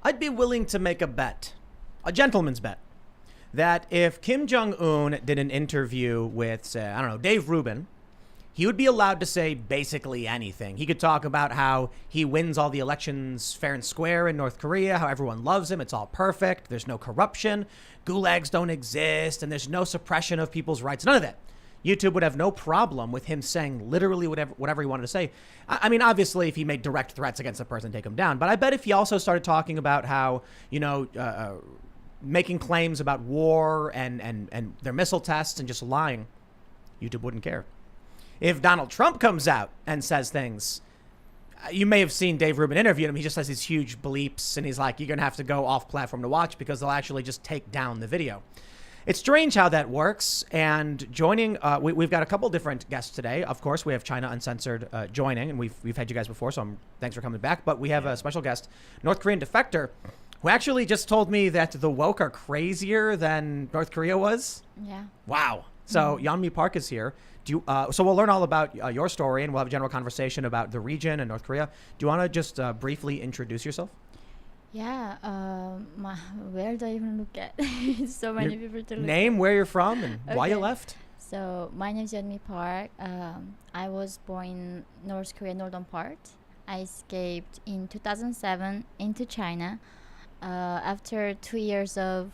I'd be willing to make a bet, a gentleman's bet, that if Kim Jong-un did an interview with, say, I don't know, Dave Rubin, he would be allowed to say basically anything. He could talk about how he wins all the elections fair and square in North Korea, how everyone loves him, it's all perfect, there's no corruption, gulags don't exist, and there's no suppression of people's rights, none of that. YouTube would have no problem with him saying literally whatever he wanted to say. I mean, obviously, if he made direct threats against the person, take him down. But I bet if he also started talking about how, making claims about war and their missile tests and just lying, YouTube wouldn't care. If Donald Trump comes out and says things, you may have seen Dave Rubin interview him. He just has these huge bleeps, and he's like, you're going to have to go off platform to watch because they'll actually just take down the video. It's strange how that works. And joining, we've got a couple different guests today. Of course, we have China Uncensored joining, and we've had you guys before, so thanks for coming back. But we have a special guest, North Korean defector, who actually just told me that the woke are crazier than North Korea was. Yeah. Wow. So Yeonmi Park is here. So we'll learn all about your story, and we'll have a general conversation about the region and North Korea. Do you want to just briefly introduce yourself? Yeah. Where do I even look at? So many people to look Name, at. where you're from, and why you Okay. left. So my name is Yeonmi Park. I was born in North Korea, northern part. I escaped in 2007 into China after 2 years of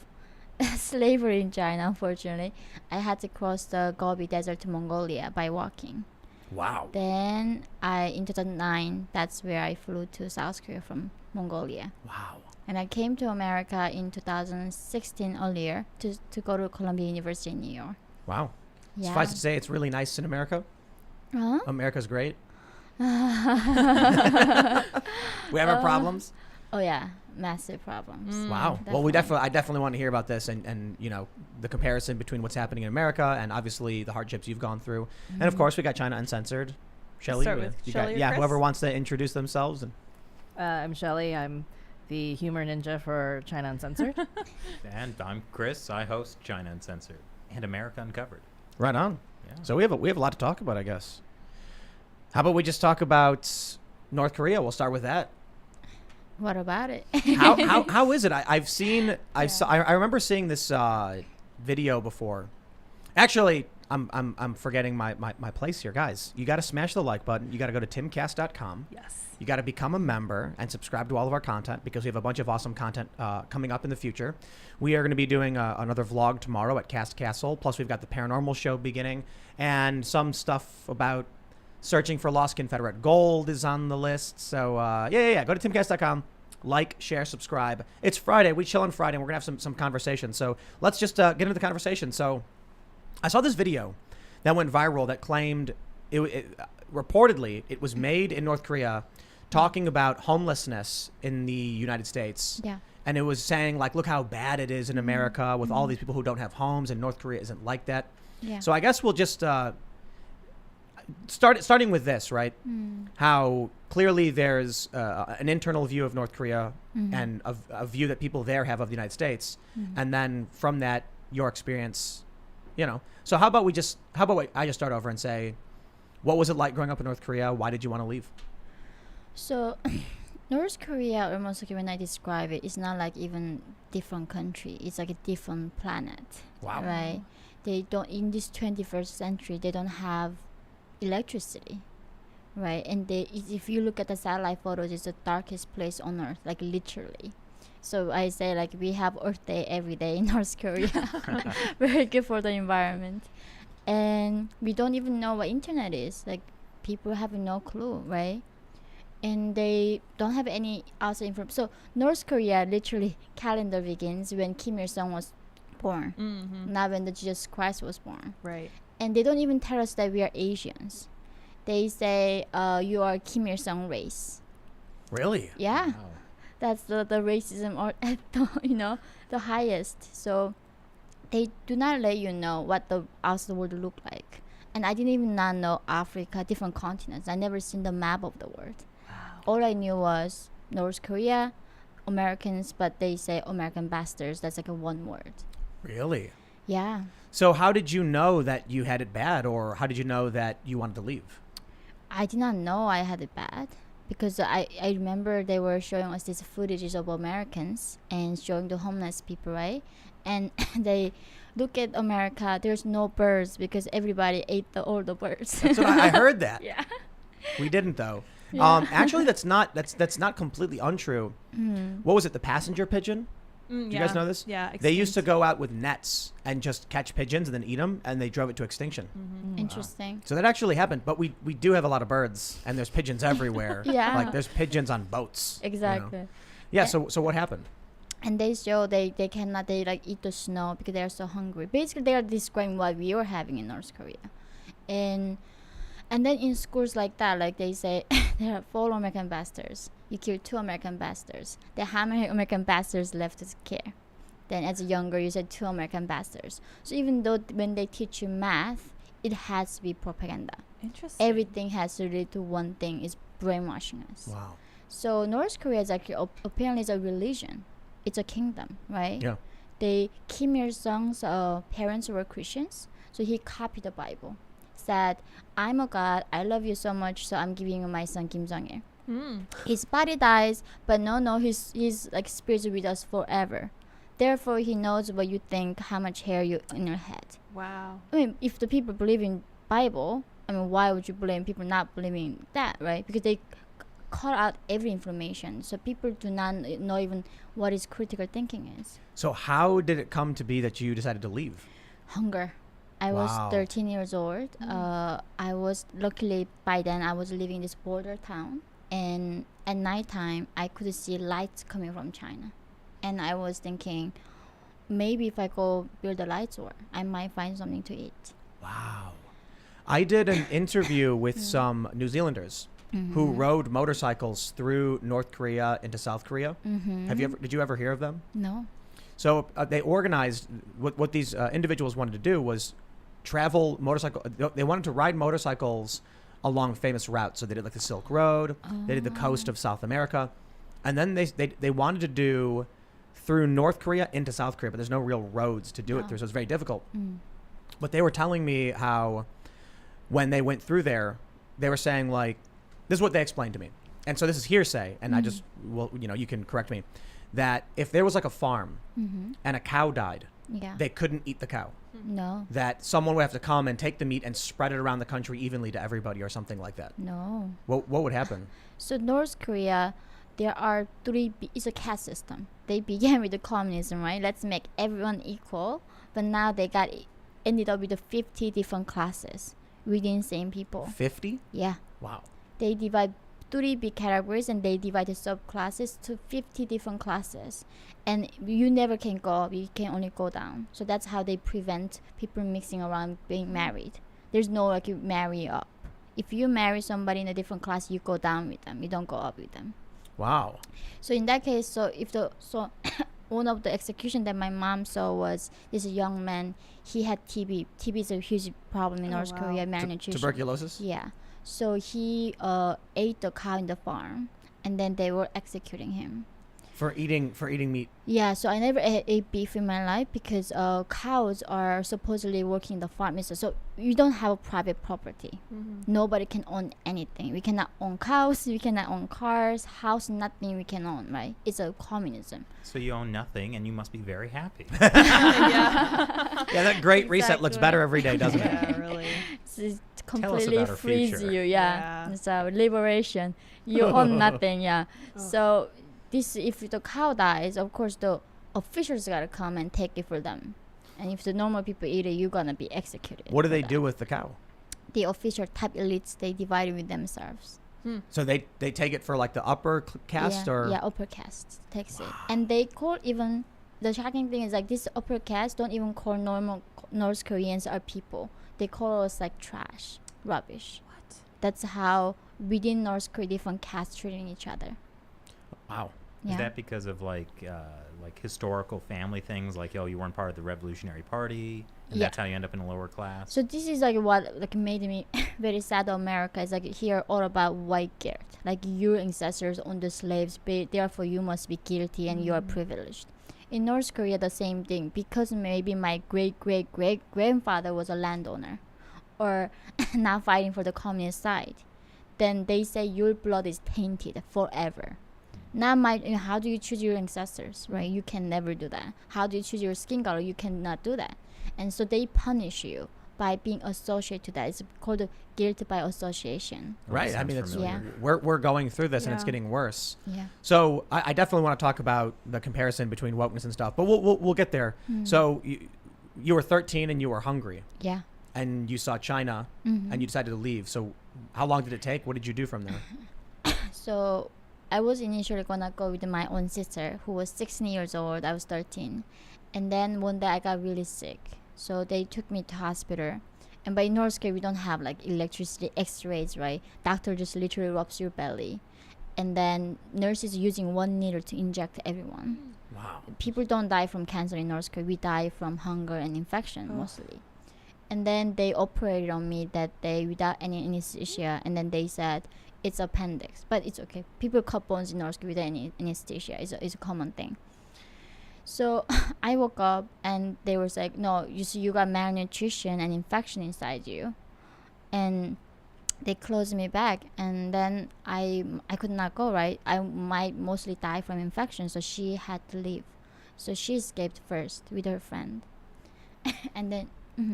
slavery in China. Unfortunately, I had to cross the Gobi Desert to Mongolia by walking. Wow. Then in 2009, that's where I flew to South Korea from Mongolia. Wow. And I came to America in 2016 earlier to go to Columbia University in New York. Wow. Yeah. Suffice to say, it's really nice in America. Huh? America's great. We have our problems. Oh yeah, massive problems. Wow. Well, I definitely want to hear about this and the comparison between what's happening in America and obviously the hardships you've gone through. And of course, we got China Uncensored. Shelly, Start with Shelly or Chris? Whoever wants to introduce themselves. And I'm Shelly. I'm the humor ninja for China Uncensored. And I'm Chris. I host China Uncensored and America Uncovered. right on. Yeah. So we have a lot to talk about, I guess. How about we just talk about North Korea? We'll start with that. What about it? How is it? I remember seeing this video before. Actually, I'm forgetting my place here, guys. You got to smash the like button. You got to go to timcast.com. Yes. You got to become a member and subscribe to all of our content because we have a bunch of awesome content coming up in the future. We are going to be doing another vlog tomorrow at Cast Castle. Plus, we've got the paranormal show beginning and some stuff about searching for lost Confederate gold is on the list. So, yeah. Go to timcast.com. Like, share, subscribe. It's Friday. We chill on Friday, and we're going to have some conversation. So let's just get into the conversation. So I saw this video that went viral that claimed reportedly it was made in North Korea talking about homelessness in the United States. Yeah. And it was saying, like, look how bad it is in America with all these people who don't have homes, and North Korea isn't like that. Yeah. So I guess we'll just starting with this, right? How clearly there's an internal view of North Korea and a view that people there have of the United States. And then from that, your experience, So how about I just start over and say, what was it like growing up in North Korea? Why did you want to leave? So North Korea, almost like when I describe it, it's not like even different country. It's like a different planet. Wow. Right? They don't, in this 21st century, they don't have electricity. Right? And if you look at the satellite photos, it's the darkest place on Earth, like literally. So I say, like, we have Earth Day every day in North Korea. Very good for the environment. And we don't even know what internet is. Like, people have no clue, right? And they don't have any outside information. So North Korea, literally, calendar begins when Kim Il-sung was born, not when the Jesus Christ was born. Right. And they don't even tell us that we are Asians. They say, you are Kim Il-sung race. Really? Yeah. Wow. That's the racism or at the highest. So they do not let you know what the outside world look like. And I didn't even not know Africa, different continents. I never seen the map of the world. Wow. All I knew was North Korea, Americans, but they say American bastards. That's like a one word. Really? Yeah. So how did you know that you had it bad, or how did you know that you wanted to leave? I did not know I had it bad. because I remember they were showing us these footages of Americans and showing the homeless people, right? And they look at America, there's no birds because everybody ate all the birds. That's what I heard that. Yeah. We didn't though. Yeah. Actually, that's not completely untrue. What was it? The passenger pigeon? Do you guys know this? Yeah. They used to extinct. go out with nets and just catch pigeons and then eat them, and they drove it to extinction. Interesting. So that actually happened. But we do have a lot of birds, and there's pigeons everywhere. Yeah. Like there's pigeons on boats. you know? Exactly. Yeah. So what happened? And they show they cannot like eat the snow because they are so hungry. Basically, they are describing what we are having in North Korea, and then in schools like that, like they say there are 4 American bastards. You kill 2 American bastards. Then how many American bastards left to care? Then as a younger, you said 2 American bastards. So even though when they teach you math, it has to be propaganda. Interesting. Everything has to relate to one thing: is brainwashing us. Wow. So North Korea is actually apparently is a religion. It's a kingdom, right? Yeah. Kim Il Sung's parents were Christians, so he copied the Bible. Said, "I'm a God. I love you so much, so I'm giving you my son Kim Jong Il. His body dies, but no, his like spirit's with us forever. Therefore, he knows what you think, how much hair you in your head." Wow. I mean, if the people believe in Bible, I mean, why would you blame people not believing that, right? Because they cut out every information, so people do not know even what is critical thinking is. So how did it come to be that you decided to leave? Hunger. I was Wow. 13 years old. I was luckily by then I was living in this border town, and at nighttime I could see lights coming from China, and I was thinking, maybe if I go build a light store, I might find something to eat. Wow. I did an interview with some New Zealanders who rode motorcycles through North Korea into South Korea. Did you ever hear of them? No. So they organized what these individuals wanted to do was travel they wanted to ride motorcycles along famous routes. So they did like the Silk Road, they did the coast of South America, and then they wanted to do through North Korea into South Korea, but there's no real roads to do it through, so it's very difficult. But they were telling me how when they went through there, they were saying like, this is what they explained to me. And so this is hearsay, and I just, well, you can correct me, that if there was like a farm and a cow died, Yeah. they couldn't eat the cow. No. That someone would have to come and take the meat and spread it around the country evenly to everybody or something like that. No. What would happen? So North Korea, there are it's a caste system. They began with the communism, right? Let's make everyone equal. But now they ended up with the 50 different classes within same people. 50? Yeah. Wow. They divide 3 big categories and they divide the subclasses to 50 different classes. And you never can go up, you can only go down. So that's how they prevent people mixing around being married. There's no like you marry up. If you marry somebody in a different class, you go down with them. You don't go up with them. Wow. So in that case, so one of the execution that my mom saw was this young man. He had TB. TB is a huge problem in North wow. Korea. Malnutrition. Tuberculosis? Yeah. So he ate the cow in the farm, and then they were executing him. For eating meat. Yeah. So I never ate beef in my life because cows are supposedly working in the farm. So you don't have a private property. Nobody can own anything. We cannot own cows. We cannot own cars, house, nothing we can own. Right? It's a communism. So you own nothing, and you must be very happy. Yeah. Yeah, that great reset looks Exactly. better every day, doesn't it? Yeah, really. It Tell us completely about our frees future. you. Yeah. Yeah. So liberation. You own nothing. Yeah. So if the cow dies, of course the officials gotta come and take it for them. And if the normal people eat it, you're gonna be executed. What do for they that. do with the cow? The official top elites, they divide it with themselves. So they take it for like the upper caste, yeah, or yeah, upper caste takes it, and they call even the shocking thing is like this upper caste don't even call normal North Koreans are people. They call us like trash, rubbish. What? That's how within North Korea different castes treating each other. wow. Yeah. Is that because of like historical family things, like you weren't part of the Revolutionary Party, and Yeah. that's how you end up in a lower class? So this is like what like made me very sad. America is like here all about white guilt. Like your ancestors owned the slaves, but therefore you must be guilty and you are privileged. In North Korea, the same thing, because maybe my great grandfather was a landowner, or not fighting for the communist side. then they say your blood is tainted forever. Not my. How do you choose your ancestors, right? You can never do that. How do you choose your skin color? You cannot do that. And so they punish you by being associated to that. It's called guilt by association. Right. I Sounds mean, it's familiar. we're going through this and it's Yeah. getting worse. Yeah. So I definitely want to talk about the comparison between wokeness and stuff, but we'll get there. So you were 13 and you were hungry, Yeah. and you saw China, and you decided to leave. So how long did it take? What did you do from there? So I was initially gonna go with my own sister who was 16 years old. I was 13. And then one day I got really sick. So they took me to hospital. And by North Korea, we don't have like electricity, x-rays, right? Doctor just literally rubs your belly. And then nurses using one needle to inject everyone. Wow. People don't die from cancer in North Korea. We die from hunger and infection mostly. And then they operated on me that day without any anesthesia. And then they said, it's appendix, but it's okay. People cut bones in North Korea without any anesthesia. It's a common thing. So I woke up and they was like, no, you see, you got malnutrition and infection inside you. And they closed me back, and then I could not go, right? I might mostly die from infection, so she had to leave. So she escaped first with her friend. And then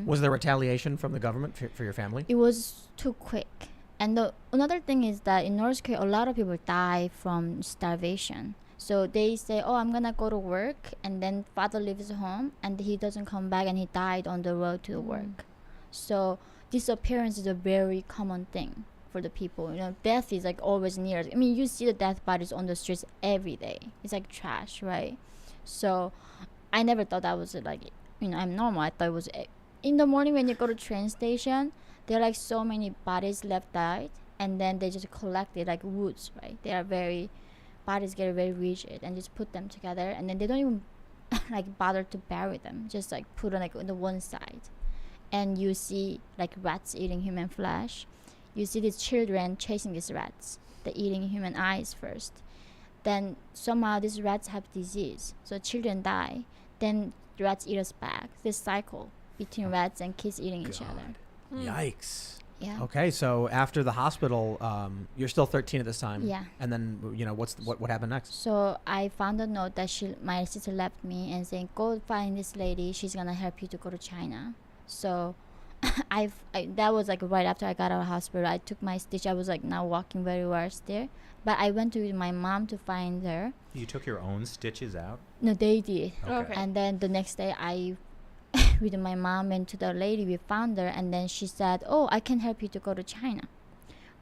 Was there retaliation from the government for your family? it was too quick. And another thing is that in North Korea, a lot of people die from starvation. So they say, oh, I'm going to go to work. And then father leaves home and he doesn't come back and he died on the road to work. So disappearance is a very common thing for the people. You know, death is like always near. I mean, you see the death bodies on the streets every day. It's like trash, right? So I never thought that was like, I'm normal. I thought it was in the morning when you go to train station, there are like so many bodies left died, and then they just collect it like woods, right? They are bodies get very rigid and just put them together, and then they don't even like bother to bury them, just like put on like on the one side. And you see like rats eating human flesh. You see these children chasing these rats. They're eating human eyes first. Then somehow these rats have disease, so children die. Then rats eat us back. This cycle between rats and kids eating each other. Yikes. Yeah. Okay, so after the hospital, you're still 13 at this time. Yeah. And then what happened next? So I found a note that my sister left me and saying, go find this lady. She's gonna help you to go to China. So that was like right after I got out of hospital. I took my stitch. I was like not walking very well still, but I went with my mom to find her. You took your own stitches out? No, they did. Okay. And then the next day I with my mom went to the lady. We found her, and then she said, oh, I can help you to go to China,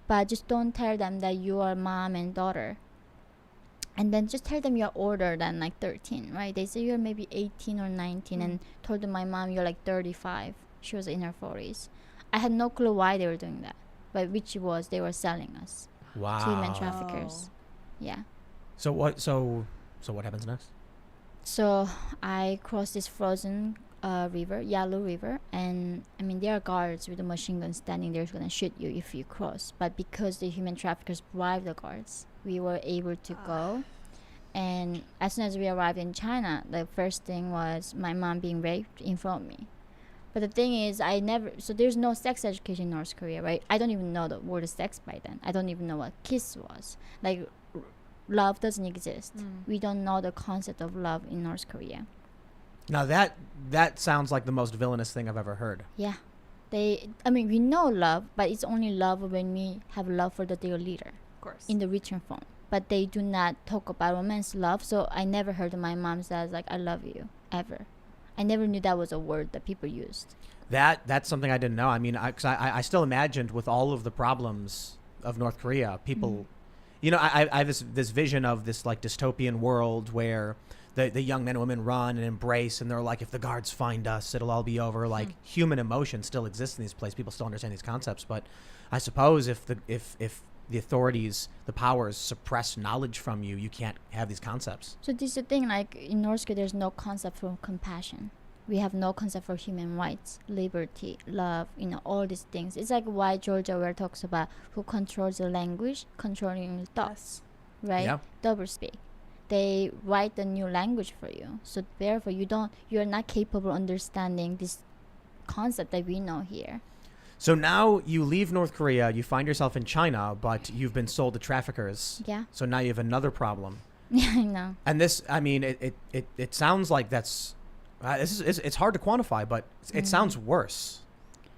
but just don't tell them that you are mom and daughter. And then just tell them you're older than like 13, right? They say you're maybe 18 or 19, and told my mom you're like 35. She was in her 40s. I had no clue why they were doing that, but which was they were selling us Wow. to human traffickers. Yeah. So what happens next? So I crossed this frozen river, Yalu River, and I mean there are guards with a machine gun standing there gonna shoot you if you cross. But because the human traffickers bribed the guards, we were able to go. And as soon as we arrived in China, the first thing was my mom being raped in front of me. But the thing is, so there's no sex education in North Korea, right? I don't even know the word sex by then. I don't even know what kiss was. Like, love doesn't exist. We don't know the concept of love in North Korea. Now that sounds like the most villainous thing I've ever heard. Yeah. We know love, but it's only love when we have love for the dear leader Of course. in the written form. But they do not talk about romance love, so I never heard my mom says like, I love you, ever. I never knew that was a word that people used. That's something I didn't know. I mean, I still imagined with all of the problems of North Korea, people, I have this vision of this like dystopian world where the young men and women run and embrace, and they're like, if the guards find us, it'll all be over. Like human emotion still exists in these places. People still understand these concepts, but I suppose if the authorities, the powers suppress knowledge from you, you can't have these concepts. So this is the thing, like in North Korea, there's no concept for compassion. We have no concept for human rights, liberty, love, all these things. It's like why George Orwell talks about who controls the language, controlling thoughts, right? Yeah. Doublespeak. They write the new language for you. So therefore, you're not capable of understanding this concept that we know here. So now you leave North Korea, you find yourself in China, but you've been sold to traffickers. Yeah. So now you have another problem. Yeah, I know. And this, I mean, it sounds like that's, it's hard to quantify, but it sounds worse.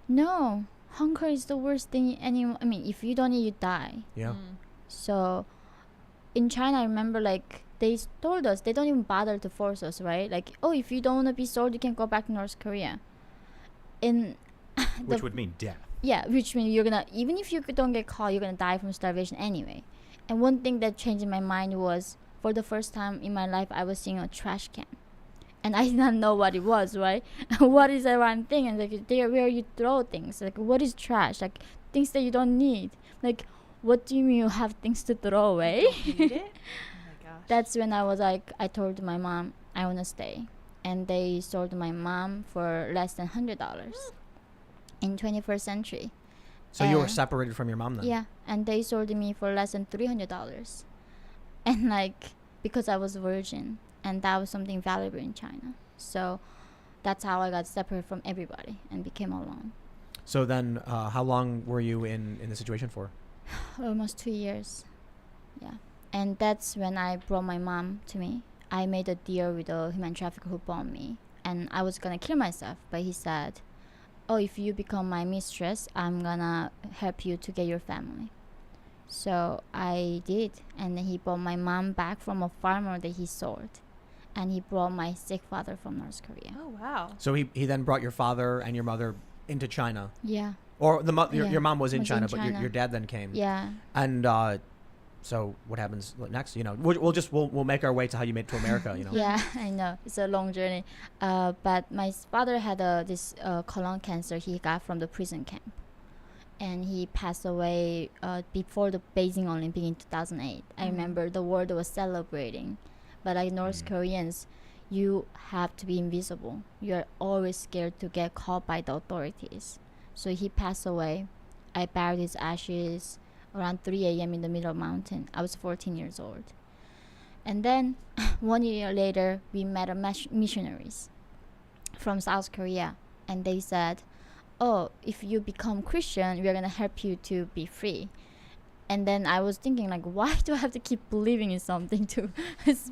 No, hunger is the worst thing. I mean, if you don't eat, you die. Yeah. So in China, I remember like they told us they don't even bother to force us, right? Like, oh, if you don't want to be sold, you can go back to North Korea. And Which would mean death. yeah, which means you're gonna, even if you don't get caught, you're gonna die from starvation anyway. And one thing that changed in my mind was, for the first time in my life, I was seeing a trash can, and I did not know what it was, right? What is that one thing? And like, there where you throw things, like, what is trash? Like, things that you don't need. Like, what do you mean you have things to throw away? Need it? Oh my gosh. That's when I was like, I told my mom I want to stay, and they sold my mom for less than $100 in 21st century. So you were Uh, separated from your mom then? Yeah, and they sold me for less than $300, and like, because I was virgin, and that was something valuable in China. So that's how I got separated from everybody and became alone. So then, how long were you in the situation for? Almost 2 years. Yeah. And that's when I brought my mom to me. I made a deal with a human trafficker who bought me, and I was gonna kill myself, but he said, oh, if you become my mistress, I'm gonna help you to get your family. So I did, and then he brought my mom back from a farmer that he sold, and he brought my sick father from North Korea. Oh wow. So he then brought your father and your mother into China, Yeah. or your, Yeah, your mom was in was in China, but China. your dad then came. Yeah. And so what happens next? You know, we'll make our way to how you made it to America. You know. Yeah, I know. It's a long journey. But my father had this colon cancer he got from the prison camp. And he passed away before the Beijing Olympic in 2008. I remember the world was celebrating. But like North Koreans, you have to be invisible. You're always scared to get caught by the authorities. So he passed away. I buried his ashes around 3 a.m. in the middle of the mountain. I was 14 years old. And then 1 year later, we met a missionaries from South Korea. And they said, oh, if you become Christian, we're going to help you to be free. And then I was thinking, like, why do I have to keep believing in something to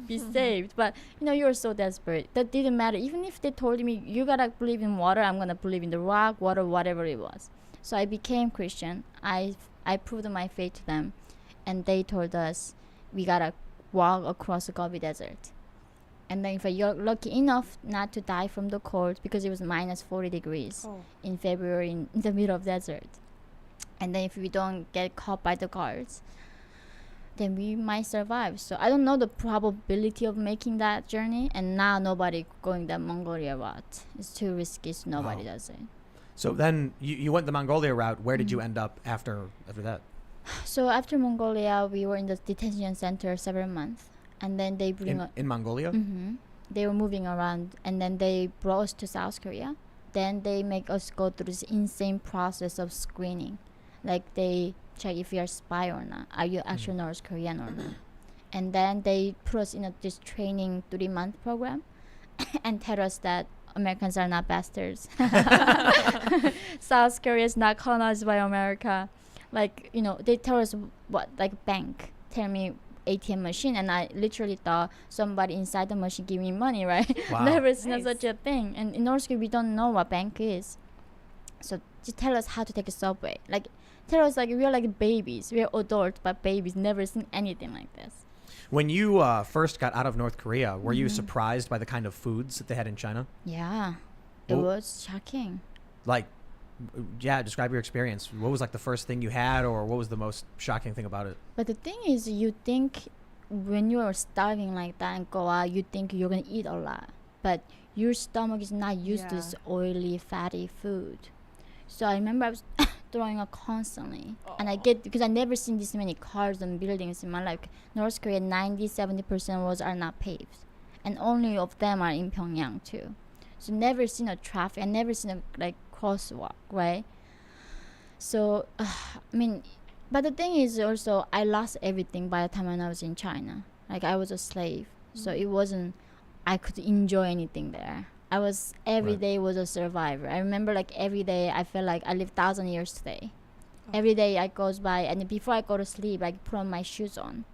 be saved? But, you know, you're so desperate. That didn't matter. Even if they told me, you got to believe in water, I'm going to believe in the rock, water, whatever it was. So I became Christian. I proved my faith to them. And they told us, we got to walk across the Gobi Desert. And then if you're lucky enough not to die from the cold, because it was minus 40 degrees in February in the middle of desert. And then if we don't get caught by the guards, then we might survive. So I don't know the probability of making that journey. And now nobody going that Mongolia route. It's too risky, so nobody does it. So then you went the Mongolia route. Where did you end up after that? So after Mongolia, we were in the detention center several months. And then they bring in Mongolia? They were moving around. And then they brought us to South Korea. Then they make us go through this insane process of screening. Like they check if you're a spy or not. Are you actually North Korean or not? And then they put us in this training 3-month program and tell us that Americans are not bastards. South Korea is not colonized by America. Like, you know, they tell us what, like bank. Tell me ATM machine, and I literally thought somebody inside the machine give me money, right? Wow. Never seen Nice. such a thing. And in North Korea, we don't know what bank is. So just tell us how to take a subway. Like, tell us like we're like babies. We're adults, but babies. Never seen anything like this. When you first got out of North Korea, were you surprised by the kind of foods that they had in China? Yeah, it Well- was shocking. Like, yeah, describe your experience. What was like the first thing you had, or what was the most shocking thing about it? But the thing is, you think when you're starving like that and go out, you think you're gonna eat a lot, but your stomach is not used to Yeah. this oily, fatty food. So I remember I was throwing up constantly, and I get, because I never seen this many cars and buildings in my life. North Korea, 90-70% roads are not paved, and only of them are in Pyongyang too. So never seen a traffic, and never seen a like crosswalk, right? So I mean, but the thing is also, I lost everything by the time when I was in China. Like I was a slave, so it wasn't I could enjoy anything there. I was every Right. day was a survivor. I remember like every day I felt like I lived 1,000 years today. Every day I goes by, and before I go to sleep, I put on my shoes on.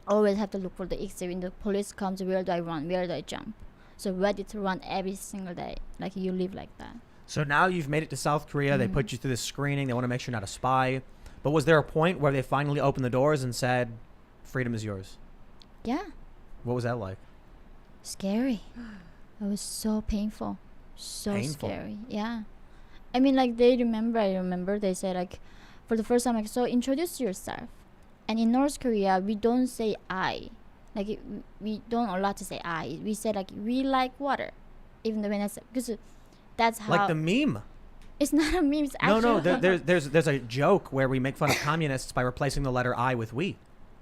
Always have to look for the exit. When the police comes, where do I run? Where do I jump? So ready to run every single day. Like you live like that. So now you've made it to South Korea. They put you through this screening. They want to make sure you're not a spy. But was there a point where they finally opened the doors and said, freedom is yours? Yeah, What was that like? scary. It was so painful, so Painful. scary. Yeah, I mean, like I remember they said like, for the first time, like, so introduce yourself. And in North Korea, we don't say I, like we don't allowed to say I. We say like we like water, even though when I said, because that's how. Like the meme. It's not a meme. It's No, actually. no. There's a joke where we make fun of communists by replacing the letter I with we.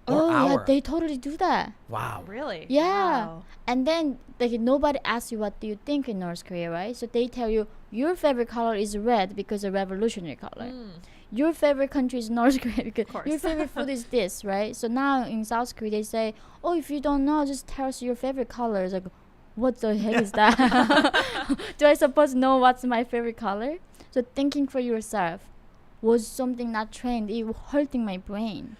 Or Oh yeah, our. they totally do that. Wow. Really? Yeah. Wow. And then like nobody asks you what do you think in North Korea, right? So they tell you your favorite color is red because of revolutionary color. Your favorite country is North Korea because course. your favorite food is this, right? So now in South Korea they say, oh, if you don't know, just tell us your favorite color. It's like, what the heck is that? Do I suppose know what's my favorite color? So thinking for yourself was something not trained. It was hurting my brain.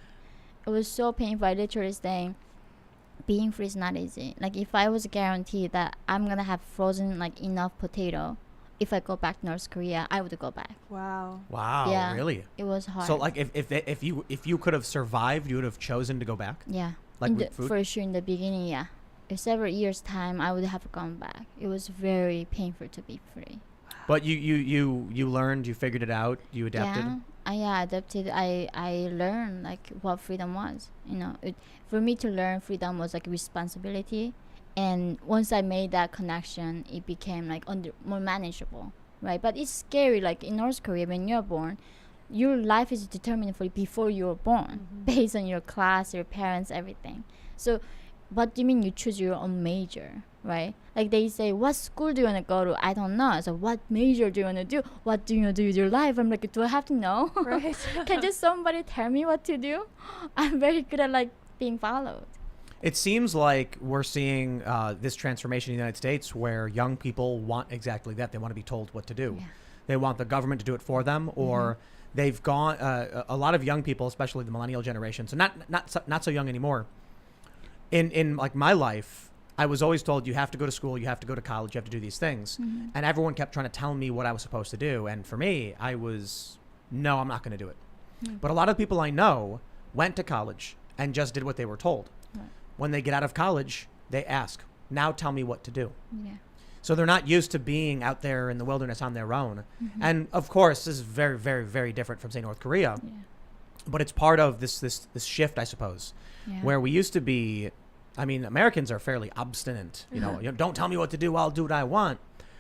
It was so painful. I literally saying, being free is not easy. Like if I was guaranteed that I'm gonna have frozen like enough potato, if I go back to North Korea, I would go back. Wow. Wow. Yeah. Really? It was hard. So like if you could have survived, you would have chosen to go back? yeah, Like in with the, food? for sure in the beginning, yeah. In several years time, I would have gone back. It was very painful to be free. But you learned, you figured it out, you adapted. Yeah, I adapted. I learned like what freedom was. You know, for me to learn freedom was like responsibility, and once I made that connection, it became like more manageable, right? But it's scary. Like in North Korea, when you're born, your life is determined for before you're born, based on your class, your parents, everything. So, what do you mean you choose your own major, right? Like they say, what school do you want to go to? I don't know. So what major do you want to do? What do you want to do with your life? I'm like, do I have to know? Right. Can just somebody tell me what to do? I'm very good at like being followed. It seems like we're seeing this transformation in the United States where young people want exactly that. They want to be told what to do. Yeah. They want the government to do it for them, or they've gone. A lot of young people, especially the millennial generation, so not so young anymore. In like my life, I was always told you have to go to school, you have to go to college, you have to do these things, and everyone kept trying to tell me what I was supposed to do. And for me, I was no, I'm not going to do it. But a lot of people I know went to college and just did what they were told. Right. When they get out of college, they ask, now tell me what to do. Yeah. So they're not used to being out there in the wilderness on their own. And of course, this is very, very, very different from, say, North Korea. Yeah. But it's part of this shift, I suppose, Yeah. where we used to be. I mean, Americans are fairly obstinate. You know, don't tell me what to do, I'll do what I want.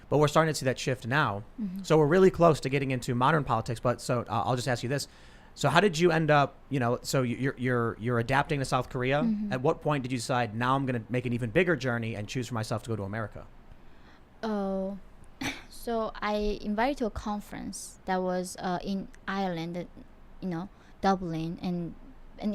But we're starting to see that shift now. So we're really close to getting into modern politics. But so I'll just ask you this. So how did you end up, you know, so you're adapting to South Korea. At what point did you decide, now I'm going to make an even bigger journey and choose for myself to go to America? Oh, so I invited to a conference that was in Ireland, you know, Dublin, and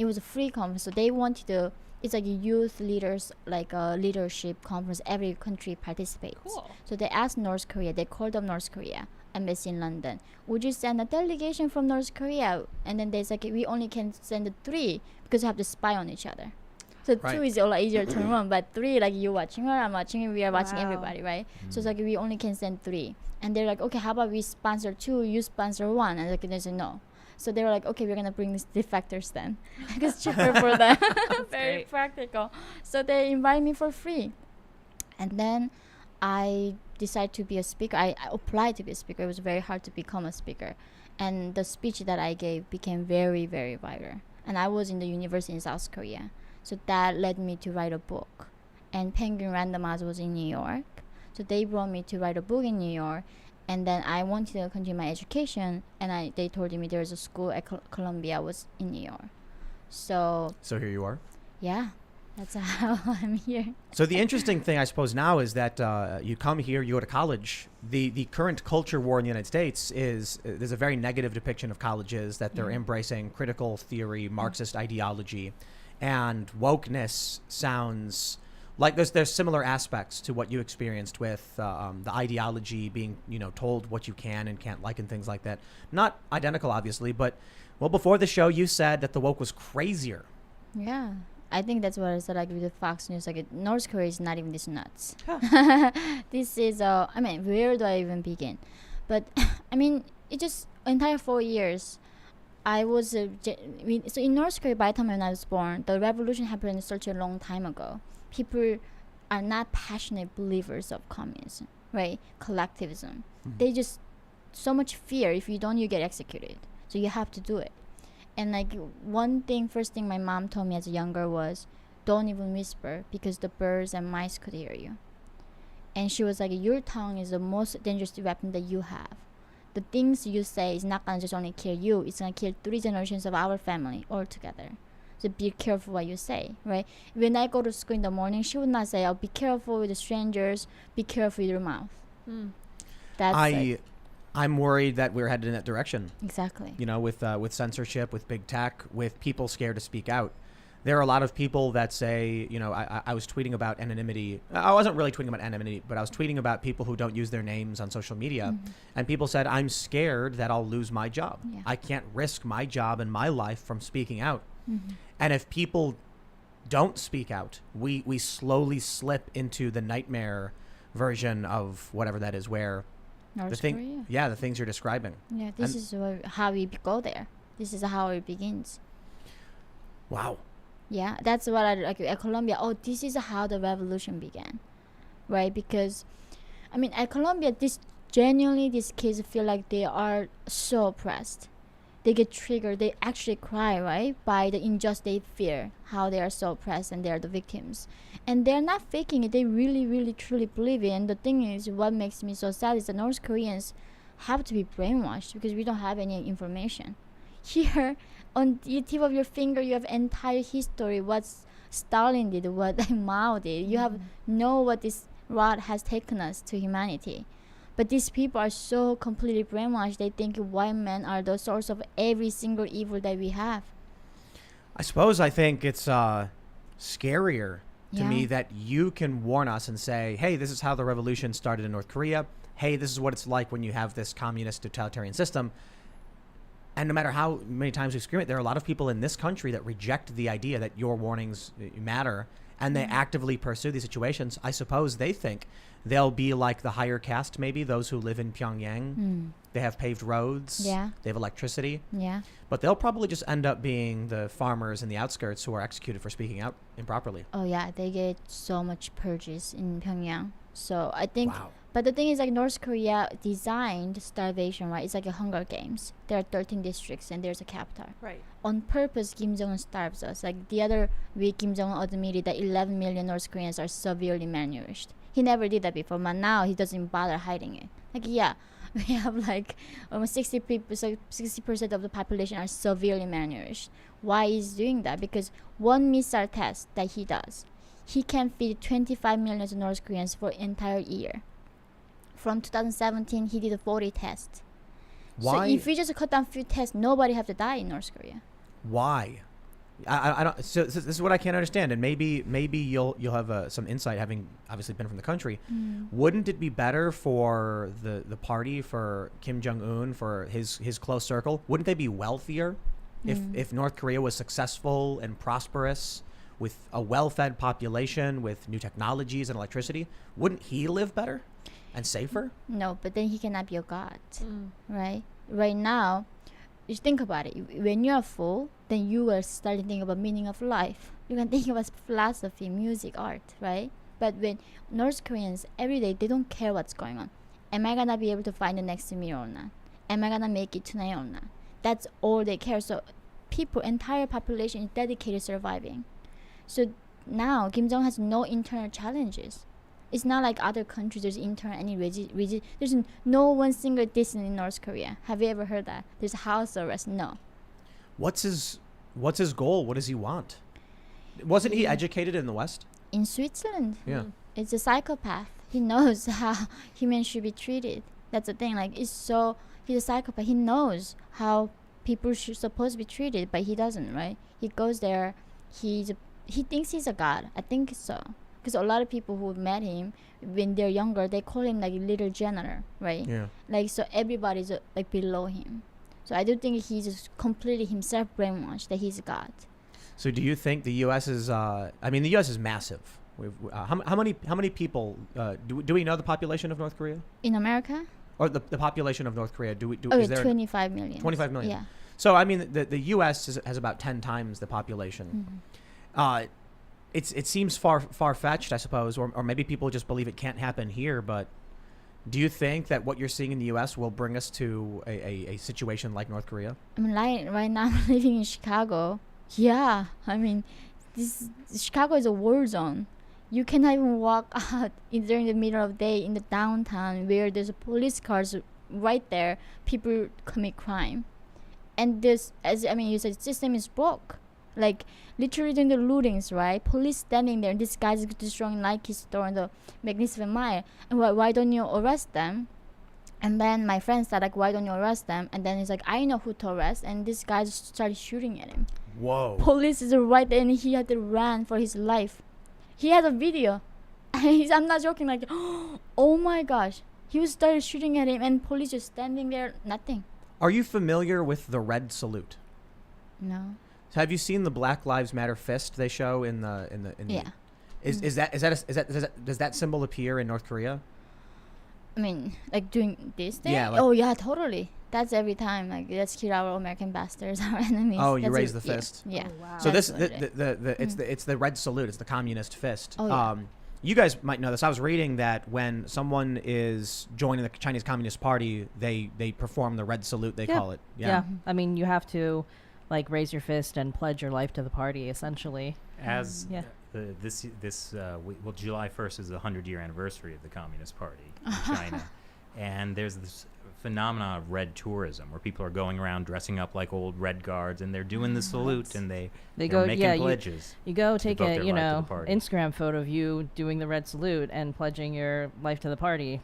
it was a free conference. So they wanted to. It's like a youth leaders, like a leadership conference. Every country participates. Cool. So they asked North Korea. They called up North Korea embassy in London. Would you send a delegation from North Korea? And then they said we only can send 3 because we have to spy on each other. So Right. 2 is a lot easier to run, but 3, like you watching her, I'm watching her, we are watching Wow. everybody, right? So it's like we only can send 3, and they're like, okay, how about we sponsor 2, you sponsor 1, and like they said no. So they were like, okay, we're gonna bring these defectors then, because it's cheaper for them. Very great. practical. So they invited me for free, and then I decided to be a speaker. I applied to be a speaker. It was very hard to become a speaker, and the speech that I gave became very, very viral. And I was in the university in South Korea, so that led me to write a book. And Penguin Random House was in New York, so they brought me to write a book in New York. And then I wanted to continue my education, and they told me there was a school at Columbia was in New York. So So here you are. yeah, that's how I'm here. So the interesting thing, I suppose, now is that you come here, you go to college. The current culture war in the United States is there's a very negative depiction of colleges, that they're embracing critical theory, Marxist ideology, and wokeness sounds Like there's similar aspects to what you experienced with the ideology being, told what you can and can't like and things like that. Not identical, obviously, but well, before the show, you said that the woke was crazier. Yeah. I think that's what I said, like with the Fox News, like North Korea is not even this nuts. This is, where do I even begin? But, it just, entire 4 years, I was, so in North Korea, by the time when I was born, the revolution happened such a long time ago. People are not passionate believers of communism, right? Collectivism. They just, so much fear, if you don't, you get executed. So you have to do it. And first thing my mom told me as a younger was, don't even whisper because the birds and mice could hear you. And she was like, your tongue is the most dangerous weapon that you have. The things you say is not going to just only kill you, it's going to kill 3 generations of our family altogether. So be careful what you say, right? When I go to school in the morning, she would not say, oh, be careful with the strangers, be careful with your mouth. That's I'm worried that we're headed in that direction. exactly. With censorship, with big tech, with people scared to speak out. There are a lot of people that say, I was tweeting about anonymity. I wasn't really tweeting about anonymity, but I was tweeting about people who don't use their names on social media. And people said, I'm scared that I'll lose my job. Yeah. I can't risk my job and my life from speaking out. And if people don't speak out, we slowly slip into the nightmare version of whatever that is, where North Korea. the things you're describing. Yeah, this is how we go there. This is how it begins. Wow. Yeah, that's what I like at Colombia. Oh, this is how the revolution began, right? Because, at Colombia, these kids feel like they are so oppressed. They get triggered. They actually cry, right? By the injustice they fear, how they are so oppressed and they are the victims. And they're not faking it. They really, really, truly believe it. And the thing is, what makes me so sad is the North Koreans have to be brainwashed because we don't have any information. Here, on the tip of your finger, you have entire history, what Stalin did, what Mao did. You have know what this rot has taken us to humanity. But these people are so completely brainwashed. They think white men are the source of every single evil that we have. I think it's scarier to Yeah. me that you can warn us and say, hey, this is how the revolution started in North Korea. Hey, this is what it's like when you have this communist totalitarian system. And no matter how many times we scream it, there are a lot of people in this country that reject the idea that your warnings matter, and they actively pursue these situations. I suppose they think they'll be like the higher caste, maybe, those who live in Pyongyang. They have paved roads. Yeah. They have electricity. Yeah. But they'll probably just end up being the farmers in the outskirts who are executed for speaking out improperly. Oh, yeah. They get so much purges in Pyongyang. So I think... Wow. But the thing is, North Korea designed starvation, right? It's like a Hunger Games. There are 13 districts and there's a capital. Right. On purpose, Kim Jong-un starves us. Like the other week, Kim Jong-un admitted that 11 million North Koreans are severely malnourished. He never did that before, but now he doesn't bother hiding it. We have almost 60% of the population are severely malnourished. Why is he doing that? Because one missile test that he does, he can feed 25 million North Koreans for an entire year. From 2017, he did 40 tests. Why? So if we just cut down few tests, nobody have to die in North Korea. Why? I don't. So this is what I can't understand, and maybe you'll have some insight, having obviously been from the country. Wouldn't it be better for the party, for Kim Jong Un, for his close circle? Wouldn't they be wealthier if North Korea was successful and prosperous, with a well-fed population, with new technologies and electricity? Wouldn't he live better and safer? No, but then he cannot be a god, right? Right now, you think about it. When you're full, then you are starting to think about meaning of life. You can think about philosophy, music, art, right? But when North Koreans, every day, they don't care what's going on. Am I gonna be able to find the next meal or not? Am I gonna make it tonight or not? That's all they care. So people, entire population is dedicated to surviving. So now Kim Jong has no internal challenges. It's not like other countries. There's internal any there's no one single dissident in North Korea. Have you ever heard that? There's house arrest. No. What's his goal? What does he want? Wasn't he educated in the West? In Switzerland, Yeah. it's a psychopath. He knows how humans should be treated. That's the thing. He's a psychopath. He knows how people should supposed to be treated, but he doesn't. Right? He goes there. He thinks he's a god. I think so. because a lot of people who met him when they're younger, they call him like little general, right? Yeah. Like, so everybody's like below him. So I do think he's just completely himself brainwashed that he's God. So do you think the U.S. is? I mean, the U.S. is massive. How many people do we know the population of North Korea, In America, or the population of North Korea? oh, Is there 25 million. 25 million? Yeah. So I mean, the U.S. has about 10 times the population. Mhm. It seems far fetched, I suppose, or maybe people just believe it can't happen here. But do you think that what you're seeing in the U.S. will bring us to a situation like North Korea? I mean, right now I'm living in Chicago. Yeah, I mean, Chicago is a war zone. You cannot even walk out during the middle of the day in the downtown where there's police cars right there. People commit crime, and this, as I mean, you said, system is broke. Like literally during the lootings, right? Police standing there, and this guy's destroying Nike store on the Magnificent Mile. And why don't you arrest them? And then my friend said, like, why don't you arrest them? And then he's like, I know who to arrest. And this guy just started shooting at him. Whoa! Police is right there, and he had to run for his life. He has a video. I'm not joking. Like, oh my gosh, he was started shooting at him, and police just standing there, nothing. Are you familiar with the red salute? No. So have you seen the Black Lives Matter fist they show in the Yeah. Does that symbol appear in North Korea? I mean, like doing this thing? Yeah, like- oh yeah, totally. That's every time. Like, let's kill our American bastards, our enemies. Oh, you That's raise it. the fist. Yeah. Oh, wow. So That's this what it is. it's the red salute. It's the communist fist. Oh, yeah. You guys might know this. I was reading that when someone is joining the Chinese Communist Party, they perform the red salute. They Yeah. call it. Yeah. I mean, you have to like raise your fist and pledge your life to the party, essentially. As Yeah. July 1st is the 100-year anniversary of the Communist Party in China, and there's this phenomenon of red tourism where people are going around dressing up like old red guards, and they're doing the salute, and They they're go, making yeah, pledges. You go to take devote a, their you life to the know, party. Instagram photo of you doing the red salute and pledging your life to the party.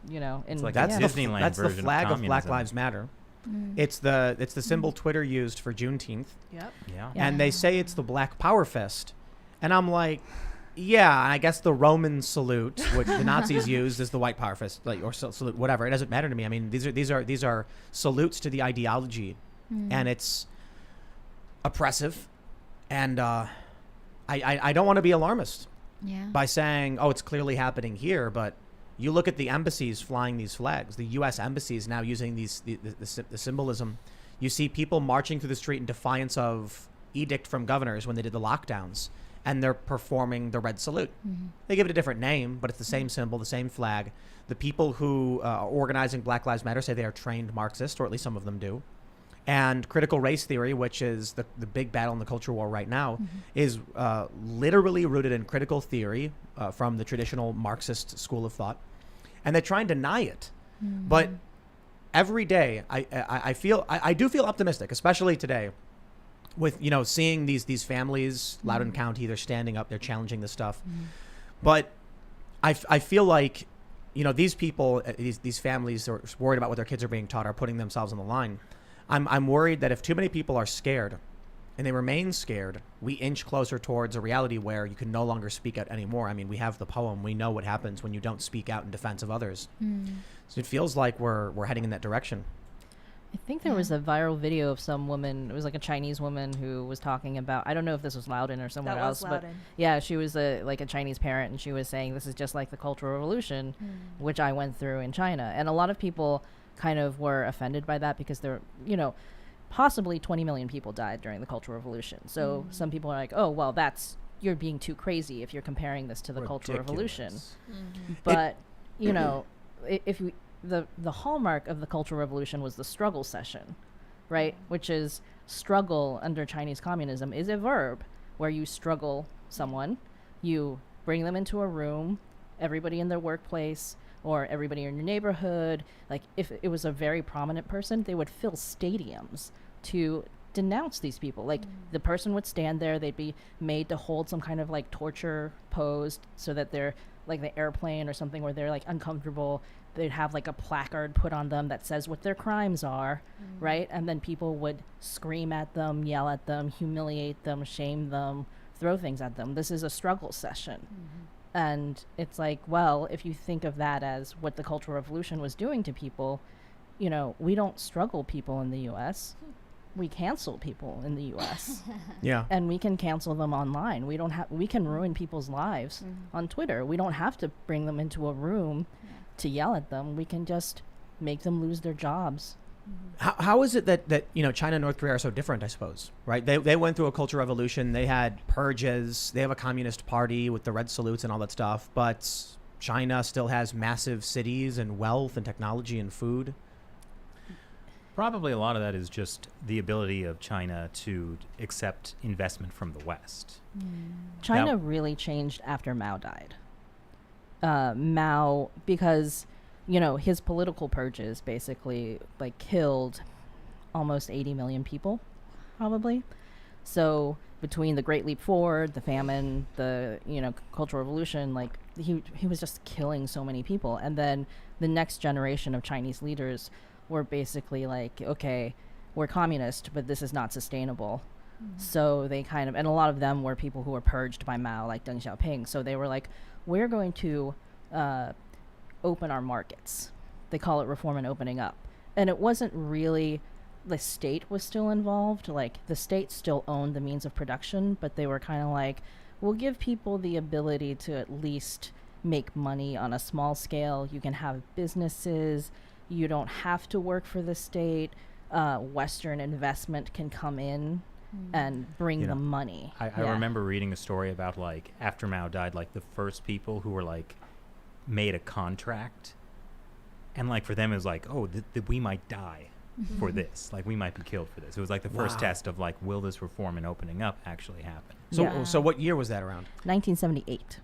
You know, in It's like That's a the Disneyland that's the version of flag of Black communism. Lives Matter. Mm. It's the symbol Twitter used for Juneteenth, Yep. Yeah. Yeah. and they say it's the Black Power fist, and I'm like, yeah, I guess the Roman salute, which the Nazis used, is the white power fist, like, or salute, whatever. It doesn't matter to me. I mean, these are salutes to the ideology, and it's oppressive, and I don't want to be alarmist Yeah. by saying, oh, it's clearly happening here, but you look at the embassies flying these flags, the U.S. embassies now using the symbolism. You see people marching through the street in defiance of edict from governors when they did the lockdowns, and they're performing the red salute. They give it a different name, but it's the same symbol, the same flag. The people who are organizing Black Lives Matter say they are trained Marxists, or at least some of them do. And critical race theory, which is the big battle in the culture war right now, is literally rooted in critical theory from the traditional Marxist school of thought. And they try and deny it. But every day, I do feel optimistic, especially today, with, you know, seeing these families, Loudoun County, they're standing up, they're challenging this stuff. But I feel like, you know, these people, these families are worried about what their kids are being taught, are putting themselves on the line. I'm worried that if too many people are scared and they remain scared, we inch closer towards a reality where you can no longer speak out anymore. I mean, we have the poem. We know what happens when you don't speak out in defense of others. So it feels like we're heading in that direction. I think there was a viral video of some woman. It was like a Chinese woman who was talking about. I don't know if this was Loudoun or somewhere That else, was but Loudoun. yeah, she was a Chinese parent, and she was saying this is just like the Cultural Revolution, which I went through in China, and a lot of people kind of were offended by that because there, you know, possibly 20 million people died during the Cultural Revolution. So some people are like, oh, well, you're being too crazy if you're comparing this to the Cultural Revolution. Ridiculous. But you know, if we the hallmark of the Cultural Revolution was the struggle session, right? Which is struggle under Chinese communism is a verb where you struggle someone, you bring them into a room, everybody in their workplace or everybody in your neighborhood. Like if it was a very prominent person, they would fill stadiums to denounce these people. Like the person would stand there, they'd be made to hold some kind of like torture pose so that they're like the airplane or something where they're like uncomfortable. They'd have like a placard put on them that says what their crimes are, right? And then people would scream at them, yell at them, humiliate them, shame them throw things at them. This is a struggle session. And it's like, well, if you think of that as what the Cultural Revolution was doing to people, you know, we don't struggle people in the US. We cancel people in the US. Yeah. And we can cancel them online. We can ruin people's lives on Twitter. We don't have to bring them into a room to yell at them. We can just make them lose their jobs. How is it that you know, China and North Korea are so different, I suppose, right? They went through a cultural revolution. They had purges. They have a communist party with the red salutes and all that stuff. But China still has massive cities and wealth and technology and food. Probably a lot of that is just the ability of China to accept investment from the West. China Now- really changed after Mao died. Mao, because, you know, his political purges basically like killed almost 80 million people, probably. So between the Great Leap Forward, the famine, the, you know, Cultural Revolution, like he was just killing so many people. And then the next generation of Chinese leaders were basically like, okay, we're communist, but this is not sustainable. So they kind of, and a lot of them were people who were purged by Mao, like Deng Xiaoping. So they were like, we're going to open our markets. They call it reform and opening up. And it wasn't really, the state was still involved. Like the state still owned the means of production, but they were kind of like, we'll give people the ability to at least make money on a small scale. You can have businesses. You don't have to work for the state. Western investment can come in and bring You the know, money. I remember reading a story about like after Mao died, like the first people who were like made a contract, and like for them it was like, oh, we might die for this, like we might be killed for this. It was like the first Wow. test of like, will this reform and opening up actually happen? So Yeah. so what year was that around? 1978.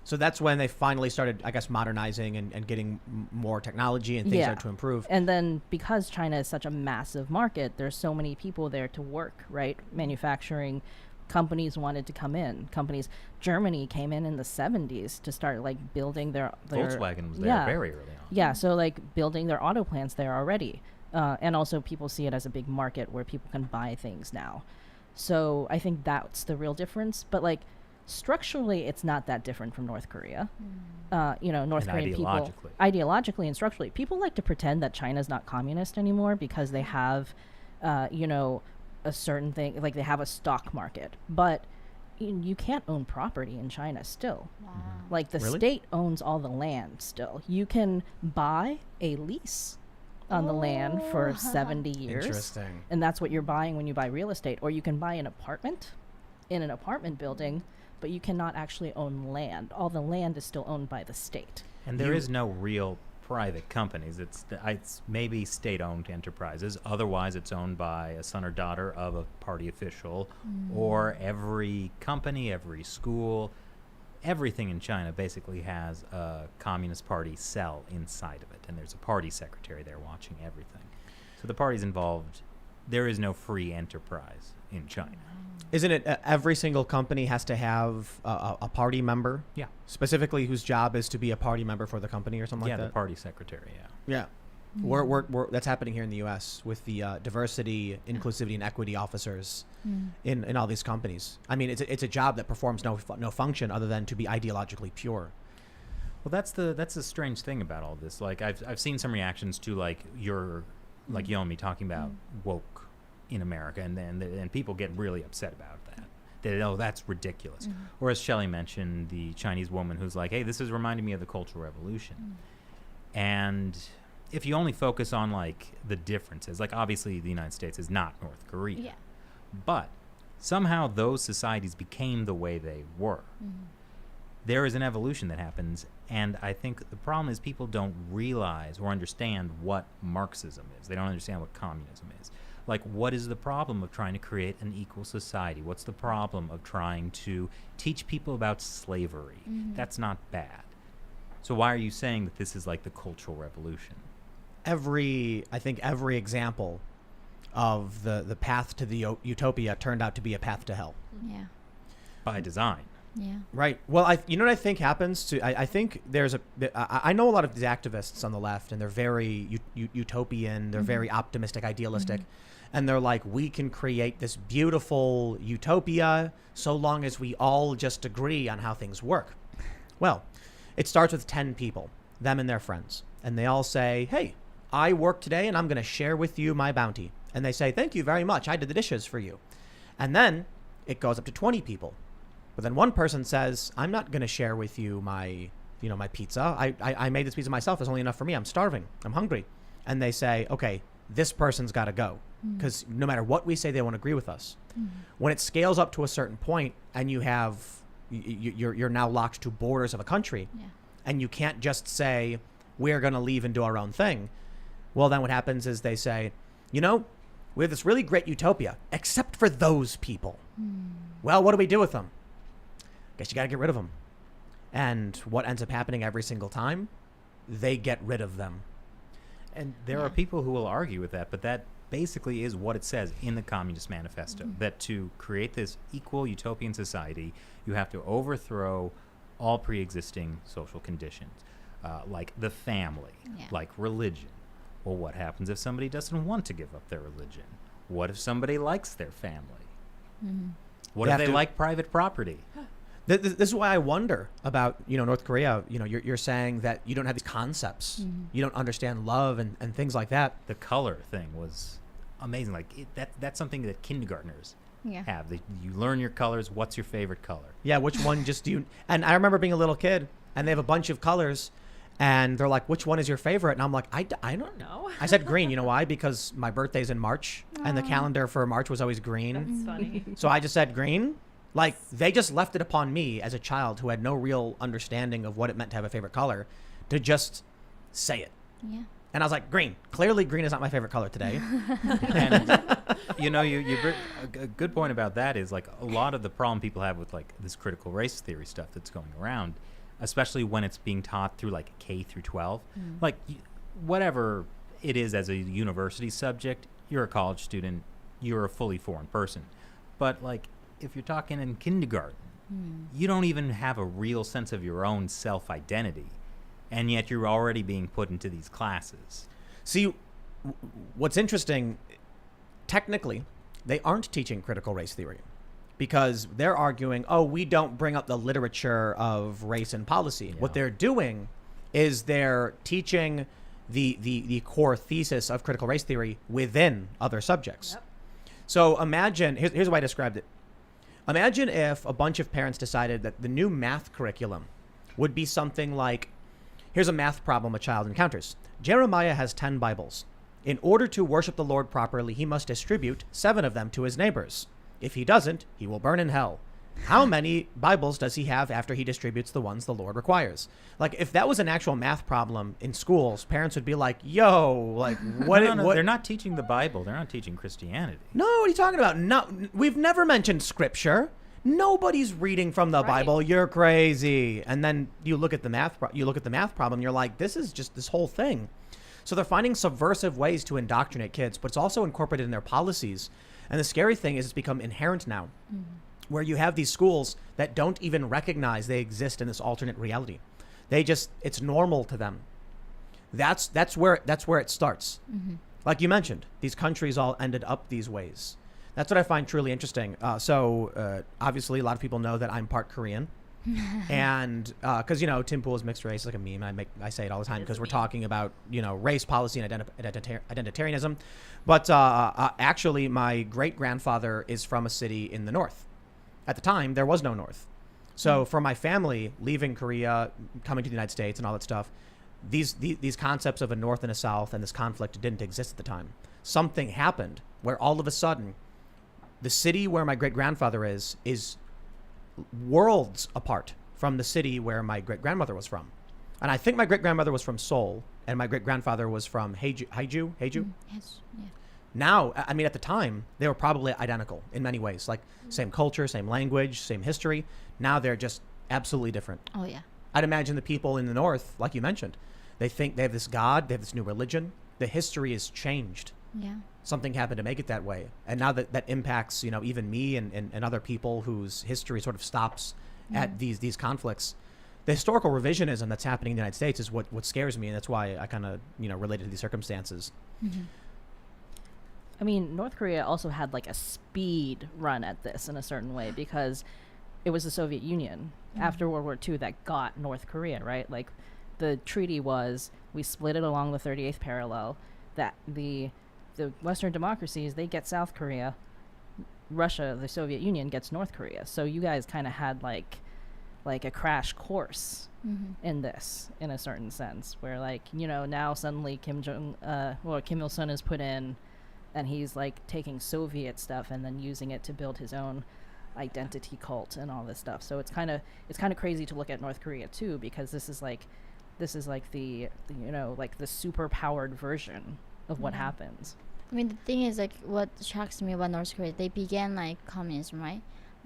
So that's when they finally started, I guess, modernizing and getting more technology and things Yeah. started to improve. And then because China is such a massive market, there's so many people there to work, right? Manufacturing companies wanted to come in. Germany came in the 70s to start like building their Volkswagen was there yeah. very early on. Yeah, so like building their auto plants there already. And also people see it as a big market where people can buy things now. So I think that's the real difference. But like structurally, it's not that different from North Korea. You know, North And Korean people, ideologically and structurally, people like to pretend that China's not communist anymore because they have, you know, a certain thing, like they have a stock market. But you can't own property in China still. Wow. Like the Really? state owns all the land still. You can buy a lease on the land for 70 years. Interesting. And that's what you're buying when you buy real estate. Or you can buy an apartment in an apartment building, but you cannot actually own land. All the land is still owned by the state. And there is no real private companies. It's maybe state-owned enterprises. Otherwise, it's owned by a son or daughter of a party official, or every company, every school, everything in China basically has a Communist Party cell inside of it, and there's a party secretary there watching everything. So the party's involved. There is no free enterprise in China. Isn't it every single company has to have a party member? Yeah. Specifically, whose job is to be a party member for the company or something Yeah, like the that? party secretary, yeah. Yeah. We're that's happening here in the U.S. with the diversity, inclusivity, and equity officers in all these companies. I mean, it's a job that performs no function other than to be ideologically pure. Well, that's the strange thing about all this. Like, I've seen some reactions to like like Yeonmi talking about woke in America, and people get really upset about that. Oh, that's ridiculous. Or as Shelly mentioned, the Chinese woman who's like, hey, this is reminding me of the Cultural Revolution. And if you only focus on like the differences, like obviously the United States is not North Korea, Yeah. but somehow those societies became the way they were. There is an evolution that happens, and I think the problem is people don't realize or understand what Marxism is. They don't understand what communism is. Like, what is the problem of trying to create an equal society? What's the problem of trying to teach people about slavery? That's not bad. So why are you saying that this is like the Cultural Revolution? I think every example of the path to the utopia turned out to be a path to hell. Yeah. By design. Yeah. Right. Well, you know what I think happens I think there's I know a lot of these activists on the left, and they're very utopian. They're very optimistic, idealistic, and they're like, we can create this beautiful utopia so long as we all just agree on how things work. Well, it starts with 10 people, them and their friends, and they all say, hey, I work today and I'm going to share with you my bounty. And they say, thank you very much. I did the dishes for you. And then it goes up to 20 people. But then one person says, I'm not going to share with you my pizza. I made this pizza myself. It's only enough for me. I'm starving. I'm hungry. And they say, okay, this person's got to go. Because no matter what we say, they won't agree with us. When it scales up to a certain point and you have, you're now locked to borders of a country, and you can't just say, we're going to leave and do our own thing. Well, then what happens is they say, we have this really great utopia, except for those people. Well, what do we do with them? Guess you got to get rid of them. And what ends up happening every single time? They get rid of them. And there are people who will argue with that, but that basically is what it says in the Communist Manifesto, that to create this equal utopian society, you have to overthrow all pre-existing social conditions, like the family, like religion. Well, what happens if somebody doesn't want to give up their religion? What if somebody likes their family? What if they like private property? This is why I wonder about, North Korea. You're saying that you don't have these concepts. You don't understand love and things like that. The color thing was amazing. Like that's something that kindergartners have. You learn your colors. What's your favorite color? Yeah, which one just do you... And I remember being a little kid, and they have a bunch of colors, and they're like, which one is your favorite? And I'm like, I don't know. I said green. You know why? Because my birthday's in March, and the calendar for March was always green. That's funny. So I just said green. Like, they just left it upon me as a child who had no real understanding of what it meant to have a favorite color to just say it. Yeah. And I was like, green. Clearly, green is not my favorite color today. And you bring a good point about that is like a lot of the problem people have with like this critical race theory stuff that's going around, especially when it's being taught through like K through 12, like whatever it is as a university subject, you're a college student, you're a fully foreign person. But like if you're talking in kindergarten, you don't even have a real sense of your own self-identity, and yet you're already being put into these classes. See, what's interesting, technically, they aren't teaching critical race theory because they're arguing, we don't bring up the literature of race and policy. Yeah. What they're doing is they're teaching the core thesis of critical race theory within other subjects. Yep. So imagine, here's the way I described it. Imagine if a bunch of parents decided that the new math curriculum would be something like, here's a math problem a child encounters. Jeremiah has 10 Bibles. In order to worship the Lord properly, he must distribute 7 of them to his neighbors. If he doesn't, he will burn in hell. How many Bibles does he have after he distributes the ones the Lord requires? Like, if that was an actual math problem in schools, parents would be like, yo, like, what? No, they're not teaching the Bible. They're not teaching Christianity. No, what are you talking about? No, we've never mentioned scripture. Nobody's reading from the Bible. You're crazy. And then you look at the math problem. You're like, this is just this whole thing. So they're finding subversive ways to indoctrinate kids, but it's also incorporated in their policies. And the scary thing is it's become inherent now, where you have these schools that don't even recognize they exist in this alternate reality. It's normal to them. That's where it starts. Like you mentioned, these countries all ended up these ways. That's what I find truly interesting. So obviously a lot of people know that I'm part Korean. And because Tim Pool is mixed race, like a meme. I say it all the time because we're talking about race policy and identitarianism. But actually, my great grandfather is from a city in the north. At the time, there was no north. So for my family leaving Korea, coming to the United States, and all that stuff, these concepts of a north and a south and this conflict didn't exist at the time. Something happened where all of a sudden, the city where my great grandfather is worlds apart from the city where my great grandmother was from. And I think my great grandmother was from Seoul, and my great grandfather was from Haeju. Yes. Yeah. Now, I mean, at the time, they were probably identical in many ways, like same culture, same language, same history. Now they're just absolutely different. Oh yeah. I'd imagine the people in the north, like you mentioned, they think they have this God, they have this new religion. The history is changed. Yeah. Something happened to make it that way. And now that impacts, even me and other people whose history sort of stops at these conflicts. The historical revisionism that's happening in the United States is what scares me, and that's why I kind of, related to these circumstances. I mean, North Korea also had like a speed run at this in a certain way because it was the Soviet Union after World War II that got North Korea, right? Like the treaty was we split it along the 38th parallel, that the Western democracies, they get South Korea, Russia, the Soviet Union gets North Korea. So you guys kind of had like a crash course in this, in a certain sense, where like, you know, now suddenly Kim Il-sung is put in, and he's like taking Soviet stuff and then using it to build his own identity cult and all this stuff. So it's kind of crazy to look at North Korea too, because this is like the you know, like the super powered version of what happens. I mean, the thing is, like, what shocks me about North Korea, they began like communism, right?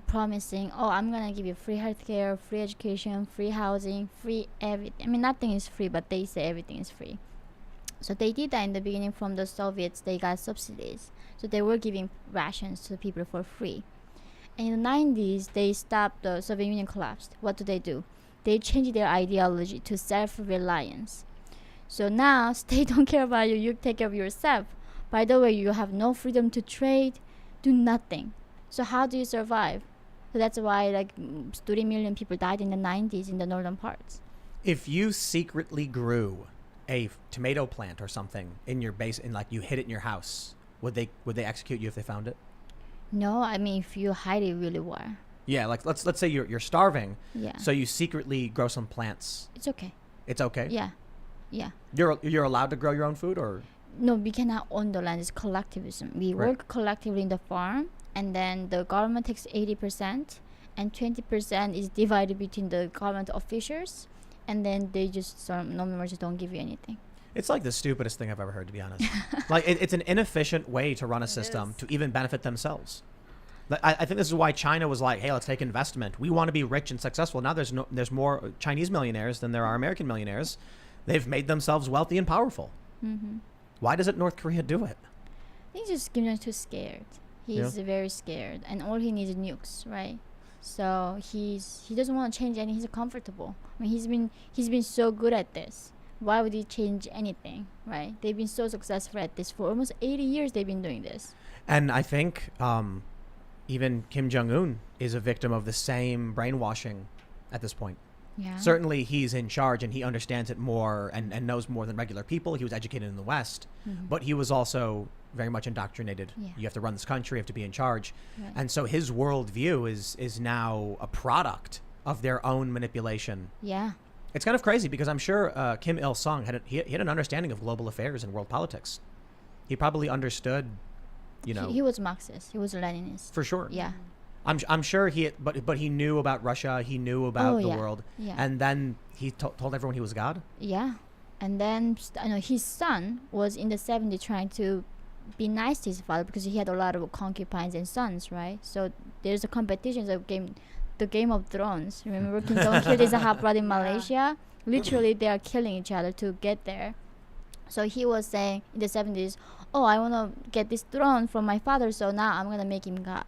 Promising, oh, I'm gonna give you free healthcare, free education, free housing, free everything. I mean, nothing is free, but they say everything is free. So they did that in the beginning. From the Soviets, they got subsidies. So they were giving rations to people for free. And in the 90s, they stopped, the Soviet Union collapsed. What do? They changed their ideology to self-reliance. So now, state don't care about you, you take care of yourself. By the way, you have no freedom to trade, do nothing. So how do you survive? So that's why like 30 million people died in the 90s in the northern parts. If you secretly grew a tomato plant or something in your base, and like you hid it in your house, would they execute you if they found it? No, I mean if you hide it really well. Yeah, like let's say you're starving, Yeah. so you secretly grow some plants. It's okay. It's okay. Yeah. Yeah. You're allowed to grow your own food, or No, we cannot own the land. It's collectivism. We Right. work collectively in the farm, and then the government takes 80%, and 20% is divided between the government officials, and then they just normally just don't give you anything. it's like the stupidest thing I've ever heard, to be honest. Like it's an inefficient way to run a system is. to even benefit themselves. Like, I think this is why China was like, hey, let's take investment. We want to be rich and successful. Now there's more Chinese millionaires than there are American millionaires. They've made themselves wealthy and powerful. Mm-hmm. Why doesn't North Korea do it? I think just Kim Jong too scared. He's very scared, and all he needs is nukes, right? So he doesn't want to change any. He's comfortable. I mean, he's been so good at this. Why would he change anything, right? They've been so successful at this for almost 80 years. They've been doing this. And I think even Kim Jong-un is a victim of the same brainwashing at this point. Yeah. Certainly he's in charge and he understands it more and knows more than regular people. He was educated in the West, but he was also very much indoctrinated. Yeah. You have to run this country, you have to be in charge. Right. And so his worldview is now a product of their own manipulation. Yeah. It's kind of crazy because I'm sure Kim Il-sung had an understanding of global affairs and world politics. He probably understood, you know, He was Marxist. He was Leninist. for sure. Yeah. I'm sure but he knew about Russia. He knew about the yeah. world. Yeah. And then he told everyone he was God. Yeah. And then his son was in the 70s trying to be nice to his father because he had a lot of concubines and sons, right? So there's a competition of the Game of Thrones. Remember Kim Jong killed his half brother in Malaysia? Literally, they are killing each other to get there. So he was saying in the 70s, oh, I want to get this throne from my father, so now I'm going to make him God.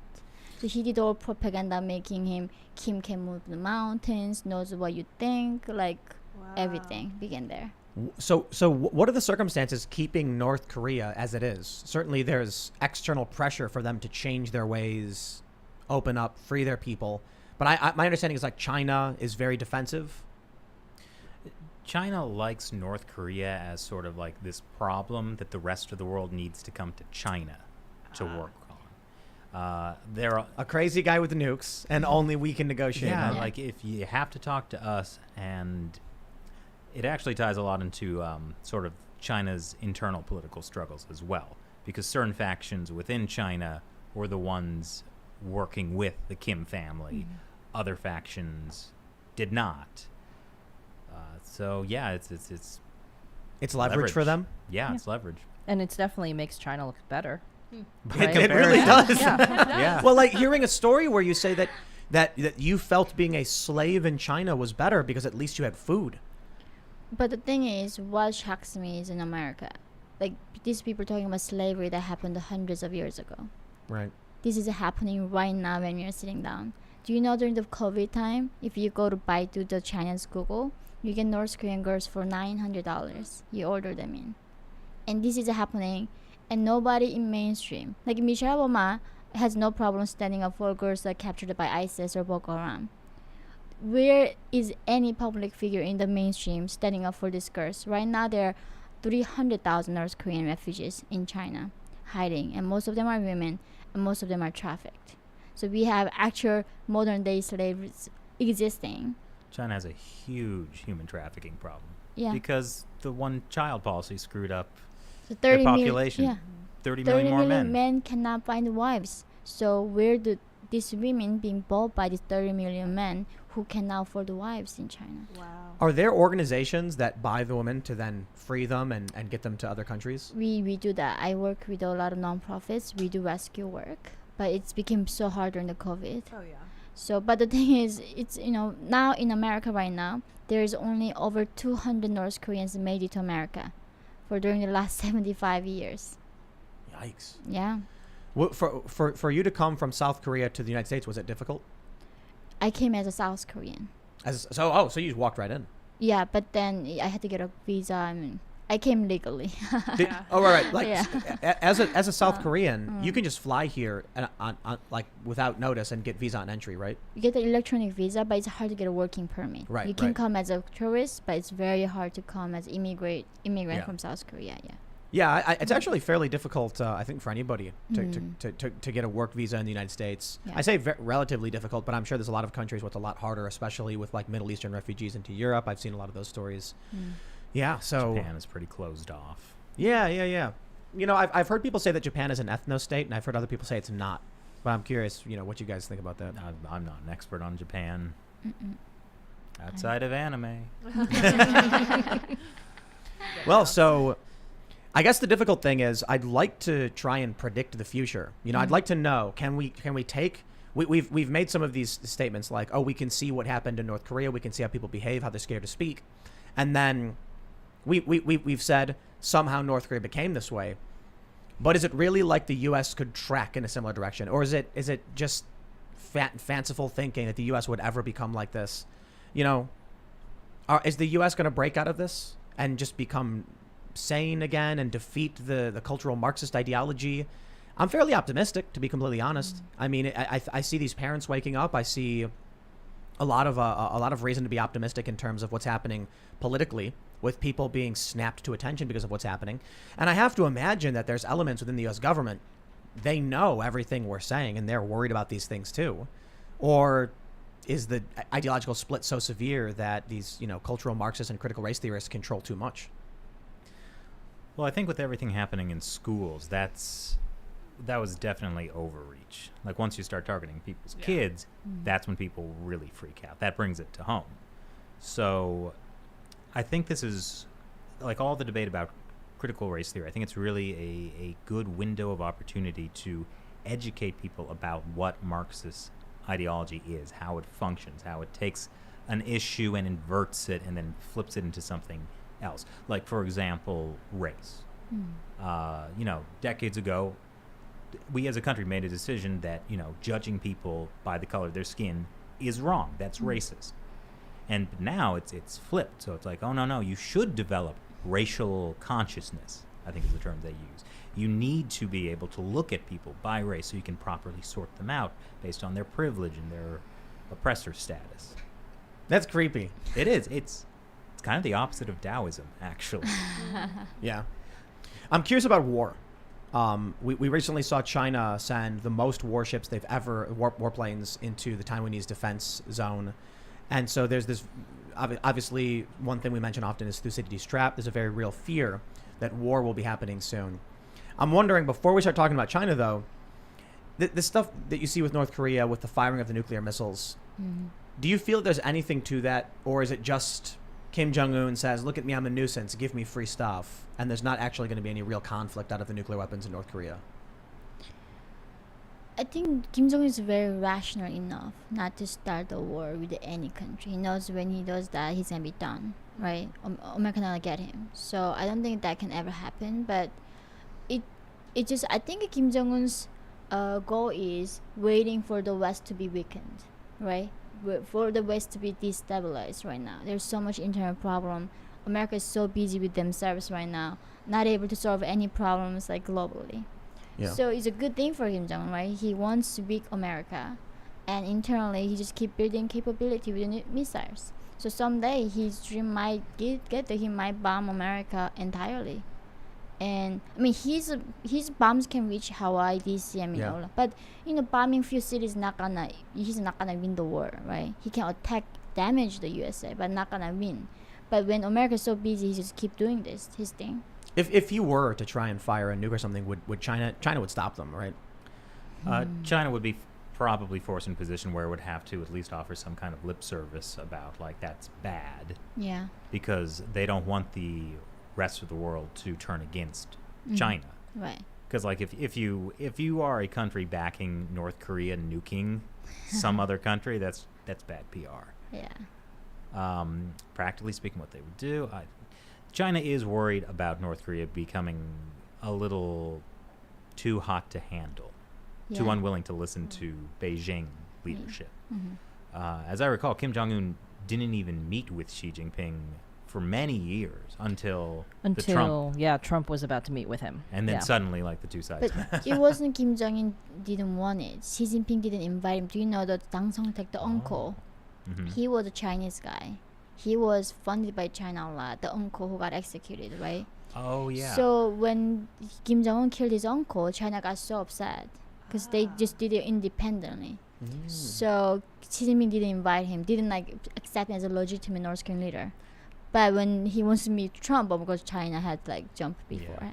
So he did all propaganda, making him, Kim can move the mountains, knows what you think, like everything began there. So what are the circumstances keeping North Korea as it is? Certainly there's external pressure for them to change their ways, open up, free their people. But my understanding is like China is very defensive. China likes North Korea as sort of like this problem that the rest of the world needs to come to China to work on. They're A crazy guy with the nukes, and only we can negotiate. yeah, Huh? like if you have to talk to us, and it actually ties a lot into sort of China's internal political struggles as well, because certain factions within China were the ones working with the Kim family. Other factions did not. So yeah, It's leverage for them. Yeah, it's leverage. And it's definitely makes China look better. It really does. Yeah. Well, like hearing a story where you say that you felt being a slave in China was better because at least you had food. But the thing is, what shocks me is in America, like these people talking about slavery that happened hundreds of years ago. Right. This is happening right now when we are sitting down. Do you know during the COVID time, if you go to Baidu, the Chinese Google, you get North Korean girls for $900. You order them in. And this is happening and nobody in mainstream. Like Michelle Obama has no problem standing up for girls that are captured by ISIS or Boko Haram. Where is any public figure in the mainstream standing up for these girls? Right now, there are 300,000 North Korean refugees in China hiding, and most of them are women, and most of them are trafficked. So we have actual modern day slaves existing. China has a huge human trafficking problem. Yeah. Because the one-child policy screwed up So their 30 million, population. yeah, 30 30 million more million men. men cannot find wives. So where do these women being bought by these 30 million men who cannot afford wives in China? Wow. Are there organizations that buy the women to then free them and get them to other countries? We do that. I work with a lot of nonprofits. We do rescue work, but it's become so hard during the COVID. Oh yeah. So, but the thing is, it's, now in America right now, there is only over 200 North Koreans made it to America for during the last 75 years. Yikes. Yeah. For you to come from South Korea to the United States, was it difficult? I came as a South Korean. So you just walked right in. Yeah, but then I had to get a visa. I mean, I came legally. Yeah. Oh, right. Like Yeah. as a South Korean, you can just fly here on like without notice and get visa on entry, right? You get the electronic visa, but it's hard to get a working permit. Right, You can right. come as a tourist, but it's very hard to come as immigrant Yeah. from South Korea. Yeah. Yeah, it's actually fairly difficult, I think, for anybody Mm. to get a work visa in the United States. Yeah. I say relatively difficult, but I'm sure there's a lot of countries with a lot harder, especially with like Middle Eastern refugees into Europe. I've seen a lot of those stories. Mm. Yeah, so Japan is pretty closed off. yeah. I've heard people say that Japan is an ethno state, and I've heard other people say it's not. But I'm curious, what you guys think about that. I'm not an expert on Japan Mm-mm. outside of anime. Well, so I guess the difficult thing is I'd like to try and predict the future. I'd like to know, can we take we've made some of these statements like, oh, we can see what happened in North Korea, we can see how people behave, how they're scared to speak. And then we've said somehow North Korea became this way. But is it really like the US could track in a similar direction, or is it just fanciful thinking that the US would ever become like this? Is the US going to break out of this and just become sane again and defeat the cultural Marxist ideology? I'm fairly optimistic, to be completely honest. I mean, I see these parents waking up. I see a lot of reason to be optimistic in terms of what's happening politically, with people being snapped to attention because of what's happening. And I have to imagine that there's elements within the U.S. government, they know everything we're saying and they're worried about these things too. Or is the ideological split so severe that these cultural Marxists and critical race theorists control too much? Well, I think with everything happening in schools, that was definitely overreach. Like once you start targeting people's kids, that's when people really freak out. That brings it to home. So I think this is, like all the debate about critical race theory, I think it's really a good window of opportunity to educate people about what Marxist ideology is, how it functions, how it takes an issue and inverts it and then flips it into something else. Like, for example, race. Decades ago, we as a country made a decision that, judging people by the color of their skin is wrong. That's racist. And now it's flipped. So it's like, oh, no, you should develop racial consciousness, I think is the term they use. You need to be able to look at people by race so you can properly sort them out based on their privilege and their oppressor status. That's creepy. It is. It's kind of the opposite of Taoism, actually. Yeah. I'm curious about war. We recently saw China send the most warships they've ever, warplanes, into the Taiwanese defense zone. And so there's this, obviously, one thing we mention often is Thucydides' trap. There's a very real fear that war will be happening soon. I'm wondering, before we start talking about China, though, the stuff that you see with North Korea, with the firing of the nuclear missiles, do you feel there's anything to that? Or is it just Kim Jong-un says, look at me, I'm a nuisance, give me free stuff, and there's not actually going to be any real conflict out of the nuclear weapons in North Korea? I think Kim Jong-un is very rational enough not to start a war with any country. He knows when he does that, he's going to be done, right? America not get him. So I don't think that can ever happen. But it just, I think Kim Jong-un's goal is waiting for the West to be weakened, right? For the West to be destabilized right now. There's so much internal problem America is so busy with themselves right now, not able to solve any problems like globally. Yeah. So it's a good thing for Kim Jong-un, right? He wants to beat America, and internally he just keep building capability with the missiles. So someday his dream might get that he might bomb America entirely. And I mean, his bombs can reach Hawaii, DC, I mean, Yeah. all, but bombing few cities he's not gonna win the war, right? He can attack, damage the USA, but not gonna win. But when America's so busy, he just keep doing his thing. If you were to try and fire a nuke or something, would China would stop them, right? China would be probably forced in a position where it would have to at least offer some kind of lip service about like that's bad, Yeah. because they don't want the rest of the world to turn against Mhm. China. Right. Because like if you are a country backing North Korea nuking some other country, that's bad PR. Yeah. Practically speaking, what they would do, China is worried about North Korea becoming a little too hot to handle, too Yeah. unwilling to listen to Beijing leadership. Mhm. As I recall, Kim Jong-un didn't even meet with Xi Jinping for many years until the Trump, Trump was about to meet with him. and then Yeah. suddenly like the two sides met. But it wasn't Kim Jong-un didn't want it. Xi Jinping didn't invite him. Do you know that Zhang Song-taek, the uncle? Mhm. He was a Chinese guy. He was funded by China a lot. The uncle who got executed, right? Oh yeah. So when Kim Jong-un killed his uncle, China got so upset because they just did it independently. So Xi Jinping didn't invite him, didn't like accept him as a legitimate North Korean leader. But when he wants to meet Trump, of course China had like jumped before.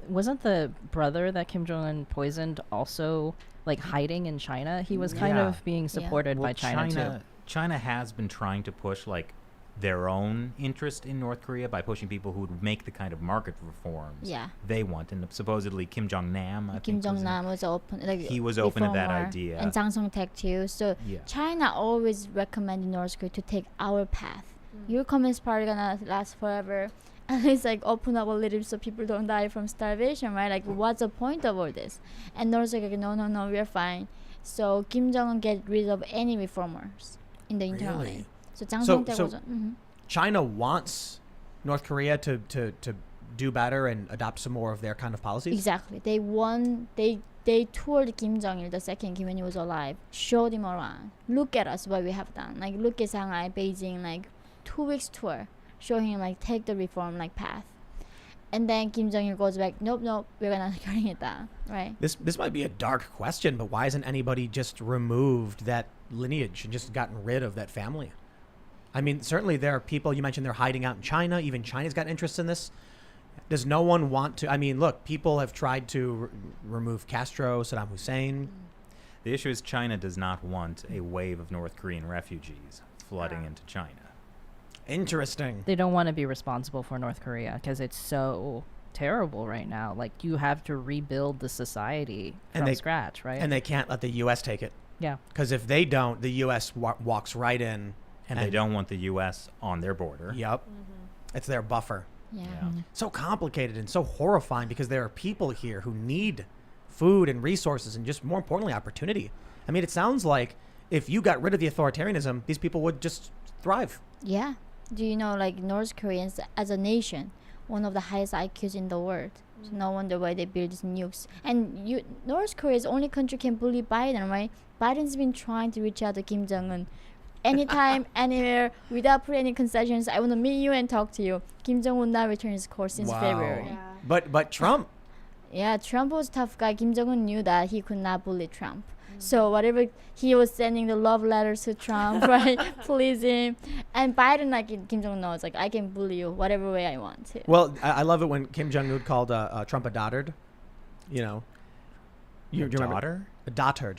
Wasn't the brother that Kim Jong Un poisoned also like hiding in China? He was kind Yeah. of being supported by China too. China has been trying to push like their own interest in North Korea by pushing people who would make the kind of market reforms Yeah. they want. And supposedly Kim Jong-nam, I Kim think, was Jong-nam was open. Like he was open to that reformer, idea. and Zhang Song-taek too. So Yeah. China always recommended North Korea to take our path. Your Communist Party gonna last forever. At least like open up a little so people don't die from starvation, right? Like what's the point of all this? And North Korea, no, we're fine. So Kim Jong-un get rid of any reformers in the internally. Really? So Zhang So- Song-taek so- was. China wants North Korea to do better and adopt some more of their kind of policies. Exactly. They toured Kim Jong-il, the second Kim when he was alive, showed him around. Look at us, what we have done. Like look at Shanghai, Beijing, like 2 weeks tour, show him like take the reform like path. And then Kim Jong-il goes back, nope, we're gonna cutting it down, right? This might be a dark question, but why hasn't anybody just removed that lineage and just gotten rid of that family? I mean, certainly there are people, you mentioned they're hiding out in China. Even China's got interest in this. Does no one want to? I mean, look, people have tried to remove Castro, Saddam Hussein. The issue is China does not want a wave of North Korean refugees flooding into China. Interesting. They don't want to be responsible for North Korea because it's so terrible right now. Like you have to rebuild the society And from they- scratch, right? And they can't let the U.S. take it. yeah. Because if they don't, the U.S. walks right in. And they don't want the U.S. on their border. Yep. It's their buffer. Yeah. Yeah. So complicated and so horrifying because there are people here who need food and resources and just more importantly, opportunity. I mean, it sounds like if you got rid of the authoritarianism, these people would just thrive. Yeah. Do you know like North Koreans as a nation, one of the highest IQs in the world. So no wonder why they build these nukes. And North Korea is the only country can bully Biden, right? Biden's been trying to reach out to Kim Jong-un. Anytime, anywhere, without putting any concessions. I want to meet you and talk to you. Kim Jong-un would not return his call since Wow. February. Yeah. But Trump, Yeah, Trump was a tough guy. Kim Jong-un knew that he could not bully Trump. So whatever, he was sending the love letters to Trump, right? Please him. And Biden, like Kim Jong-un knows, like I can bully you whatever way I want to. well, I love it when Kim Jong-un called Trump a dotard. You know. Do you remember? Daughter? A dotard.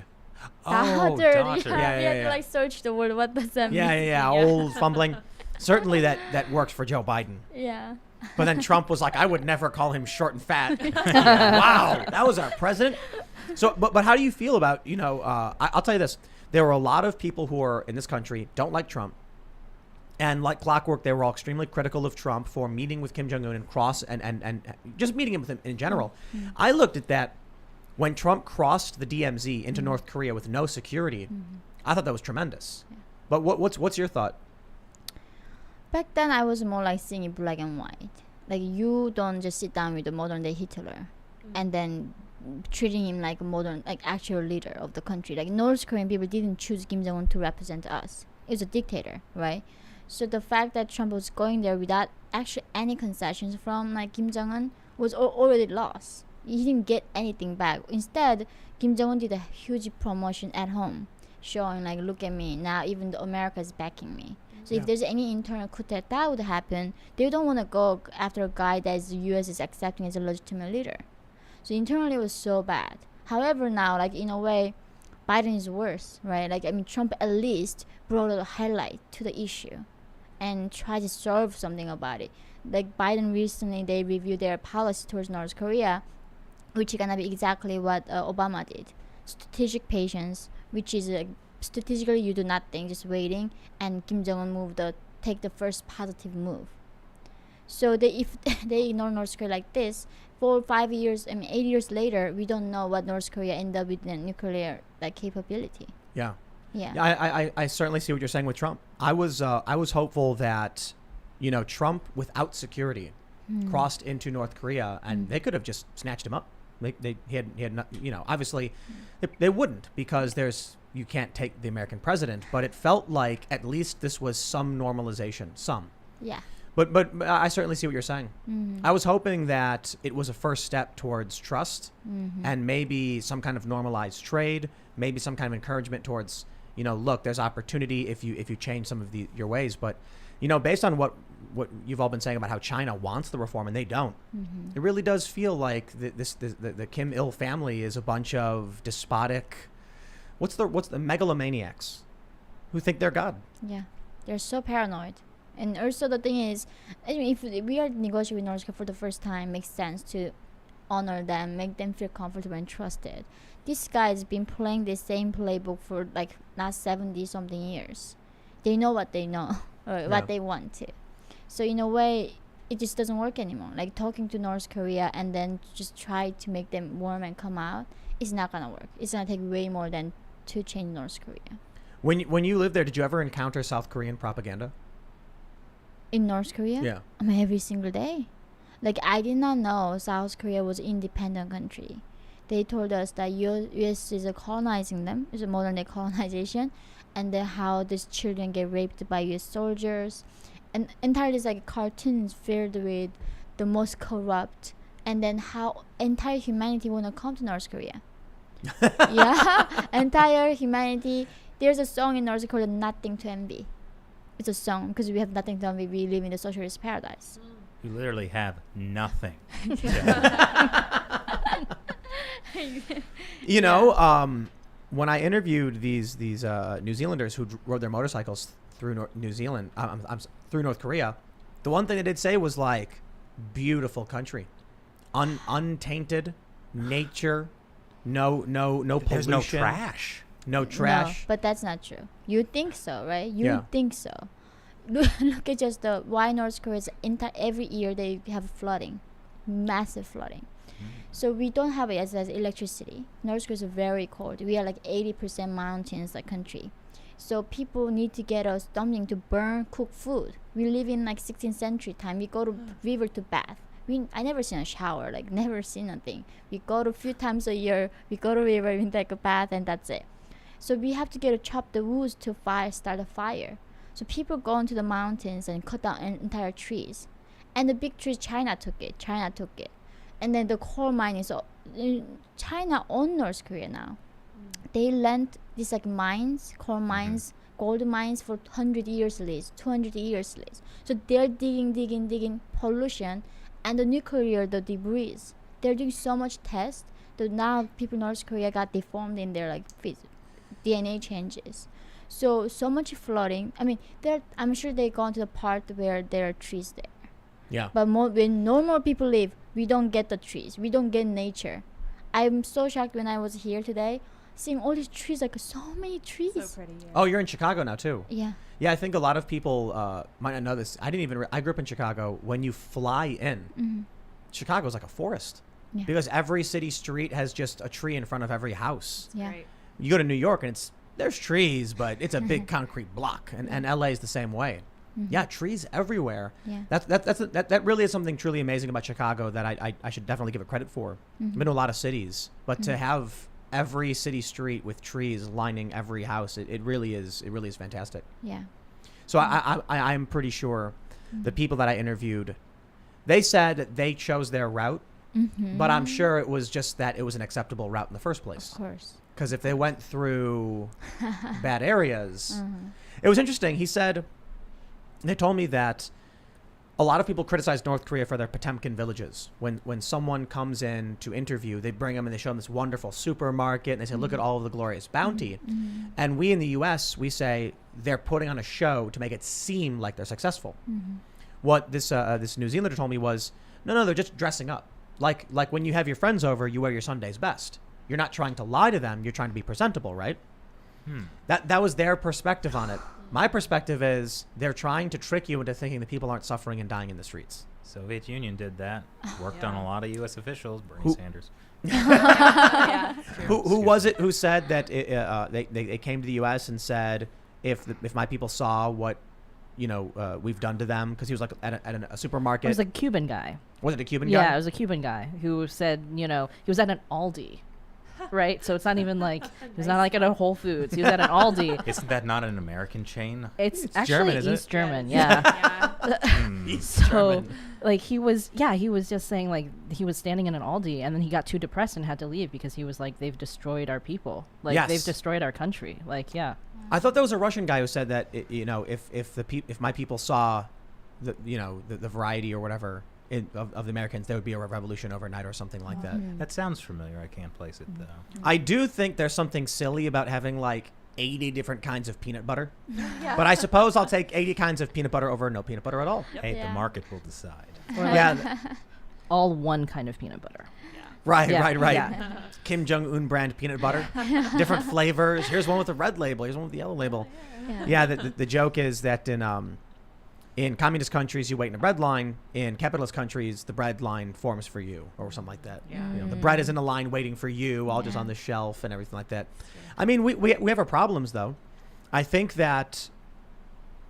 Dotard, Dotard. yeah, we had yeah. to like search the word. What does that mean? Yeah. Old fumbling. Certainly that worked for Joe Biden. Yeah. But then Trump was like, I would never call him short and fat. Wow, that was our president. So, but how do you feel about, I'll tell you this. There were a lot of people who are in this country don't like Trump. And like clockwork, they were all extremely critical of Trump for meeting with Kim Jong-un and just meeting him with him in general. I looked at that when Trump crossed the DMZ into North Korea with no security. I thought that was tremendous. But what's your thought? Back then, I was more like seeing it black and white. Like, you don't just sit down with the modern day Hitler and then treating him like a modern, like actual leader of the country. Like, North Korean people didn't choose Kim Jong-un to represent us. He was a dictator, right? So the fact that Trump was going there without actually any concessions from like Kim Jong-un was already lost. He didn't get anything back. Instead, Kim Jong-un did a huge promotion at home, showing like, look at me now. Even the America is backing me. So if there's any internal coup d'etat that would happen, they don't want to go after a guy that the U.S. is accepting as a legitimate leader. So internally it was so bad. However, now, like, in a way, Biden is worse, right? Like, I mean, Trump at least brought a highlight to the issue and tried to solve something about it. Like, Biden recently, they reviewed their policy towards North Korea, which is going to be exactly what Obama did. Strategic patience, which is strategically you do nothing, just waiting, and Kim Jong-un take the first positive move. So if they ignore North Korea like this, 4 or 5 years, 8 years later, we don't know what North Korea end up with the nuclear like capability. Yeah. Yeah. I certainly see what you're saying with Trump. I was hopeful that, Trump without security crossed into North Korea and they could have just snatched him up. He had not, obviously they wouldn't, because you can't take the American president, but it felt like at least this was some normalization, Yeah. But I certainly see what you're saying. I was hoping that it was a first step towards trust and maybe some kind of normalized trade, maybe some kind of encouragement towards, look, there's opportunity if you change some of your ways. But, based on what you've all been saying about how China wants the reform and they don't, it really does feel like the Kim Il family is a bunch of despotic, what's the megalomaniacs who think they're God. Yeah. They're so paranoid. And also the thing is, I mean, if we are negotiating with North Korea for the first time, it makes sense to honor them, make them feel comfortable and trusted. This guy's been playing the same playbook for like last 70 something years. They know what they know or what they want to. So in a way, it just doesn't work anymore. Like, talking to North Korea and then just try to make them warm and come out, it's not gonna work. It's gonna take way more than to change North Korea. When you lived there, did you ever encounter South Korean propaganda? In North Korea? Yeah. I mean, every single day. Like, I did not know South Korea was an independent country. They told us that U.S. is colonizing them. It's a modern day colonization. And then how these children get raped by U.S. soldiers. And entirely like cartoons filled with the most corrupt. And then how entire humanity want to come to North Korea. Yeah. Entire humanity. There's a song in North Korea, Nothing to Envy. It's a song because we have nothing to envy. We live in the socialist paradise. You literally have nothing. When I interviewed these New Zealanders who rode their motorcycles through New Zealand, through North Korea, the one thing they did say was like, beautiful country, untainted nature, no pollution. There's no trash. No trash. No, but that's not true. You think so, right? You Yeah. think so. Look at just why North Korea's every year they have flooding, massive flooding. So we don't have it as electricity. North Korea is very cold. We are like 80% mountains, like country. So people need to get us something to burn, cook food. We live in like 16th century time. We go to river to bath. I never seen a shower, like never seen nothing. We go to a few times a year. We go to river, we take a bath, and that's it. So we have to chop the woods to start a fire. So people go into the mountains and cut down entire trees. And the big trees, China took it. And then the coal mine is, China owns North Korea now. They lent these like mines, coal mines, gold mines for 100 years lease, 200 years lease. So they're digging pollution and the nuclear, the debris. They're doing so much tests that now people in North Korea got deformed in their like DNA changes. So much flooding. I mean, I'm sure they gone to the part where there are trees there. Yeah. But when normal people live, we don't get the trees. We don't get nature. I'm so shocked when I was here today, seeing all these trees, like so many trees. So pretty. Yeah. Oh, you're in Chicago now too. Yeah. Yeah, I think a lot of people might not know this. I grew up in Chicago. When you fly in, Chicago's like a forest. Yeah. Because every city street has just a tree in front of every house. Yeah. Right. You go to New York and there's trees, but it's a big concrete block. And LA is the same way. Yeah, trees everywhere. Yeah. That really is something truly amazing about Chicago that I should definitely give it credit for. I've been to a lot of cities, but to have every city street with trees lining every house, it really is fantastic. Yeah. So I'm pretty sure the people that I interviewed, they said that they chose their route, but I'm sure it was just that it was an acceptable route in the first place. Of course. Because if they went through bad areas, it was interesting. He said, they told me that a lot of people criticize North Korea for their Potemkin villages. When someone comes in to interview, they bring them and they show them this wonderful supermarket and they say, look at all of the glorious bounty. And we in the US, we say they're putting on a show to make it seem like they're successful. What this New Zealander told me was, no, they're just dressing up. Like when you have your friends over, you wear your Sunday's best. You're not trying to lie to them. You're trying to be presentable, right? That was their perspective on it. My perspective is they're trying to trick you into thinking that people aren't suffering and dying in the streets. Soviet Union did that. Worked on a lot of U.S. officials. Bernie Who- Sanders. Yeah. Who was it who said that they came to the U.S. and said if my people saw what we've done to them, because he was like at a supermarket. It was a Cuban guy. Was it a Cuban Yeah, guy? it was a Cuban guy who said, he was at an Aldi, right? So it's not even like, he's not like at a Whole Foods. He was at an Aldi. Isn't that not an American chain? It's actually German, isn't it? East German, Yeah. So, like, he was just saying, like, he was standing in an Aldi, and then he got too depressed and had to leave because he was like, they've destroyed our people. Like, Yes. they've destroyed our country. Like, yeah. I thought there was a Russian guy who said that if my people saw the variety or whatever of the Americans, there would be a revolution overnight or something like that. That sounds familiar. I can't place it though. I do think there's something silly about having like 80 different kinds of peanut butter, Yeah. but I suppose I'll take 80 kinds of peanut butter over no peanut butter at all. Hey, Yeah. the market will decide. Or like Yeah, all one kind of peanut butter. right. Yeah. Kim Jong-un brand peanut butter, different flavors. Here's one with the red label. Here's one with the yellow label. Yeah, the joke is that in communist countries, you wait in a bread line. In capitalist countries, the bread line forms for you, or something like that. Yeah. The bread is in a line waiting for you, all just on the shelf and everything like that. I mean, we have our problems, though. I think that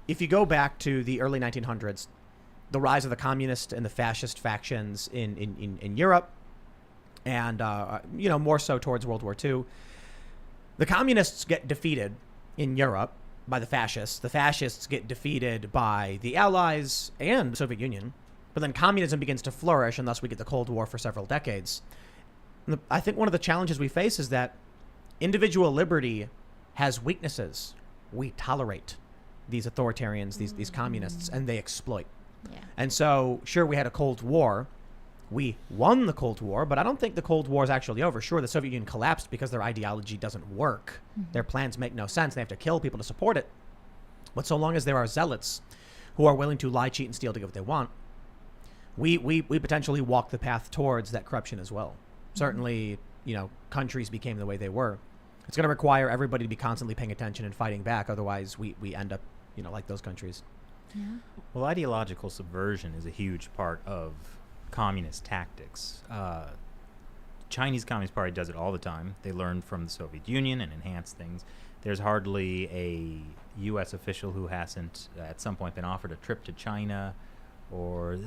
if you go back to the early 1900s, the rise of the communist and the fascist factions in Europe, and more so towards World War II, the communists get defeated in Europe by the fascists. The fascists get defeated by the Allies and the Soviet Union. But then communism begins to flourish, and thus we get the Cold War for several decades. I think one of the challenges we face is that individual liberty has weaknesses. We tolerate these authoritarians, these communists, and they exploit. Yeah. And so, sure, we had a Cold War. We won the Cold War, but I don't think the Cold War is actually over. Sure, the Soviet Union collapsed because their ideology doesn't work. Their plans make no sense. They have to kill people to support it. But so long as there are zealots who are willing to lie, cheat, and steal to get what they want, we potentially walk the path towards that corruption as well. Certainly, countries became the way they were. It's going to require everybody to be constantly paying attention and fighting back. Otherwise, we end up, like those countries. Yeah. Well, ideological subversion is a huge part of communist tactics. Chinese Communist Party does it all the time. They learned from the Soviet Union and enhanced things. There's hardly a U.S. official who hasn't at some point been offered a trip to China, or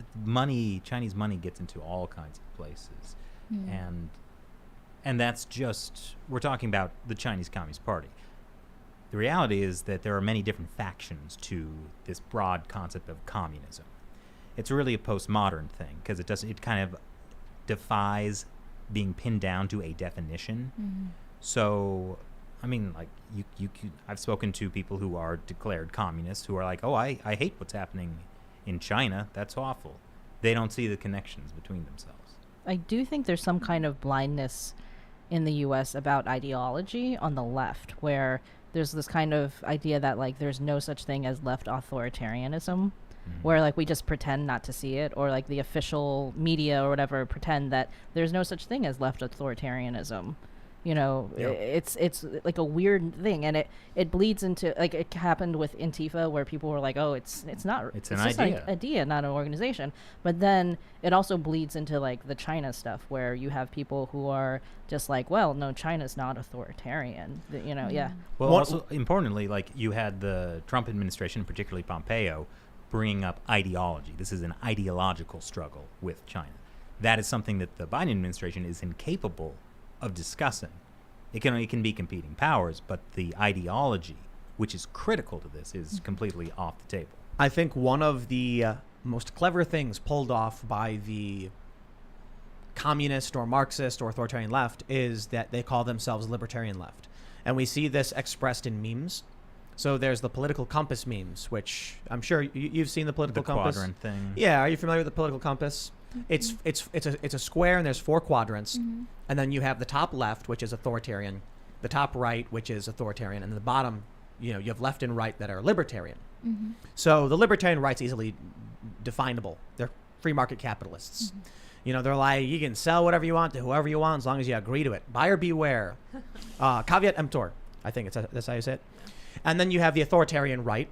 Chinese money gets into all kinds of places. And that's just, we're talking about the Chinese Communist Party. The reality is that there are many different factions to this broad concept of communism. It's really a postmodern thing because it kind of defies being pinned down to a definition. So, I mean, like I've spoken to people who are declared communists who are like, oh, I hate what's happening in China. That's awful. They don't see the connections between themselves. I do think there's some kind of blindness in the U.S. about ideology on the left, where there's this kind of idea that like there's no such thing as left authoritarianism, where like we just pretend not to see it, or like the official media or whatever pretend that there's no such thing as left authoritarianism. It's like a weird thing, and it bleeds into, like, it happened with Antifa, where people were like, oh, it's not, It's an just idea. an idea, not an organization. But then it also bleeds into like the China stuff, where you have people who are just like, well, no, China's not authoritarian, yeah. Well, One- also importantly, like you had the Trump administration, particularly Pompeo, bringing up ideology. This is an ideological struggle with China. That is something that the Biden administration is incapable of discussing. It can be competing powers, but the ideology, which is critical to this, is completely off the table. I think one of the most clever things pulled off by the communist or Marxist or authoritarian left is that they call themselves libertarian left. And we see this expressed in memes. So there's the political compass memes, which I'm sure you've seen the political compass. Quadrant thing. Yeah, are you familiar with the political compass? It's a square and there's 4 quadrants, and then you have the top left, which is authoritarian, the top right, which is authoritarian, and the bottom, you have left and right that are libertarian. So the libertarian right's easily definable. They're free market capitalists. They're like, you can sell whatever you want to whoever you want as long as you agree to it. Buyer beware. Caveat emptor, I think that's how you say it. And then you have the authoritarian right,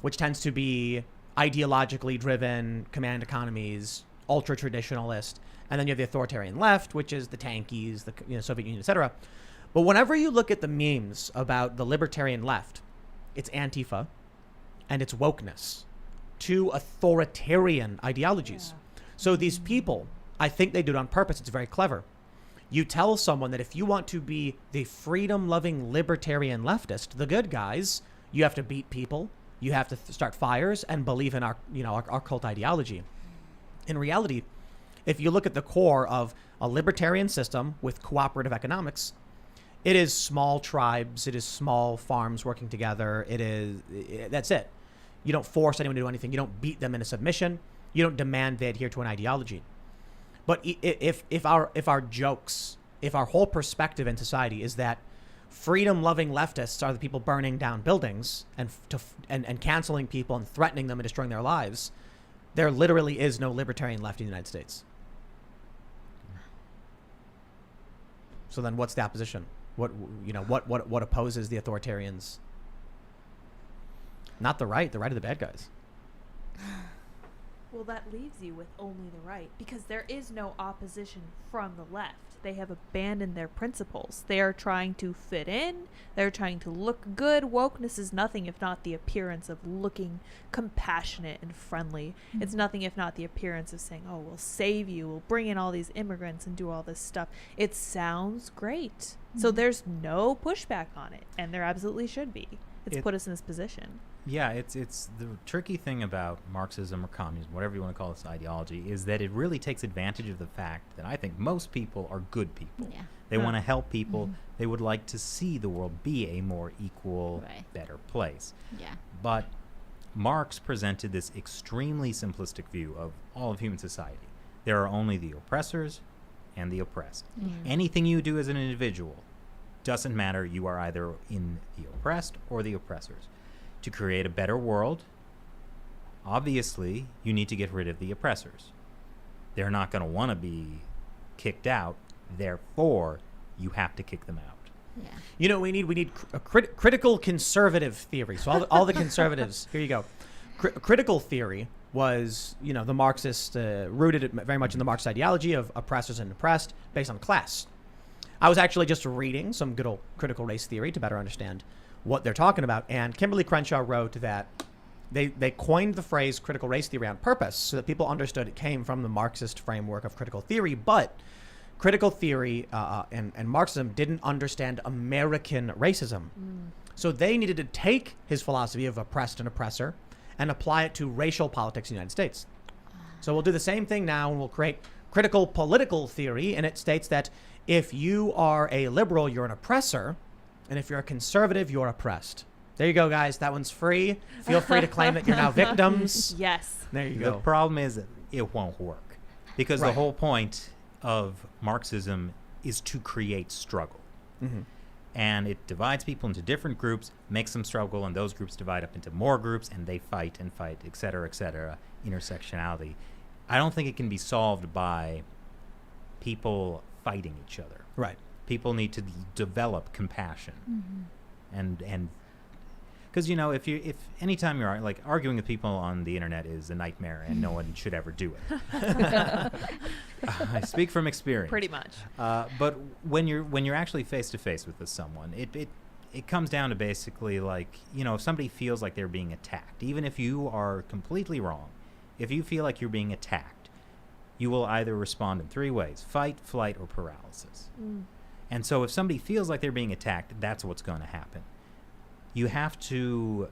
which tends to be ideologically driven, command economies, ultra traditionalist. And then you have the authoritarian left, which is the tankies, the Soviet Union, etc. But whenever you look at the memes about the libertarian left, it's Antifa and it's wokeness, 2 authoritarian ideologies. So these people, I think they do it on purpose. It's very clever. You tell someone that if you want to be the freedom-loving libertarian leftist, the good guys, you have to beat people, you have to start fires, and believe in our cult ideology. In reality, if you look at the core of a libertarian system with cooperative economics, it is small tribes, it is small farms working together. That's it. You don't force anyone to do anything. You don't beat them into submission. You don't demand they adhere to an ideology. But if our jokes, if our whole perspective in society is that freedom-loving leftists are the people burning down buildings and canceling people and threatening them and destroying their lives, there literally is no libertarian left in the United States. So then, what's the opposition? What opposes the authoritarians? Not the right. The right are the bad guys. Well, that leaves you with only the right, because there is no opposition from the left. They have abandoned their principles. They are trying to fit in. They're trying to look good. Wokeness is nothing if not the appearance of looking compassionate and friendly. It's nothing if not the appearance of saying, oh, we'll save you. We'll bring in all these immigrants and do all this stuff. It sounds great. So there's no pushback on it, and there absolutely should be. It's put us in this position. Yeah, it's the tricky thing about Marxism or communism, whatever you want to call this ideology, is that it really takes advantage of the fact that I think most people are good people. Yeah. They want to help people. They would like to see the world be a more equal, Right. better place. Yeah. But Marx presented this extremely simplistic view of all of human society. There are only the oppressors and the oppressed. Anything you do as an individual doesn't matter. You are either in the oppressed or the oppressors. To create a better world, obviously, you need to get rid of the oppressors. They're not going to want to be kicked out. Therefore, you have to kick them out. Yeah. We need a critical conservative theory. So all the conservatives, here you go. Critical theory was, the Marxist, rooted it very much in the Marxist ideology of oppressors and oppressed based on class. I was actually just reading some good old critical race theory to better understand what they're talking about. And Kimberly Crenshaw wrote that they coined the phrase critical race theory on purpose so that people understood it came from the Marxist framework of critical theory. But critical theory and Marxism didn't understand American racism. So they needed to take his philosophy of oppressed and oppressor and apply it to racial politics in the United States. So we'll do the same thing now, and we'll create critical political theory. And it states that if you are a liberal, you're an oppressor. And if you're a conservative, you're oppressed. There you go, guys. That one's free. Feel free to claim that you're now victims. Yes. There you The go. problem is that it won't work. Because Right. the whole point of Marxism is to create struggle. And it divides people into different groups, makes them struggle, and those groups divide up into more groups, and they fight, et cetera, intersectionality. I don't think it can be solved by people fighting each other. Right. People need to develop compassion, and because if anytime you're like arguing with people on the internet is a nightmare and no one should ever do it. I speak from experience. Pretty much. But when you're actually face to face with someone, it comes down to basically like, if somebody feels like they're being attacked, even if you are completely wrong, if you feel like you're being attacked, you will either respond in 3 ways: fight, flight, or paralysis. And so if somebody feels like they're being attacked, that's what's going to happen. You have to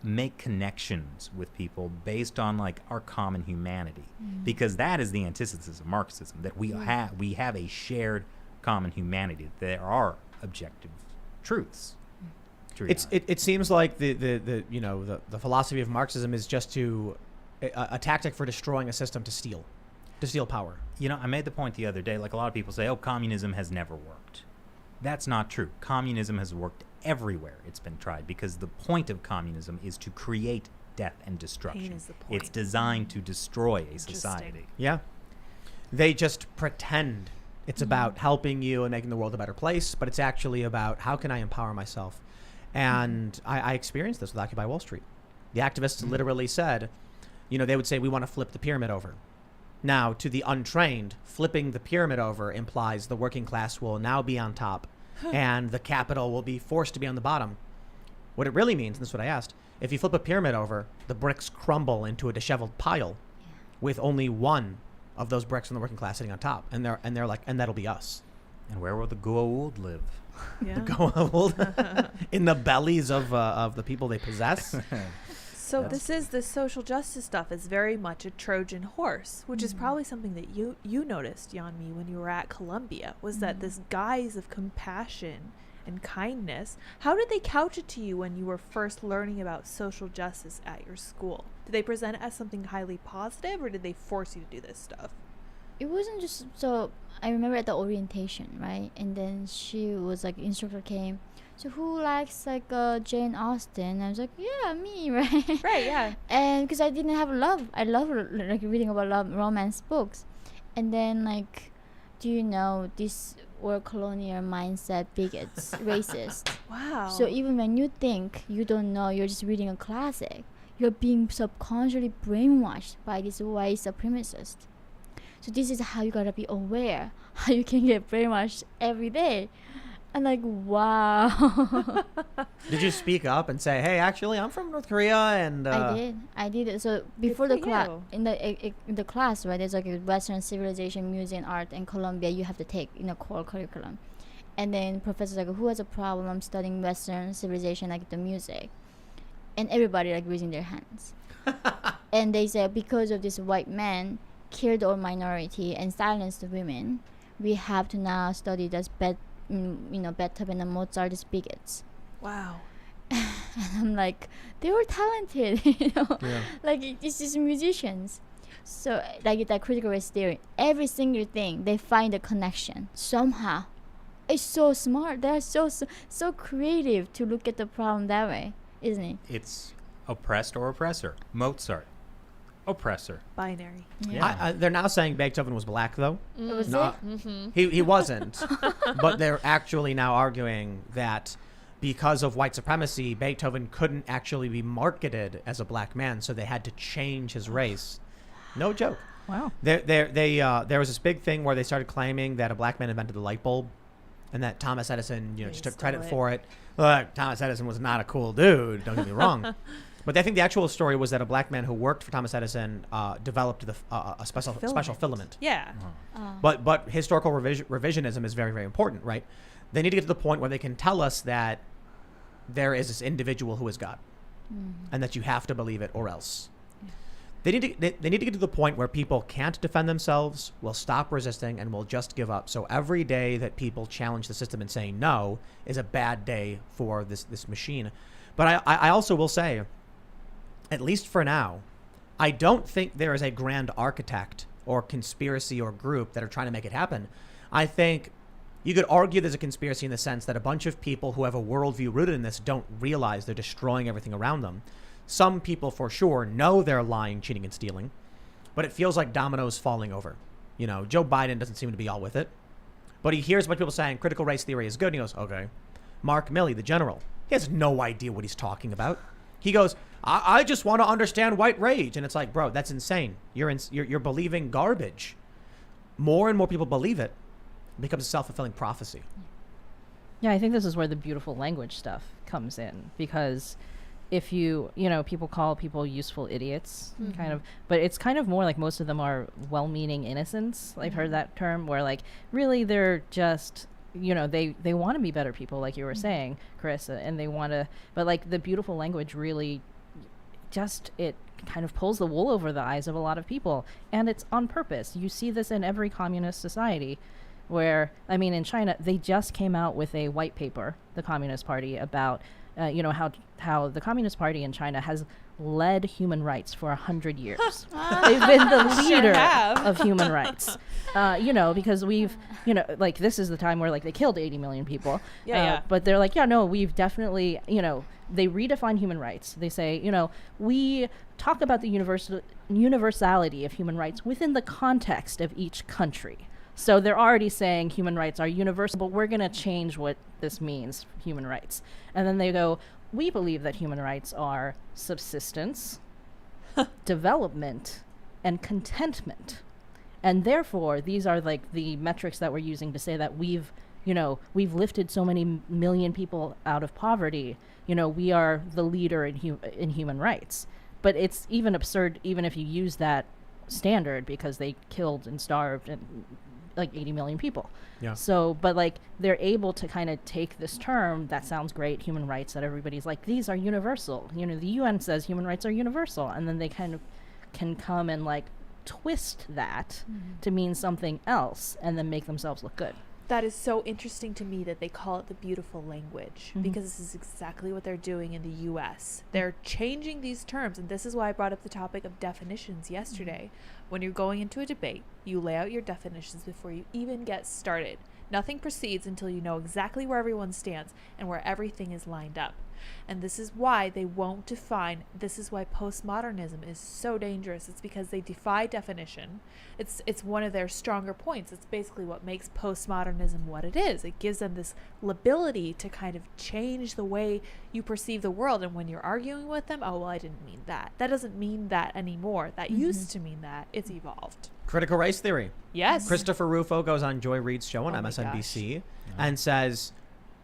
make connections with people based on like our common humanity, because that is the antithesis of Marxism, that we have a shared common humanity. There are objective truths. It seems like the philosophy of Marxism is just a tactic for destroying a system to steal power. I made the point the other day, like a lot of people say, communism has never worked. That's not true. Communism has worked everywhere it's been tried, because the point of communism is to create death and destruction. Pain is the point. It's designed to destroy a society. Yeah. They just pretend it's about helping you and making the world a better place, but it's actually about how can I empower myself. And I experienced this with Occupy Wall Street. The activists literally said, they would say, we want to flip the pyramid over. Now, to the untrained, flipping the pyramid over implies the working class will now be on top and the capital will be forced to be on the bottom. What it really means, and this is what I asked, if you flip a pyramid over, the bricks crumble into a disheveled pile with only one of those bricks from the working class sitting on top. And they're like, and that'll be us. And where will the Goa'uld live? Yeah. The Goa'uld in the bellies of the people they possess. So this social justice stuff is very much a Trojan horse, which is probably something that you noticed, Yeonmi, when you were at Columbia, was that this guise of compassion and kindness. How did they couch it to you when you were first learning about social justice at your school? Did they present it as something highly positive, or did they force you to do this stuff? It wasn't just so. I remember at the orientation, right? And then she was like, instructor came. So who likes like Jane Austen? I was like, yeah, me, right? Right, yeah. And because I didn't have love, I love like reading about love romance books. And then like, do you know this were colonial mindset, bigots, racist? Wow. So even when you think you don't know, you're just reading a classic, you're being subconsciously brainwashed by this white supremacist. So this is how you gotta be aware, how you can get brainwashed every day. I'm like, wow. Did you speak up and say, hey, actually, I'm from North Korea? And I did. So before for the class, you. in the class, right, there's like a Western civilization, music, and art, and Columbia, you have to take in a core curriculum. And then professor's like, who has a problem studying Western civilization, like the music? And everybody like raising their hands. And they said, because of this white man killed our minority and silenced the women, we have to now study this Beethoven and Mozart's bigots. Wow. And I'm like, they were talented, Yeah. like it's just musicians. So like that critical race theory, every single thing they find a connection somehow. It's so smart. They're so creative to look at the problem that way, isn't it? It's oppressed or oppressor. Mozart, oppressor. Binary. Yeah. They're now saying Beethoven was black, though. Was No, it? Mm-hmm. he wasn't. But they're actually now arguing that because of white supremacy, Beethoven couldn't actually be marketed as a black man, so they had to change his race. No joke. Wow. There was this big thing where they started claiming that a black man invented the light bulb, and that Thomas Edison, just took credit for it. Look, Thomas Edison was not a cool dude. Don't get me wrong. But I think the actual story was that a black man who worked for Thomas Edison developed a special filament. Yeah. But historical revisionism is very, very important, right? They need to get to the point where they can tell us that there is this individual who is God, and that you have to believe it or else. They need to get to the point where people can't defend themselves, will stop resisting, and will just give up. So every day that people challenge the system and say no is a bad day for this machine. But I also will say, at least for now, I don't think there is a grand architect or conspiracy or group that are trying to make it happen. I think you could argue there's a conspiracy in the sense that a bunch of people who have a worldview rooted in this don't realize they're destroying everything around them. Some people for sure know they're lying, cheating, and stealing, but it feels like dominoes falling over. Joe Biden doesn't seem to be all with it, but he hears a bunch of people saying critical race theory is good, and he goes, okay. Mark Milley, the general, he has no idea what he's talking about. He goes, I just want to understand white rage. And it's like, bro, that's insane. You're believing garbage. More and more people believe it. It becomes a self-fulfilling prophecy. Yeah, I think this is where the beautiful language stuff comes in, because if people call people useful idiots, kind of, but it's kind of more like most of them are well-meaning innocents. I've heard that term, where like really they're just, they want to be better people, like you were saying, Carissa, and they want to, but like the beautiful language really just, it kind of pulls the wool over the eyes of a lot of people, and it's on purpose. You see this in every communist society, where, I mean, in China, they just came out with a white paper, the Communist Party, about how the Communist Party in China has led human rights for 100 years. They've been the leader of human rights. Because we've, like, this is the time where like they killed 80 million people. But they're like, we've definitely, they redefine human rights. They say, we talk about the universality of human rights within the context of each country. So they're already saying human rights are universal, but we're going to change what this means, human rights. And then they go, we believe that human rights are subsistence, development, and contentment. And therefore, these are like the metrics that we're using to say that we've lifted so many million people out of poverty. We are the leader in human rights. But it's even absurd, even if you use that standard, because they killed and starved and like 80 million people. Yeah. So, but like they're able to kind of take this term that sounds great, human rights, that everybody's like, these are universal. The UN says human rights are universal, and then they kind of can come and like twist that to mean something else, and then make themselves look good. That is so interesting to me that they call it the beautiful language, because this is exactly what they're doing in the US. They're changing these terms, and this is why I brought up the topic of definitions yesterday. When you're going into a debate, you lay out your definitions before you even get started. Nothing proceeds until you know exactly where everyone stands and where everything is lined up. And this is why they won't define. This is why postmodernism is so dangerous. It's because they defy definition. It's one of their stronger points. It's basically what makes postmodernism what it is. It gives them this ability to kind of change the way you perceive the world. And when you're arguing with them, oh, well, I didn't mean that. That doesn't mean that anymore. That used to mean that. It's evolved. Critical race theory. Yes. Christopher Rufo goes on Joy Reid's show on MSNBC and says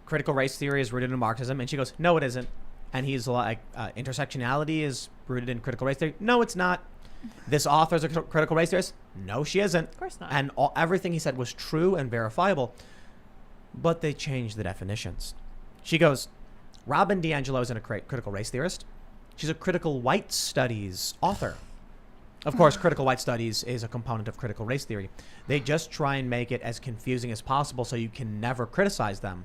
critical race theory is rooted in Marxism, and she goes, no, it isn't. And he's like, intersectionality is rooted in critical race theory. No, it's not. This author's a critical race theorist. No, she isn't. Of course not. And everything he said was true and verifiable, but they changed the definitions. She goes, Robin DiAngelo isn't a critical race theorist. She's a critical white studies author. Of course, critical white studies is a component of critical race theory. They just try and make it as confusing as possible so you can never criticize them.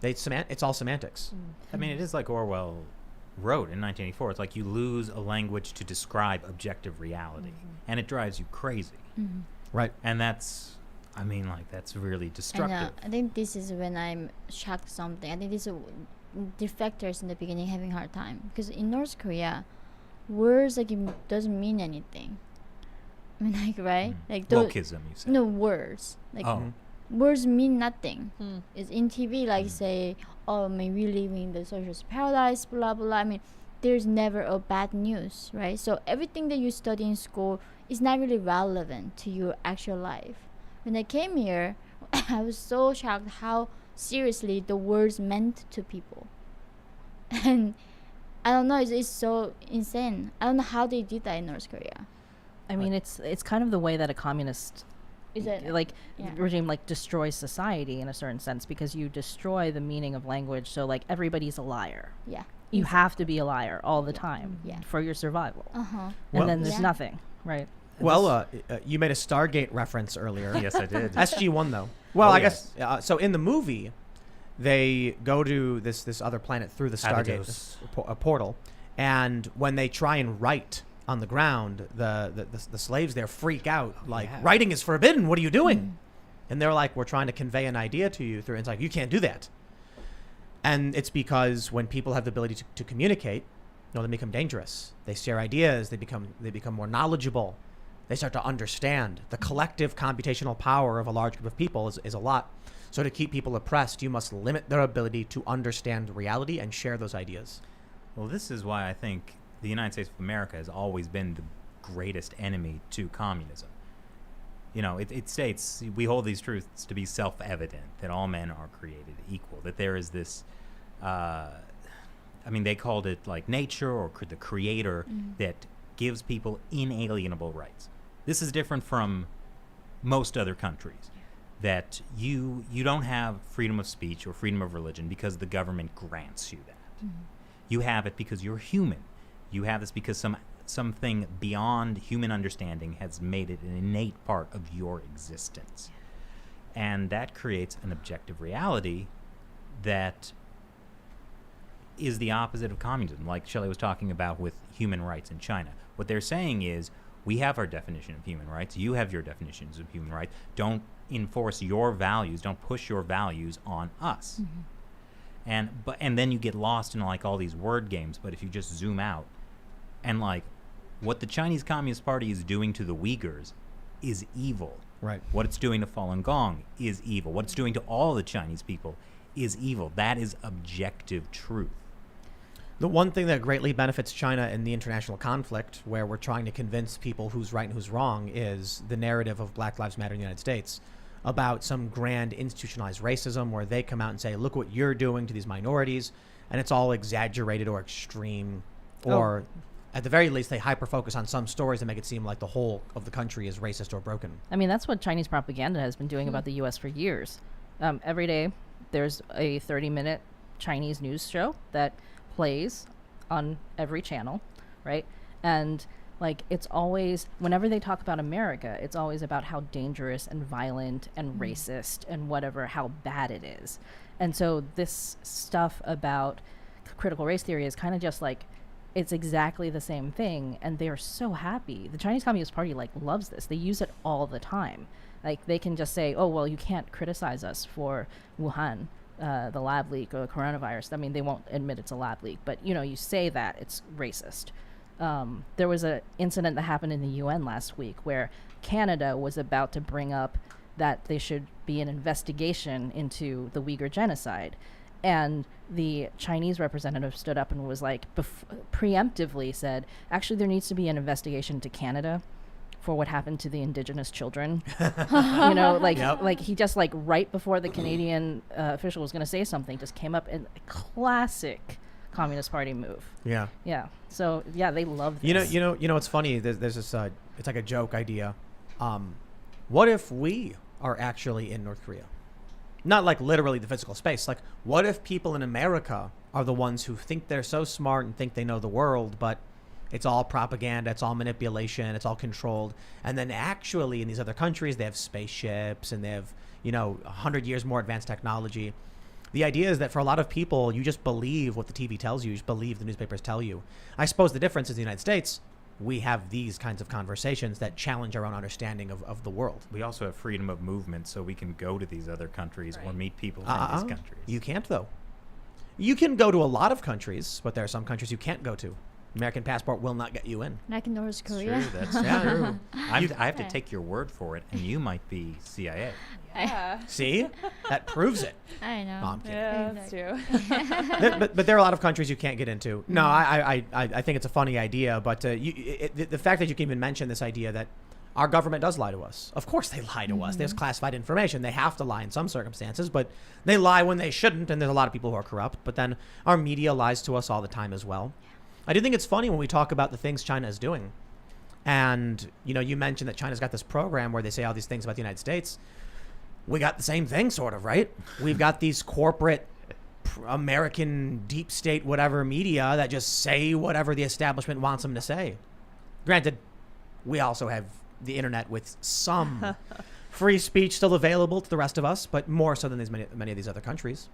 It's all semantics. I mean, it is like Orwell wrote in 1984. It's like you lose a language to describe objective reality, and it drives you crazy. Right. And that's really destructive. And, I think this is when I'm shocked something. I think this is defectors in the beginning having a hard time, because in North Korea, words like it doesn't mean anything. I mean, like, right? Like wokeism, you said. No, words like words mean nothing. It's in TV, like say, oh, may we live in the socialist paradise, blah blah. I mean, there's never a bad news, right? So everything that you study in school is not really relevant to your actual life. When I came here, I was so shocked how seriously the words meant to people, and I don't know, it's so insane. I don't know how they did that in North Korea. I mean, it's kind of the way that a communist regime like destroys society in a certain sense, because you destroy the meaning of language. So like everybody's a liar. Yeah. You have to be a liar all the time for your survival. And then there's nothing, right? Well, you made a Stargate reference earlier. Yes, I did. SG-1 though. Well, I guess so. In the movie, they go to this other planet through the Stargate a portal, and when they try and write on the ground, the slaves there freak out, like, writing is forbidden, what are you doing? And they're like, we're trying to convey an idea to you through, and it's like, you can't do that. And it's because when people have the ability to communicate, they become dangerous. They share ideas, they become more knowledgeable, they start to understand. The collective computational power of a large group of people is a lot. So to keep people oppressed, you must limit their ability to understand reality and share those ideas. Well, this is why I think the United States of America has always been the greatest enemy to communism. it states we hold these truths to be self-evident, that all men are created equal, that there is this, they called it like nature or the creator that gives people inalienable rights. This is different from most other countries, that you don't have freedom of speech or freedom of religion because the government grants you that. You have it because you're human. You have this because something beyond human understanding has made it an innate part of your existence. And that creates an objective reality that is the opposite of communism, like Shelley was talking about with human rights in China. What they're saying is, we have our definition of human rights, you have your definitions of human rights, don't enforce your values, don't push your values on us. And then you get lost in like all these word games. But if you just zoom out, and like what the Chinese Communist Party is doing to the Uyghurs is evil. Right. What it's doing to Falun Gong is evil. What it's doing to all the Chinese people is evil. That is objective truth. The one thing that greatly benefits China in the international conflict, where we're trying to convince people who's right and who's wrong, is the narrative of Black Lives Matter in the United States about some grand institutionalized racism where they come out and say, look what you're doing to these minorities, and it's all exaggerated or extreme, or at the very least they hyper-focus on some stories that make it seem like the whole of the country is racist or broken. I mean, that's what Chinese propaganda has been doing about the U.S. for years. Every day there's a 30-minute Chinese news show that plays on every channel, right? And like, it's always, whenever they talk about America, it's always about how dangerous and violent and racist and whatever, how bad it is. And so this stuff about critical race theory is kind of just like, it's exactly the same thing, and they're so happy. The Chinese Communist Party like loves this. They use it all the time. Like, they can just say, oh, well, you can't criticize us for Wuhan, the lab leak, or the coronavirus. I mean, they won't admit it's a lab leak, but you say that, it's racist. There was an incident that happened in the UN last week where Canada was about to bring up that there should be an investigation into the Uyghur genocide. And the Chinese representative stood up and was like, preemptively said, actually, there needs to be an investigation to Canada for what happened to the indigenous children. Like he just like right before the Canadian official was going to say something, just came up in a classic Communist Party move. Yeah. Yeah. So yeah, they love this. You know, it's funny. There's this. It's like a joke idea. What if we are actually in North Korea? Not like literally the physical space. Like, what if people in America are the ones who think they're so smart and think they know the world, but it's all propaganda, it's all manipulation, it's all controlled. And then actually in these other countries, they have spaceships and they have, 100 years more advanced technology. The idea is that for a lot of people, you just believe what the TV tells you. You just believe the newspapers tell you. I suppose the difference is in the United States, we have these kinds of conversations that challenge our own understanding of the world. We also have freedom of movement, so we can go to these other countries or meet people from these countries. You can't, though. You can go to a lot of countries, but there are some countries you can't go to. American passport will not get you in. Like in North That's Korea. true. That's true. I have to take your word for it, and you might be CIA. Yeah. See? That proves it. I know. No, I'm kidding. Yeah, that's true. but there are a lot of countries you can't get into. No, I think it's a funny idea, but the fact that you can even mention this idea that our government does lie to us. Of course they lie to us. There's classified information. They have to lie in some circumstances, but they lie when they shouldn't, and there's a lot of people who are corrupt. But then our media lies to us all the time as well. I do think it's funny when we talk about the things China is doing. And, you mentioned that China's got this program where they say all these things about the United States. We got the same thing, sort of, right? We've got these corporate American deep state whatever media that just say whatever the establishment wants them to say. Granted, we also have the internet with some free speech still available to the rest of us, but more so than many of these other countries.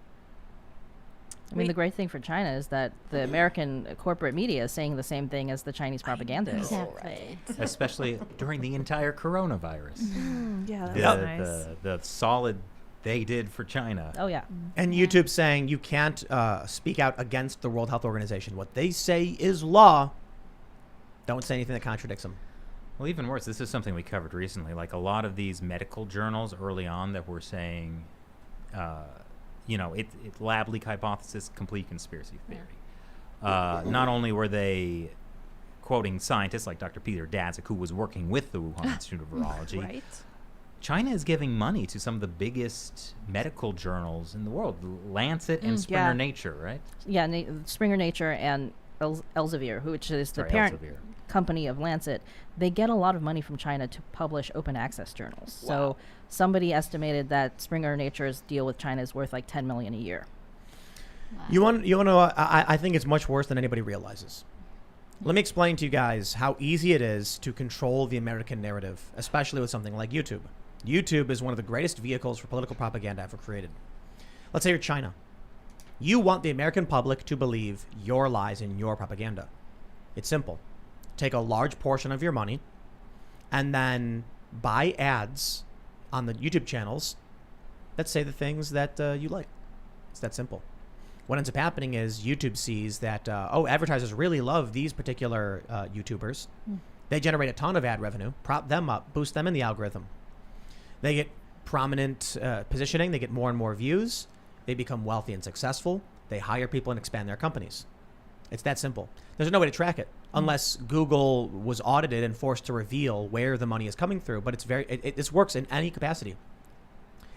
I mean, the great thing for China is that the American corporate media is saying the same thing as the Chinese propaganda is. Exactly. Especially during the entire coronavirus. Yeah, The, that's nice. the solid they did for China. Oh, yeah. And YouTube saying you can't speak out against the World Health Organization. What they say is law. Don't say anything that contradicts them. Well, even worse, this is something we covered recently. Like a lot of these medical journals early on that were saying, it's lab leak hypothesis, complete conspiracy theory. Not only were they quoting scientists like Dr. Peter Daszak, who was working with the Wuhan Institute of Virology, Right. China is giving money to some of the biggest medical journals in the world, Lancet and Springer Yeah. Nature, right? Yeah, Springer Nature and Elsevier, which is the Sorry, parent Elsevier. company of Lancet, they get a lot of money from China to publish open access journals. Wow. So somebody estimated that Springer Nature's deal with China is worth like 10 million a year. Wow. You want to know? I think it's much worse than anybody realizes. Let me explain to you guys how easy it is to control the American narrative, especially with something like YouTube. YouTube is one of the greatest vehicles for political propaganda ever created. Let's say you're China. You want the American public to believe your lies and your propaganda. It's simple. Take a large portion of your money and then buy ads on the YouTube channels that say the things that you like. It's that simple. What ends up happening is YouTube sees that, advertisers really love these particular YouTubers. They generate a ton of ad revenue, prop them up, boost them in the algorithm. They get prominent positioning. They get more and more views. They become wealthy and successful. They hire people and expand their companies. It's that simple. There's no way to track it unless Google was audited and forced to reveal where the money is coming through. But this works in any capacity.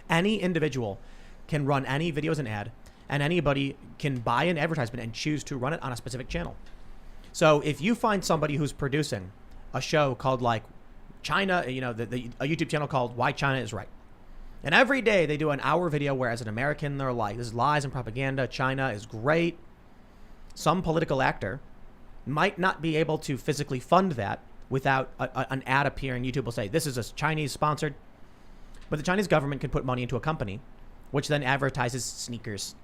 Any individual can run any video as an ad, and anybody can buy an advertisement and choose to run it on a specific channel. So if you find somebody who's producing a show called like China, a YouTube channel called Why China is Right. And every day they do an hour video where as an American, they're like, this is lies and propaganda. China is great. Some political actor might not be able to physically fund that without an ad appearing. YouTube will say, this is a Chinese sponsored. But the Chinese government can put money into a company, which then advertises sneakers.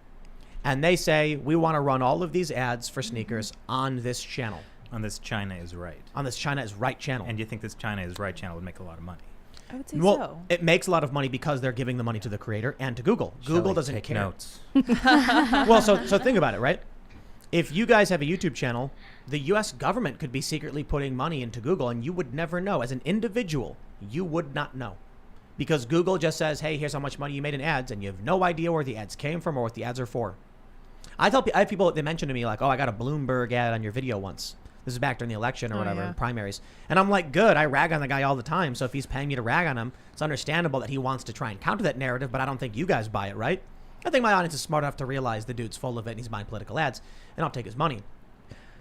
And they say, we want to run all of these ads for sneakers on this channel. On this China is Right. On this China is Right channel. And you think this China is Right channel would make a lot of money? I would say Well, so. it makes a lot of money because they're giving the money to the creator and to Google. Google Shelly, doesn't take care. notes. Well, so think about it, right? If you guys have a YouTube channel, the U.S. government could be secretly putting money into Google, and you would never know. As an individual, you would not know. Because Google just says, hey, here's how much money you made in ads, and you have no idea where the ads came from or what the ads are for. I have people, they mention to me like, oh, I got a Bloomberg ad on your video once. This is back during the election or Oh, whatever, yeah. primaries. And I'm like, good, I rag on the guy all the time. So if he's paying me to rag on him, it's understandable that he wants to try and counter that narrative, but I don't think you guys buy it, right? I think my audience is smart enough to realize the dude's full of it and he's buying political ads, and I'll take his money.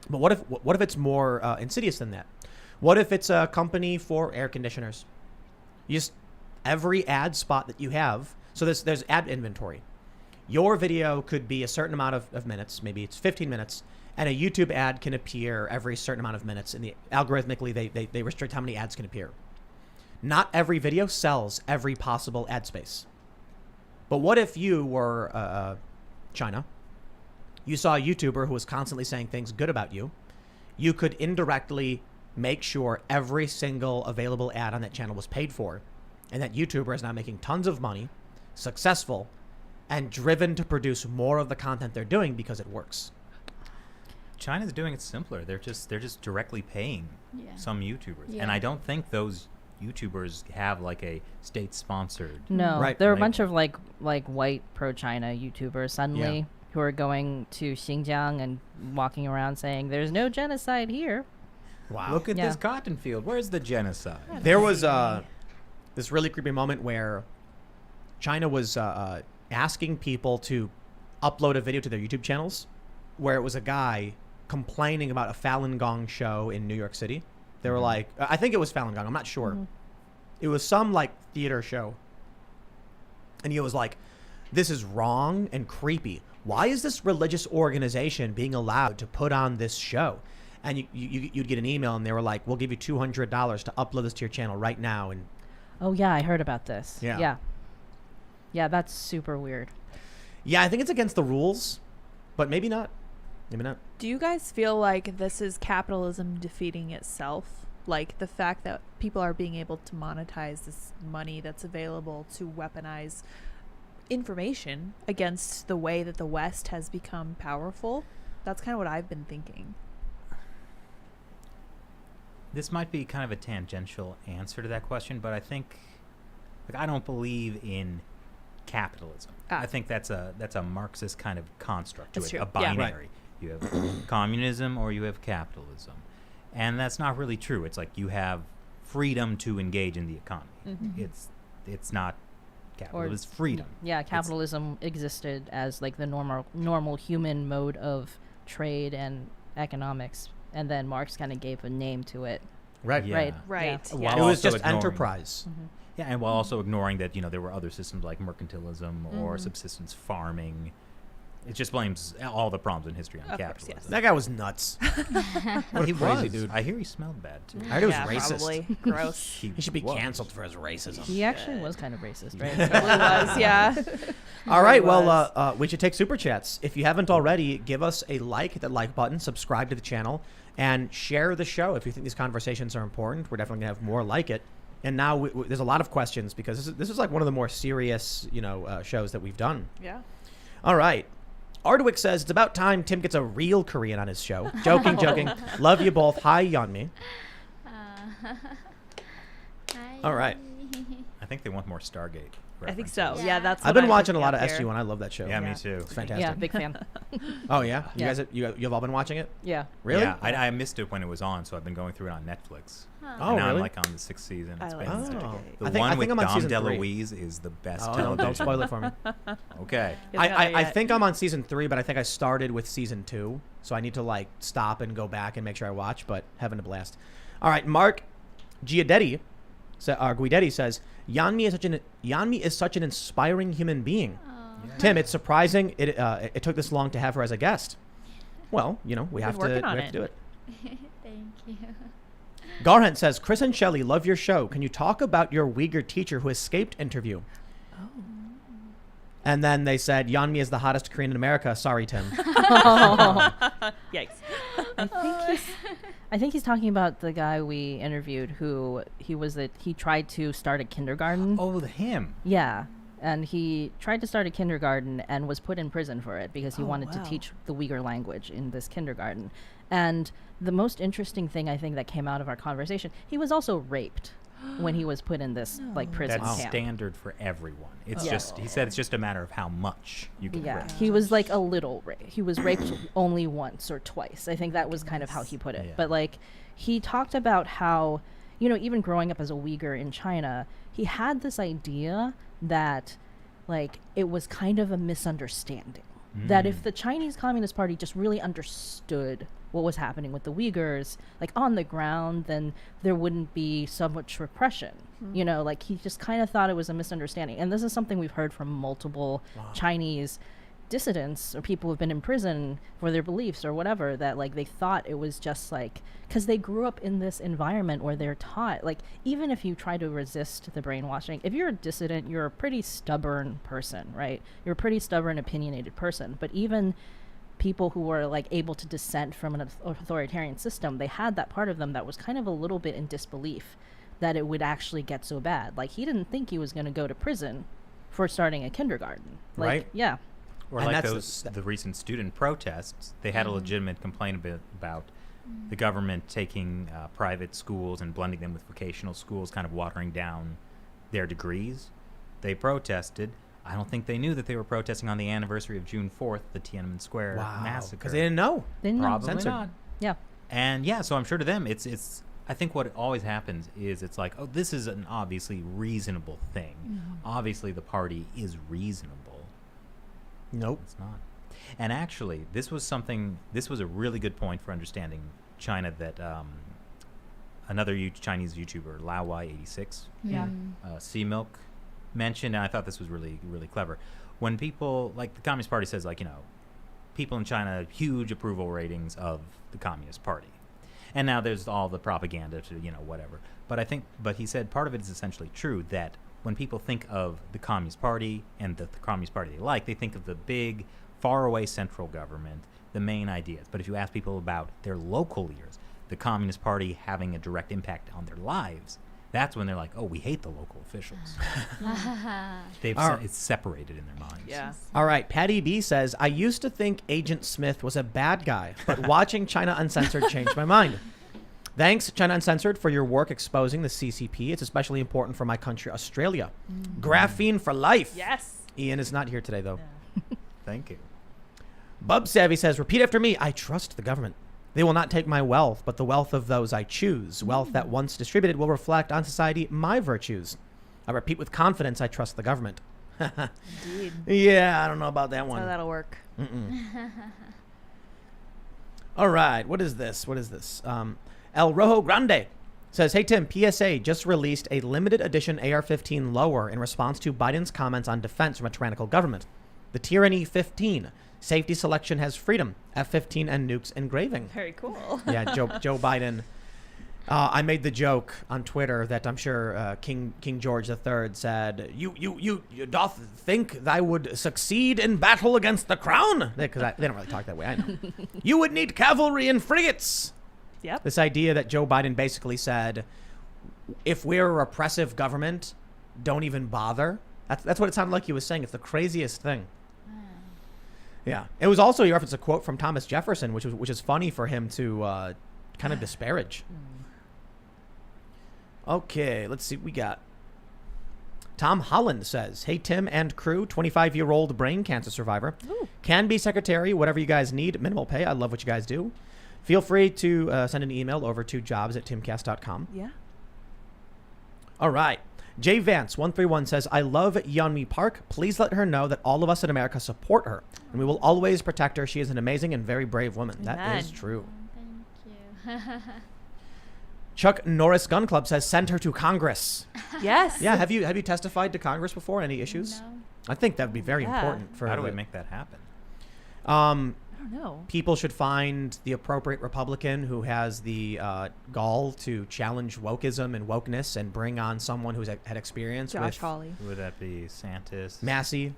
But what if it's more insidious than that? What if it's a company for air conditioners? Every ad spot that you have, so there's ad inventory. Your video could be a certain amount of minutes, maybe it's 15 minutes, and a YouTube ad can appear every certain amount of minutes. And algorithmically, they restrict how many ads can appear. Not every video sells every possible ad space. But what if you were China? You saw a YouTuber who was constantly saying things good about you. You could indirectly make sure every single available ad on that channel was paid for. And that YouTuber is now making tons of money, successful, and driven to produce more of the content they're doing because it works. China's doing it simpler. They're just directly paying Yeah. some YouTubers. Yeah. And I don't think those YouTubers have like a state-sponsored. No, Right. there are a Right. bunch of like white pro-China YouTubers suddenly Yeah. who are going to Xinjiang and walking around saying there's no genocide here. Wow. Look at Yeah. this cotton field. Where's the genocide? There was this really creepy moment where China was asking people to upload a video to their YouTube channels where it was a guy complaining about a Falun Gong show in New York City. They were like, I think it was Falun Gong, I'm not sure. It was some like theater show. And he was like, this is wrong and creepy. Why is this religious organization being allowed to put on this show? And you'd get an email and they were like, we'll give you $200 to upload this to your channel right now. And Oh yeah, I heard about this. Yeah. Yeah, that's super weird. yeah, I think it's against the rules, but maybe not. Maybe not. Do you guys feel like this is capitalism defeating itself? Like the fact that people are being able to monetize this money that's available to weaponize information against the way that the West has become powerful? That's kind of what I've been thinking. This might be kind of a tangential answer to that question, but I think, I don't believe in capitalism. Ah. I think that's a Marxist kind of construct to That's it, true. a Yeah. Right. binary. You have communism or you have capitalism, and that's not really true. It's like you have freedom to engage in the economy. Mhm. it's not capital. Or- It's freedom. Yeah, capitalism existed as like the normal human mode of trade and economics, and then Marx kind of gave a name to it. Right. Yeah. Right. Right. Yeah. Yeah. It While was also just ignoring- enterprise. Yeah, and while also ignoring that, there were other systems like mercantilism or subsistence farming. It just blames all the problems in history on Of course, capitalism. yes. That guy was nuts. What a He crazy was. dude. I hear he smelled bad too. I heard he was Yeah, racist. probably. Gross. He should be was. canceled for his racism. He actually was kind of racist, right? It was, yeah. All right. was. Well, we should take super chats. If you haven't already, give us a like, hit that like button, subscribe to the channel, and share the show if you think these conversations are important. We're definitely gonna have more like it. And now there's a lot of questions because this is like one of the more serious, shows that we've done. Yeah. All right. Ardwick says it's about time Tim gets a real Korean on his show. Joking, joking. Love you both. Hi, Yeonmi. Hi. All right. I think they want more Stargate. I think references. so. Yeah. Yeah, that's I've what been I'm watching a picking lot up of here. SG1. I love that show. Yeah, Yeah. me too. It's fantastic. Yeah, big fan. Oh yeah, you Yeah. guys, you've all been watching it? Yeah. Really? Yeah, I missed it when it was on, so I've been going through it on Netflix. Oh, and now really? I'm like on the 6th season. I It's like been Stargate. Oh. the I think one with I'm on Dom season 3. DeLuise is the best Oh, television. don't spoil it for me. Okay. It's not there I yet. think I'm on season 3, but I think I started with season 2, so I need to like stop and go back and make sure I watch. But having a blast. All right, Mark Guidetti says Yeonmi is such an inspiring human being. Oh. Tim, it's surprising it took this long to have her as a guest. Well, we have to working on do it. Thank you. Garhant says, Chris and Shelly, love your show. Can you talk about your Uyghur teacher who escaped interview? Oh. And then they said, Yeonmi is the hottest Korean in America. Sorry, Tim. Yikes. I think he's talking about the guy we interviewed who he tried to start a kindergarten. Oh, him. Yeah. And he tried to start a kindergarten and was put in prison for it because he wanted to wow. teach the Uyghur language in this kindergarten. And the most interesting thing I think that came out of our conversation, he was also raped when he was put in this like prison That's camp. standard for everyone. It's Yeah. just, he said it's just a matter of how much you can Yeah, rape. he was like a little he was raped only once or twice. I think that was kind of how he put it. Yeah. But like he talked about how, even growing up as a Uyghur in China, he had this idea that like it was kind of a misunderstanding. That if the Chinese Communist Party just really understood what was happening with the Uyghurs, like on the ground, then there wouldn't be so much repression. Like he just kind of thought it was a misunderstanding. And this is something we've heard from multiple Chinese dissidents or people who've been in prison for their beliefs or whatever, that like they thought it was just like because they grew up in this environment where they're taught, like, even if you try to resist the brainwashing, if you're a dissident, you're a pretty stubborn person, right? You're a pretty stubborn, opinionated person. But even people who were like able to dissent from an authoritarian system, they had that part of them that was kind of a little bit in disbelief that it would actually get so bad. Like he didn't think he was going to go to prison for starting a kindergarten. Like, Right. Yeah. Or And like that's the recent student protests, they had a legitimate complaint about the government taking private schools and blending them with vocational schools, kind of watering down their degrees. They protested. I don't think they knew that they were protesting on the anniversary of June 4th, the Tiananmen Square massacre. Because they didn't know. Didn't know. Probably Censored. not. Yeah. And yeah, so I'm sure to them, it's. I think what always happens is it's like, oh, this is an obviously reasonable thing. Obviously, the party is reasonable. Nope. It's not. And actually, this was a really good point for understanding China that another Chinese YouTuber, Laowai86, Yeah. Sea Milk, mentioned, and I thought this was really, really clever. When people, like the Communist Party says, like, people in China have huge approval ratings of the Communist Party. And now there's all the propaganda to, whatever. But he said part of it is essentially true, that when people think of the Communist Party and the Communist Party they like, they think of the big, faraway central government, the main ideas. But if you ask people about their local leaders, the Communist Party having a direct impact on their lives, that's when they're like, oh, we hate the local officials. It's separated in their minds. Yeah. All right. Patty B says, I used to think Agent Smith was a bad guy, but watching China Uncensored changed my mind. Thanks, China Uncensored, for your work exposing the CCP. It's especially important for my country, Australia. Graphene for life. Yes. Ian is not here today, though. Thank you. Bub Savvy says, repeat after me. I trust the government. They will not take my wealth, but the wealth of those I choose. Wealth that once distributed will reflect on society my virtues. I repeat with confidence, I trust the government. Indeed. Yeah, I don't know about that That's one. how that'll work. All right, what is this? El Rojo Grande says, hey, Tim, PSA just released a limited edition AR-15 lower in response to Biden's comments on defense from a tyrannical government. The Tyranny 15. Safety selection has freedom. F-15 and nukes engraving. Very cool. Yeah, Joe Biden. I made the joke on Twitter that I'm sure King George III said, you doth think I would succeed in battle against the crown? Because they don't really talk that way, I know. You would need cavalry and frigates. Yep. This idea that Joe Biden basically said, if we're a repressive government, don't even bother. That's what it sounded like he was saying. It's the craziest thing. Yeah. It was also, you referenced a quote from Thomas Jefferson, which is funny for him to kind of disparage. Okay, let's see what we got. Tom Holland says, hey, Tim and crew, 25-year-old brain cancer survivor. Ooh. Can be secretary, whatever you guys need. Minimal pay. I love what you guys do. Feel free to send an email over to jobs@timcast.com. Yeah. All right. Jay Vance 131 says, I love Yeonmi Park. Please let her know that all of us in America support her, and we will always protect her. She is an amazing and very brave woman. That Amen. is true. Thank you. Chuck Norris Gun Club says, send her to Congress. Yes. Yeah, have you testified to Congress before? Any issues? No. I think that would be very Yeah. important for How do we the- make that happen? I don't know. people should find the appropriate Republican who has the gall to challenge wokeism and wokeness and bring on someone who's had experience Josh with Hawley. Would that be Santis, Massey.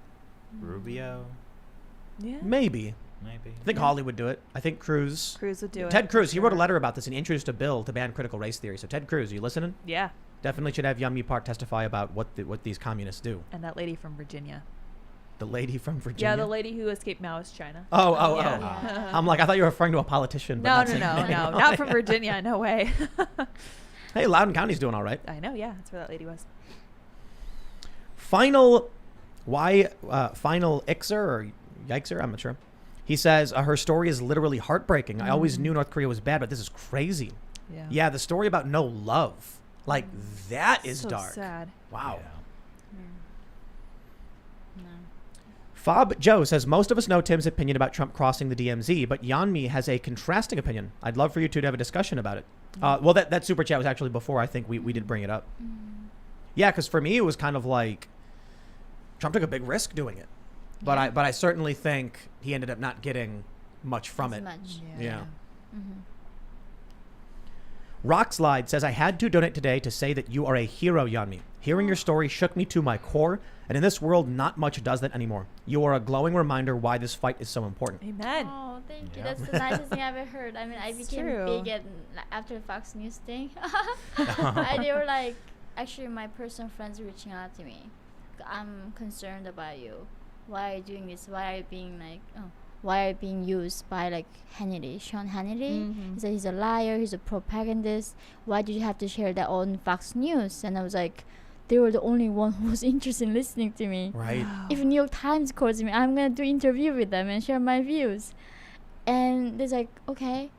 Rubio? Yeah. Maybe. Maybe. I think Yeah. Hawley would do it. I think Cruz. Cruz would do it. Ted Cruz. for He wrote a sure. letter about this and he introduced a bill to ban critical race theory. So Ted Cruz, are you listening? Yeah. Definitely should have Yeonmi Park testify about what these communists do. And that lady from Virginia. The lady from Virginia. Yeah, the lady who escaped Maoist China. Oh. Yeah. I'm like, I thought you were referring to a politician. But No, not no, saying- no, no. Not from Virginia. No way. Hey, Loudoun County's doing all right. I know. Yeah. That's where that lady was. Final Ixer or Yikser, I'm not sure. He says her story is literally heartbreaking. I always knew North Korea was bad, but this is crazy. Yeah. Yeah, the story about no love, like that is so dark. sad. Wow. No. Fob Joe says most of us know Tim's opinion about Trump crossing the DMZ, but Yeonmi has a contrasting opinion. I'd love for you two to have a discussion about it. Well, that super chat was actually before I think we did bring it up. Yeah, because for me it was kind of like Trump took a big risk doing it, but I certainly think he ended up not getting much from As it. much. Yeah. Mm-hmm. Rockslide says, I had to donate today to say that you are a hero, Yeonmi. Hearing your story shook me to my core, and in this world, not much does that anymore. You are a glowing reminder why this fight is so important. Amen. Oh, thank you. Yeah. That's the nicest thing I've ever heard. I mean, I It's became true. big after the Fox News thing. They were like, actually, my personal friends reaching out to me. I'm concerned about you. Why are you doing this? Why are you being like, why are you being used by like Hannity, Sean Hannity? Mhm. He said he's a liar. He's a propagandist. Why did you have to share that on Fox News? And I was like, they were the only one who was interested in listening to me. Right? If New York Times calls me, I'm gonna do interview with them and share my views. And they're like, okay,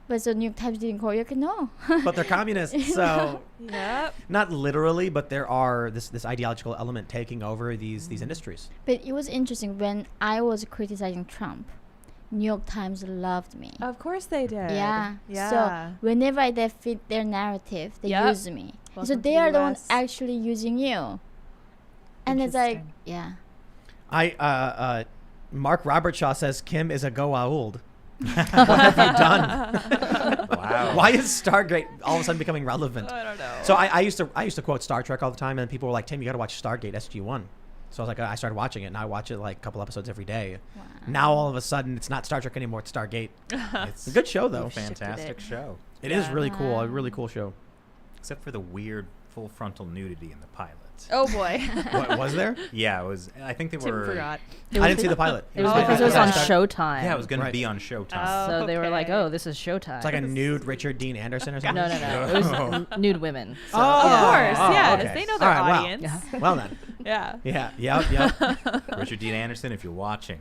but so New York Times didn't call you? Like, no. But they're communists, so Yep. not literally, but there are this ideological element taking over these industries. But it was interesting when I was criticizing Trump. New York Times loved me. Of course they did. Yeah. Yeah. So whenever they fit their narrative, they Yep. use me. So Welcome to they the are the ones US. actually using you. And it's like, Interesting. yeah. Mark Robertshaw says Kim is a Goa'uld. What have you done? Wow. Why is Stargate all of a sudden becoming relevant? I don't know. So I used to quote Star Trek all the time, and people were like, Tim, you got to watch Stargate SG-1. So I was like, I started watching it, and I watch it like a couple episodes every day. Wow. Now all of a sudden, it's not Star Trek anymore; it's Stargate. It's A good show though. a fantastic it. show. It is Yeah. really cool. A Wow. really cool show. Except for the weird full frontal nudity in the pilot. Oh boy. What was there? Yeah, it was. I think they Tim were. forgot. I didn't see the pilot. It was Oh. because it was Yeah. on Start- Showtime. Yeah, it was going Right. to be on Showtime. Oh. So they were like, Okay. "Oh, this is Showtime." It's like a nude Richard Dean Anderson or something. no. It was nude women. So, Oh, Of course. oh, Yes. okay. They know their All right, wow. audience. Well then. Yeah. Yeah. Yep. Richard Dean Anderson, if you're watching.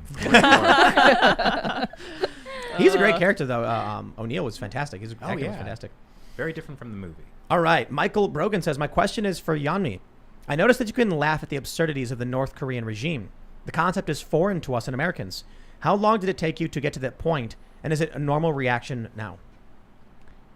He's a great character though. O'Neill was fantastic. His acting was yeah. fantastic. Very different from the movie. All right. Michael Brogan says, my question is for Yeonmi. I noticed that you can laugh at the absurdities of the North Korean regime. The concept is foreign to us and Americans. How long did it take you to get to that point, and is it a normal reaction now?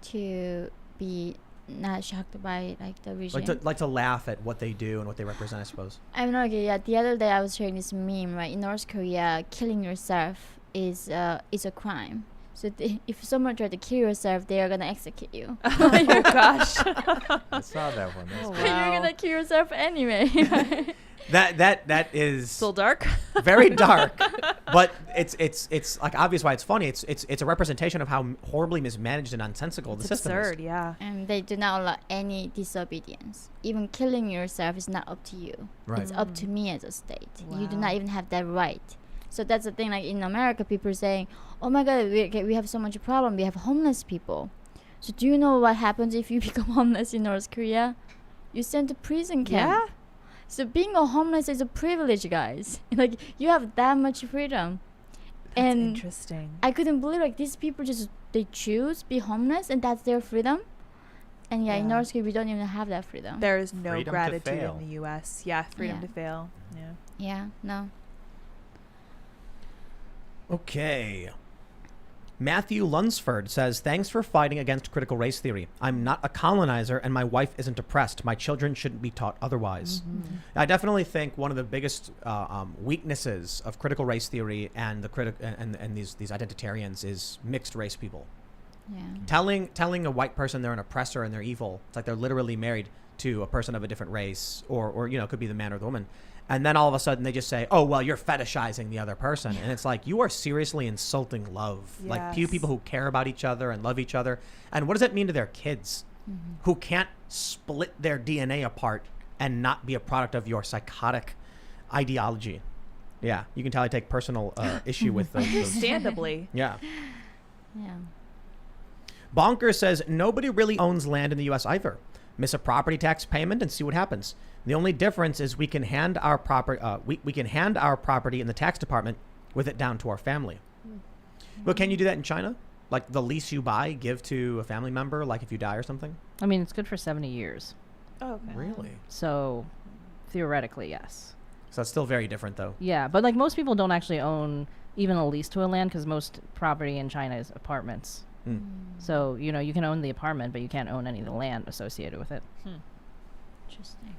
To be not shocked by like the regime. Like to laugh at what they do and what they represent, I suppose. I'm not okay. Yeah, the other day I was sharing this meme. Right, in North Korea, killing yourself is a crime. So if someone tried to kill yourself, they are gonna execute you. Oh my gosh. I saw that one. That's Oh, good. You're gonna kill yourself anyway. Right? That is Still dark. very dark, but it's like obvious why it's funny. It's a representation of how horribly mismanaged and nonsensical the It's system absurd, is. yeah. And they do not allow any disobedience. Even killing yourself is not up to you. Right. It's up to me as a state. You do Wow. not even have that right. So that's the thing. Like in America, people are saying, "Oh my God, we have so much problem. We have homeless people." So do you know what happens if you become homeless in North Korea? You sent to prison camp. Yeah. So being a homeless is a privilege, guys. Like you have that much freedom. That's And interesting. I couldn't believe like these people just they choose be homeless and that's their freedom. And yeah, in Yeah. North Korea we don't even have that freedom. There is no Freedom to gratitude fail. in the U.S. Yeah, freedom Yeah. to fail. Yeah. Yeah, no. Okay. Matthew Lunsford says, thanks for fighting against critical race theory. I'm not a colonizer and my wife isn't oppressed. My children shouldn't be taught otherwise. Mm-hmm. I definitely think one of the biggest weaknesses of critical race theory and the and these identitarians is mixed race people. Yeah. Telling a white person they're an oppressor and they're evil. It's like they're literally married to a person of a different race, or it could be the man or the woman. And then all of a sudden they just say, oh, well, you're fetishizing the other person. And it's like, you are seriously insulting love. Like few Yes. people who care about each other and love each other. And what does that mean to their kids who can't split their DNA apart and not be a product of your psychotic ideology? Yeah, you can tell I take personal issue with those. Understandably. Yeah. Yeah. Bonker says, nobody really owns land in the U.S. either. Miss a property tax payment and see what happens. The only difference is we can hand our property in the tax department with it down to our family. But can you do that in China? Like the lease you buy, give to a family member, like if you die or something? I mean, it's good for 70 years. Oh, okay. Really? So theoretically, yes. So that's still very different, though. Yeah, but like most people don't actually own even a lease to a land because most property in China is apartments. Mm. So, you can own the apartment, but you can't own any of the land associated with it. Interesting.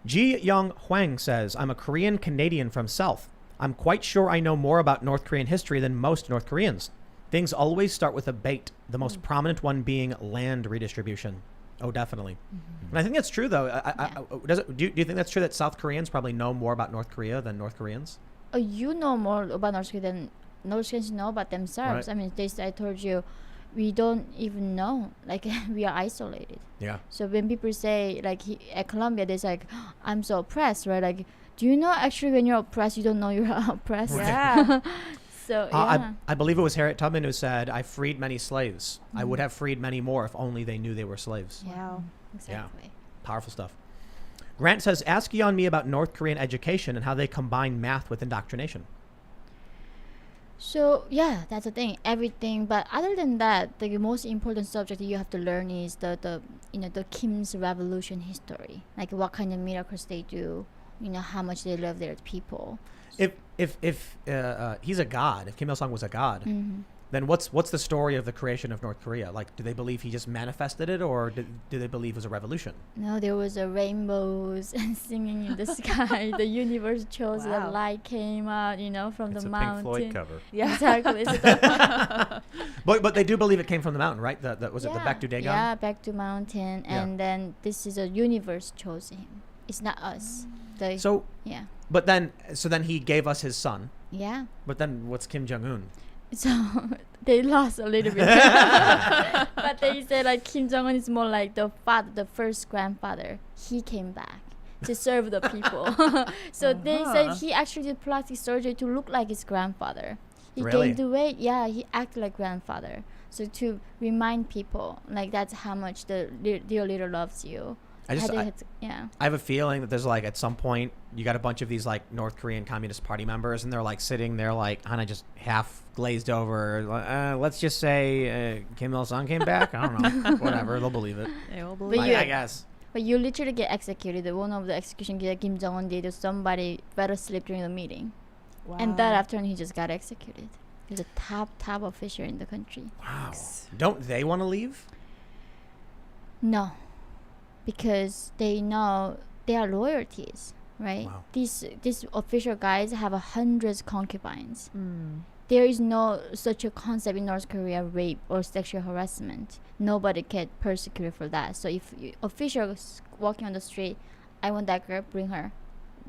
Ji Young Huang says, I'm a Korean Canadian from South. I'm quite sure I know more about North Korean history than most North Koreans. Things always start with a bait, the most prominent one being land redistribution. Oh, definitely. And I think that's true, though. Do you think that's true that South Koreans probably know more about North Korea than North Koreans? Oh, you know more about North Korea than North Koreans know about themselves. Right. I mean, I told you, we don't even know. Like, we are isolated. Yeah. So when people say, like, at Colombia, they're like, I'm so oppressed, right? Like, do you know actually when you're oppressed, you don't know you're oppressed? Yeah. So, yeah. I believe it was Harriet Tubman who said, I freed many slaves. I would have freed many more if only they knew they were slaves. Yeah, Wow. exactly. Powerful stuff. Grant says, ask Yeonmi about North Korean education and how they combine math with indoctrination. So yeah, that's the thing. Everything, but other than that, the most important subject you have to learn is the Kim's revolution history, like what kind of miracles they do, how much they love their people. If he's a god, if Kim Il Sung was a god, then what's the story of the creation of North Korea? Like, do they believe he just manifested it, or do they believe it was a revolution? No, there was a rainbows and singing in the sky. The universe chose, the Wow. light came out, from It's the a mountain. Pink Floyd cover. Yeah. Exactly. So the- But they do believe it came from the mountain, right? Was it the Baekdu Dagon? Yeah, back to mountain, Yeah. and then this is a universe chose him. It's not us. So yeah, then he gave us his son. yeah. But then what's Kim Jong Un? So they lost a little bit, but they say like Kim Jong Un is more like the father, the first grandfather. He came back to serve the people. So they said he actually did plastic surgery to look like his grandfather. He Really? gained the weight. Yeah, he acted like grandfather. So to remind people, like that's how much the dear leader loves you. I have a feeling that there's like at some point you got a bunch of these like North Korean Communist Party members and they're like sitting there like kind of just half glazed over. Let's just say Kim Il Sung came back. I don't know. Whatever. They'll believe it. They will But believe you- I guess. But you literally get executed. One of the execution that Kim Jong-un did, somebody fell asleep during the meeting. Wow. And that afternoon, he just got executed. He's a top official in the country. Wow. Don't they want to leave? No, because they know their loyalties, right? Wow. These official guys have hundreds concubines. Mm. There is no such a concept in North Korea, rape or sexual harassment. Nobody get persecuted for that. So if officials walking on the street, I want that girl, bring her.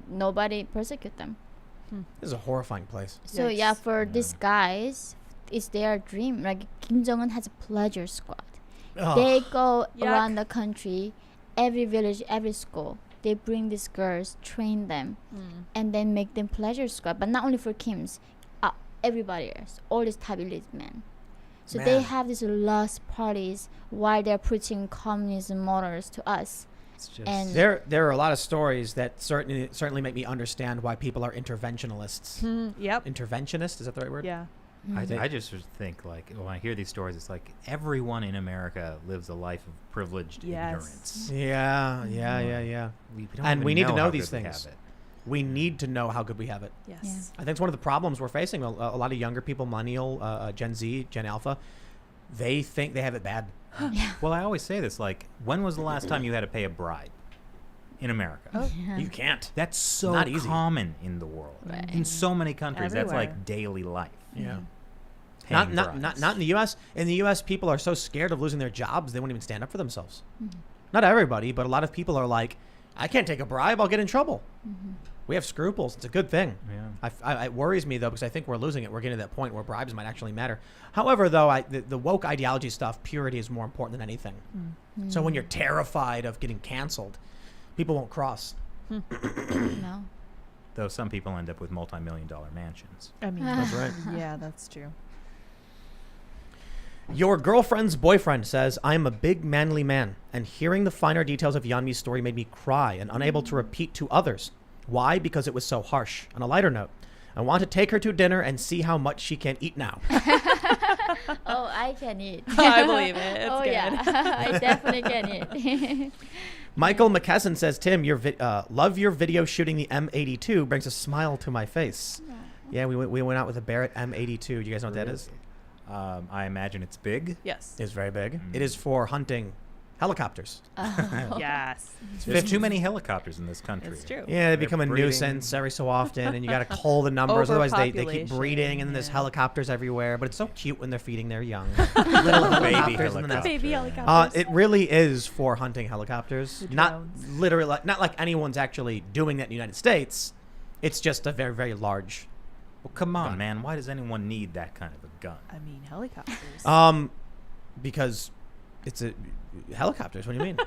Nobody persecute them. This is a horrifying place. So Yikes. yeah, for these guys, it's their dream. Like Kim Jong-un has a pleasure squad. Ugh. They go Yuck. around the country, every village, every school. They bring these girls, train them, and then make them pleasure squad. But not only for Kims, everybody else, all these top elite men. So they Man. have these lust parties while they're preaching communism models to us. It's just And There are a lot of stories that certainly make me understand why people are interventionalists. Yep. Interventionist, is that the right word? Yeah. I just think like when I hear these stories, it's like everyone in America lives a life of privileged Yes. ignorance. Yeah. We don't And even we need to know how these good we things. have it. We need to know how good we have it. Yes. Yeah. I think it's one of the problems we're facing. A lot of younger people, millennial, Gen Z, Gen Alpha, they think they have it bad. Well, I always say this, like, when was the last time you had to pay a bribe in America? Oh. You can't. That's so Not easy. common in the world. Right. In so many countries, that's Everywhere. like daily life. Yeah. Paying Not bribes. in the U.S. In the U.S., people are so scared of losing their jobs, they won't even stand up for themselves. Not everybody, but a lot of people are like, I can't take a bribe. I'll get in trouble. We have scruples. It's a good thing. Yeah. It worries me, though, because I think we're losing it. We're getting to that point where bribes might actually matter. However, though, the woke ideology stuff, purity is more important than anything. So when you're terrified of getting canceled, people won't cross. No. Though some people end up with multi-million-dollar mansions. I mean, That's right. yeah, that's true. Your girlfriend's boyfriend says, I'm a big manly man, and hearing the finer details of Yeonmi's story made me cry and unable to repeat to others. Why? Because it was so harsh. On a lighter note, I want to take her to dinner and see how much she can eat now. Oh, I can eat. I believe it. It's oh good. yeah, I definitely can eat. Michael McKesson says, Tim, love your video shooting the M82 brings a smile to my face. Yeah, we went out with a Barrett M82. Do you guys know what that is? I imagine it's big. Yes. It's very big. It is for hunting helicopters. Yes. There's too many helicopters in this country. It's true. Yeah, they They're become a breeding. nuisance every so often, and you got to cull the numbers. Otherwise, they keep Overpopulation, breeding, and then there's yeah. helicopters everywhere. But it's so cute when they're feeding their young. Little helicopters in the nest. Baby helicopters. It really is for hunting helicopters. The Not drones. literally, not like anyone's actually doing that in the United States. It's just a very, very large. Well, come on, Gun. man. Why does anyone need that kind of a gun? I mean, helicopters. Because it's a helicopters. What do you mean?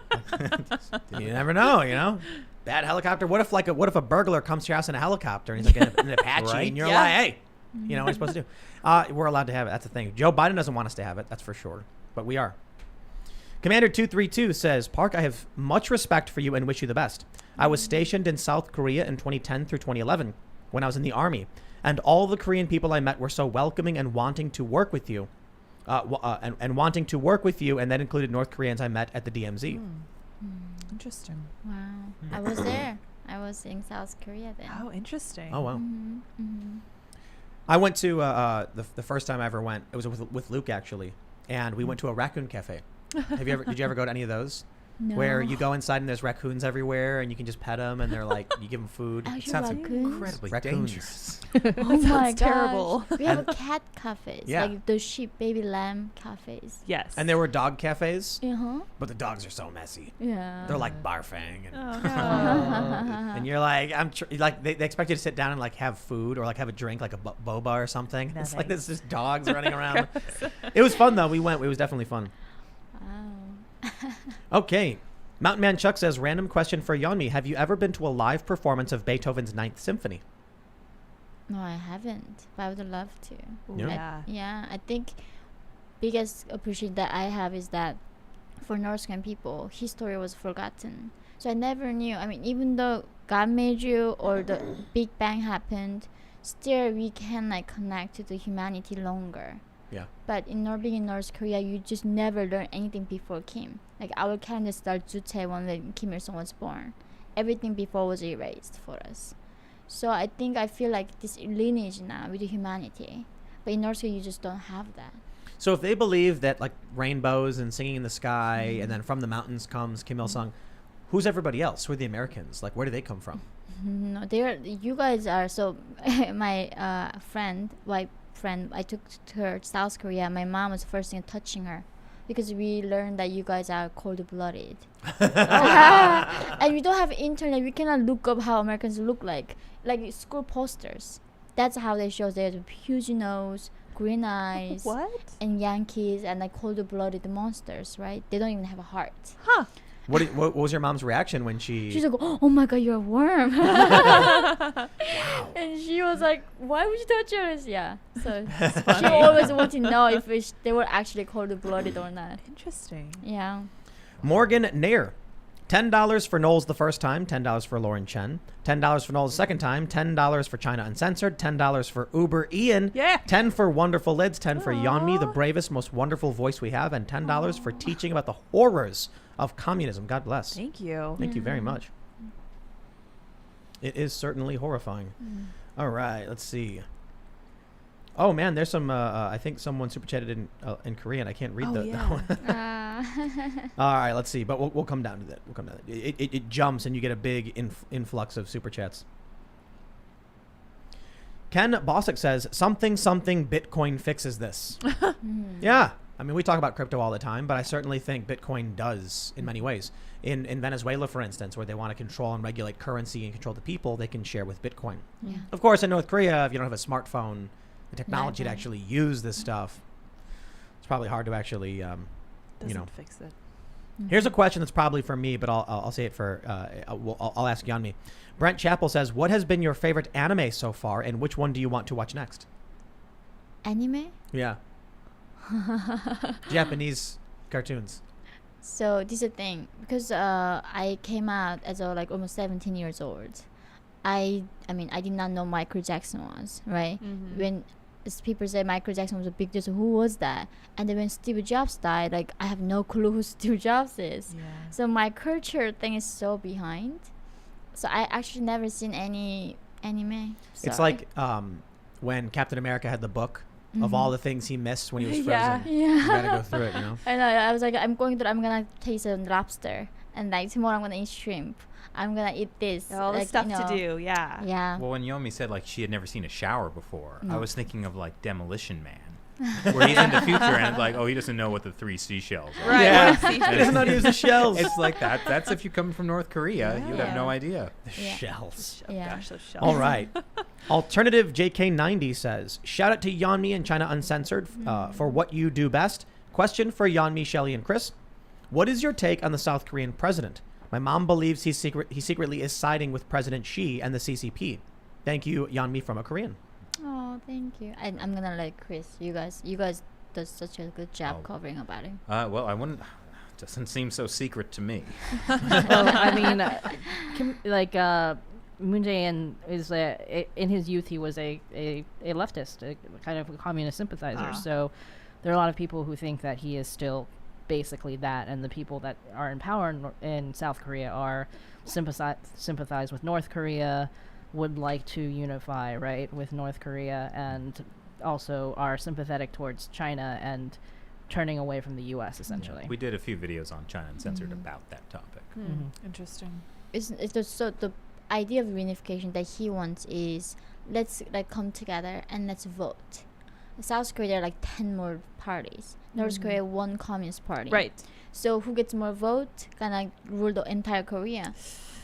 You never know, you know. Bad helicopter. What if a burglar comes to your house in a helicopter and he's like an Apache, Right? and you're Yeah. like, hey, you know what you're supposed to do? We're allowed to have it. That's the thing. Joe Biden doesn't want us to have it. That's for sure. But we are. Commander 232 says, Park, I have much respect for you and wish you the best. I was stationed in South Korea in 2010 through 2011 when I was in the army, and all the Korean people I met were so welcoming and wanting to work with you. And wanting to work with you, and that included North Koreans I met at the DMZ. Interesting. Wow, I was there. I was in South Korea then. Oh, interesting. Oh, wow. Mm-hmm. I went to the first time I ever went. It was with Luke, actually, and we went to a raccoon cafe. Did you ever go to any of those? No. Where you go inside and there's raccoons everywhere, and you can just pet them, and they're like, you give them food. Actual Sounds raccoons? incredibly Raccoons. dangerous. Oh my Sounds terrible. gosh. We have a cat cafes, Yeah. like the sheep, baby lamb cafes. Yes. And there were dog cafes, Uh-huh. but the dogs are so messy. Yeah. They're like barfing, and, Oh, no. and you're like, like they expect you to sit down and like have food or like have a drink, like a boba or something. No, It's like thanks. there's just dogs running around. It was fun though. We went. It was definitely fun. Wow. Okay. Mountain Man Chuck says, random question for Yeonmi. Have you ever been to a live performance of Beethoven's Ninth Symphony? No, I haven't, but I would love to. Yeah. Yeah. I think biggest appreciation that I have is that for North Korean people, history was forgotten. So I never knew. I mean, even though God made you or the Big Bang happened, still we can like connect to the humanity longer. Yeah. But being in North Korea, you just never learn anything before Kim. Like our calendar starts Juche when Kim Il Sung was born. Everything before was erased for us. So I feel like this lineage now with humanity. But in North Korea, you just don't have that. So if they believe that like rainbows and singing in the sky and then from the mountains comes Kim Il Sung, who's everybody else? Who are the Americans? Like where do they come from? No, you guys are. So my white friend, I took to her South Korea. My mom was first thing touching her because we learned that you guys are cold-blooded. And we don't have internet. We cannot look up how Americans look like school posters. That's how they show they have huge nose, green eyes, What? and Yankees, and like cold-blooded monsters, right? They don't even have a heart. Huh. What was your mom's reaction when She's like, oh my god, you're a worm. And she was like, why would you touch us? Yeah. So she always wanted to know if they were actually cold-blooded or not. Interesting. Yeah. Morgan Nair, $10 for Knowles the first time, $10 for Lauren Chen, $10 for Knowles the second time, $10 for China Uncensored, $10 for Uber Ian, Yeah. 10 for Wonderful Lids, 10 for Yeonmi, the bravest, most wonderful voice we have, and $10 for teaching about the horrors of communism. God bless. Thank you. Thank you very much. It is certainly horrifying. All right, let's see. Oh man, there's some. I think someone super chatted in Korean. I can't read that one. All right, let's see. But we'll come down to that. We'll come down to that. It jumps and you get a big influx of super chats. Ken Bosick says something Bitcoin fixes this. Yeah. I mean, we talk about crypto all the time, but I certainly think Bitcoin does in many ways. In Venezuela, for instance, where they want to control and regulate currency and control the people, they can share with Bitcoin. Yeah. Of course, in North Korea, if you don't have a smartphone, the technology to Right. actually use this stuff, it's probably hard to actually, Doesn't fix it. Here's a question that's probably for me, but I'll say it for, I'll ask Yeonmi. Brent Chappell says, what has been your favorite anime so far, and which one do you want to watch next? Anime? Yeah. Japanese cartoons. So this is the thing, because I came out as like almost 17 years old. I mean, I did not know Michael Jackson was, right? When people say Michael Jackson was a big deal, so who was that? And then when Steve Jobs died, like I have no clue who Steve Jobs is. Yeah. So my culture thing is so behind. So I actually never seen any anime. It's Sorry. like when Captain America had the book of all the things he missed when he was frozen. Yeah. You gotta go through it, you know? I know. I was like, I'm gonna taste a lobster, and like tomorrow I'm gonna eat shrimp. I'm gonna eat this. All the like, stuff you know. to do. Yeah. Yeah. Well, when Yeomi said like she had never seen a shower before, I No. was thinking of like Demolition Man, where he's in the future and it's like, oh, he doesn't know what the 3 seashells are. Right. Yeah. What He doesn't know how to use the shells. It's like that. That's if you come from North Korea, you'd have no Yeah. idea. The Yeah. shells. Oh, Yeah. gosh, those shells. All right. Alternative JK90 says, shout out to Yeonmi and China Uncensored for what you do best. Question for Yeonmi, Shelly, and Chris. What is your take on the South Korean president? My mom believes he secretly is siding with President Xi and the CCP. Thank you, Yeonmi, from a Korean. Oh, thank you. I'm gonna let Chris. You guys does such a good job Oh. covering about it. Well, I wouldn't. Doesn't seem so secret to me. Well, I mean, Moon Jae-in is in his youth he was a leftist, a kind of a communist sympathizer. So there are a lot of people who think that he is still basically that, and the people that are in power in South Korea are sympathize with North Korea, would like to unify right with North Korea, and also are sympathetic towards China and turning away from the U.S. essentially. We did a few videos on China Uncensored about that topic. Interesting. It's so the idea of reunification that he wants is let's like come together and let's vote. South Korea, there are like 10 more parties. North Korea, one communist party. Right. So who gets more vote gonna rule the entire Korea.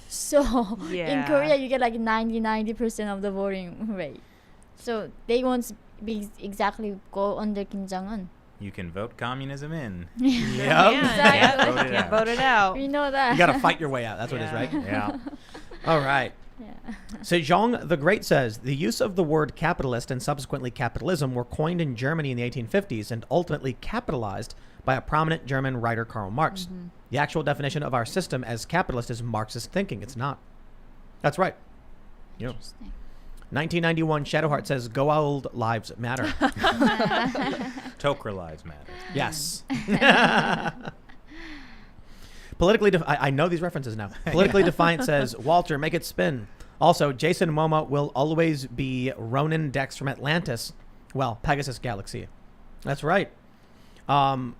So in Yeah. Korea, you get like 90% of the voting rate. So they want to be exactly go under Kim Jong-un. You can vote communism in. Yep. Exactly. Vote it Can't out. vote it out. We know that. You got to fight your way out. That's what it is, Yeah. right? Yeah. All right. Yeah. So Zhang the Great says, the use of the word capitalist and subsequently capitalism were coined in Germany in the 1850s and ultimately capitalized by a prominent German writer, Karl Marx. The actual definition of our system as capitalist is Marxist thinking. It's not. That's right. Yep. Interesting. 1991 Shadowheart says, "Go Old Lives Matter." Tokra lives matter. Yes. I know these references now. Politically Defiant says, "Walter, make it spin." Also, Jason Momoa will always be Ronan Dex from Atlantis. Well, Pegasus Galaxy. That's right. I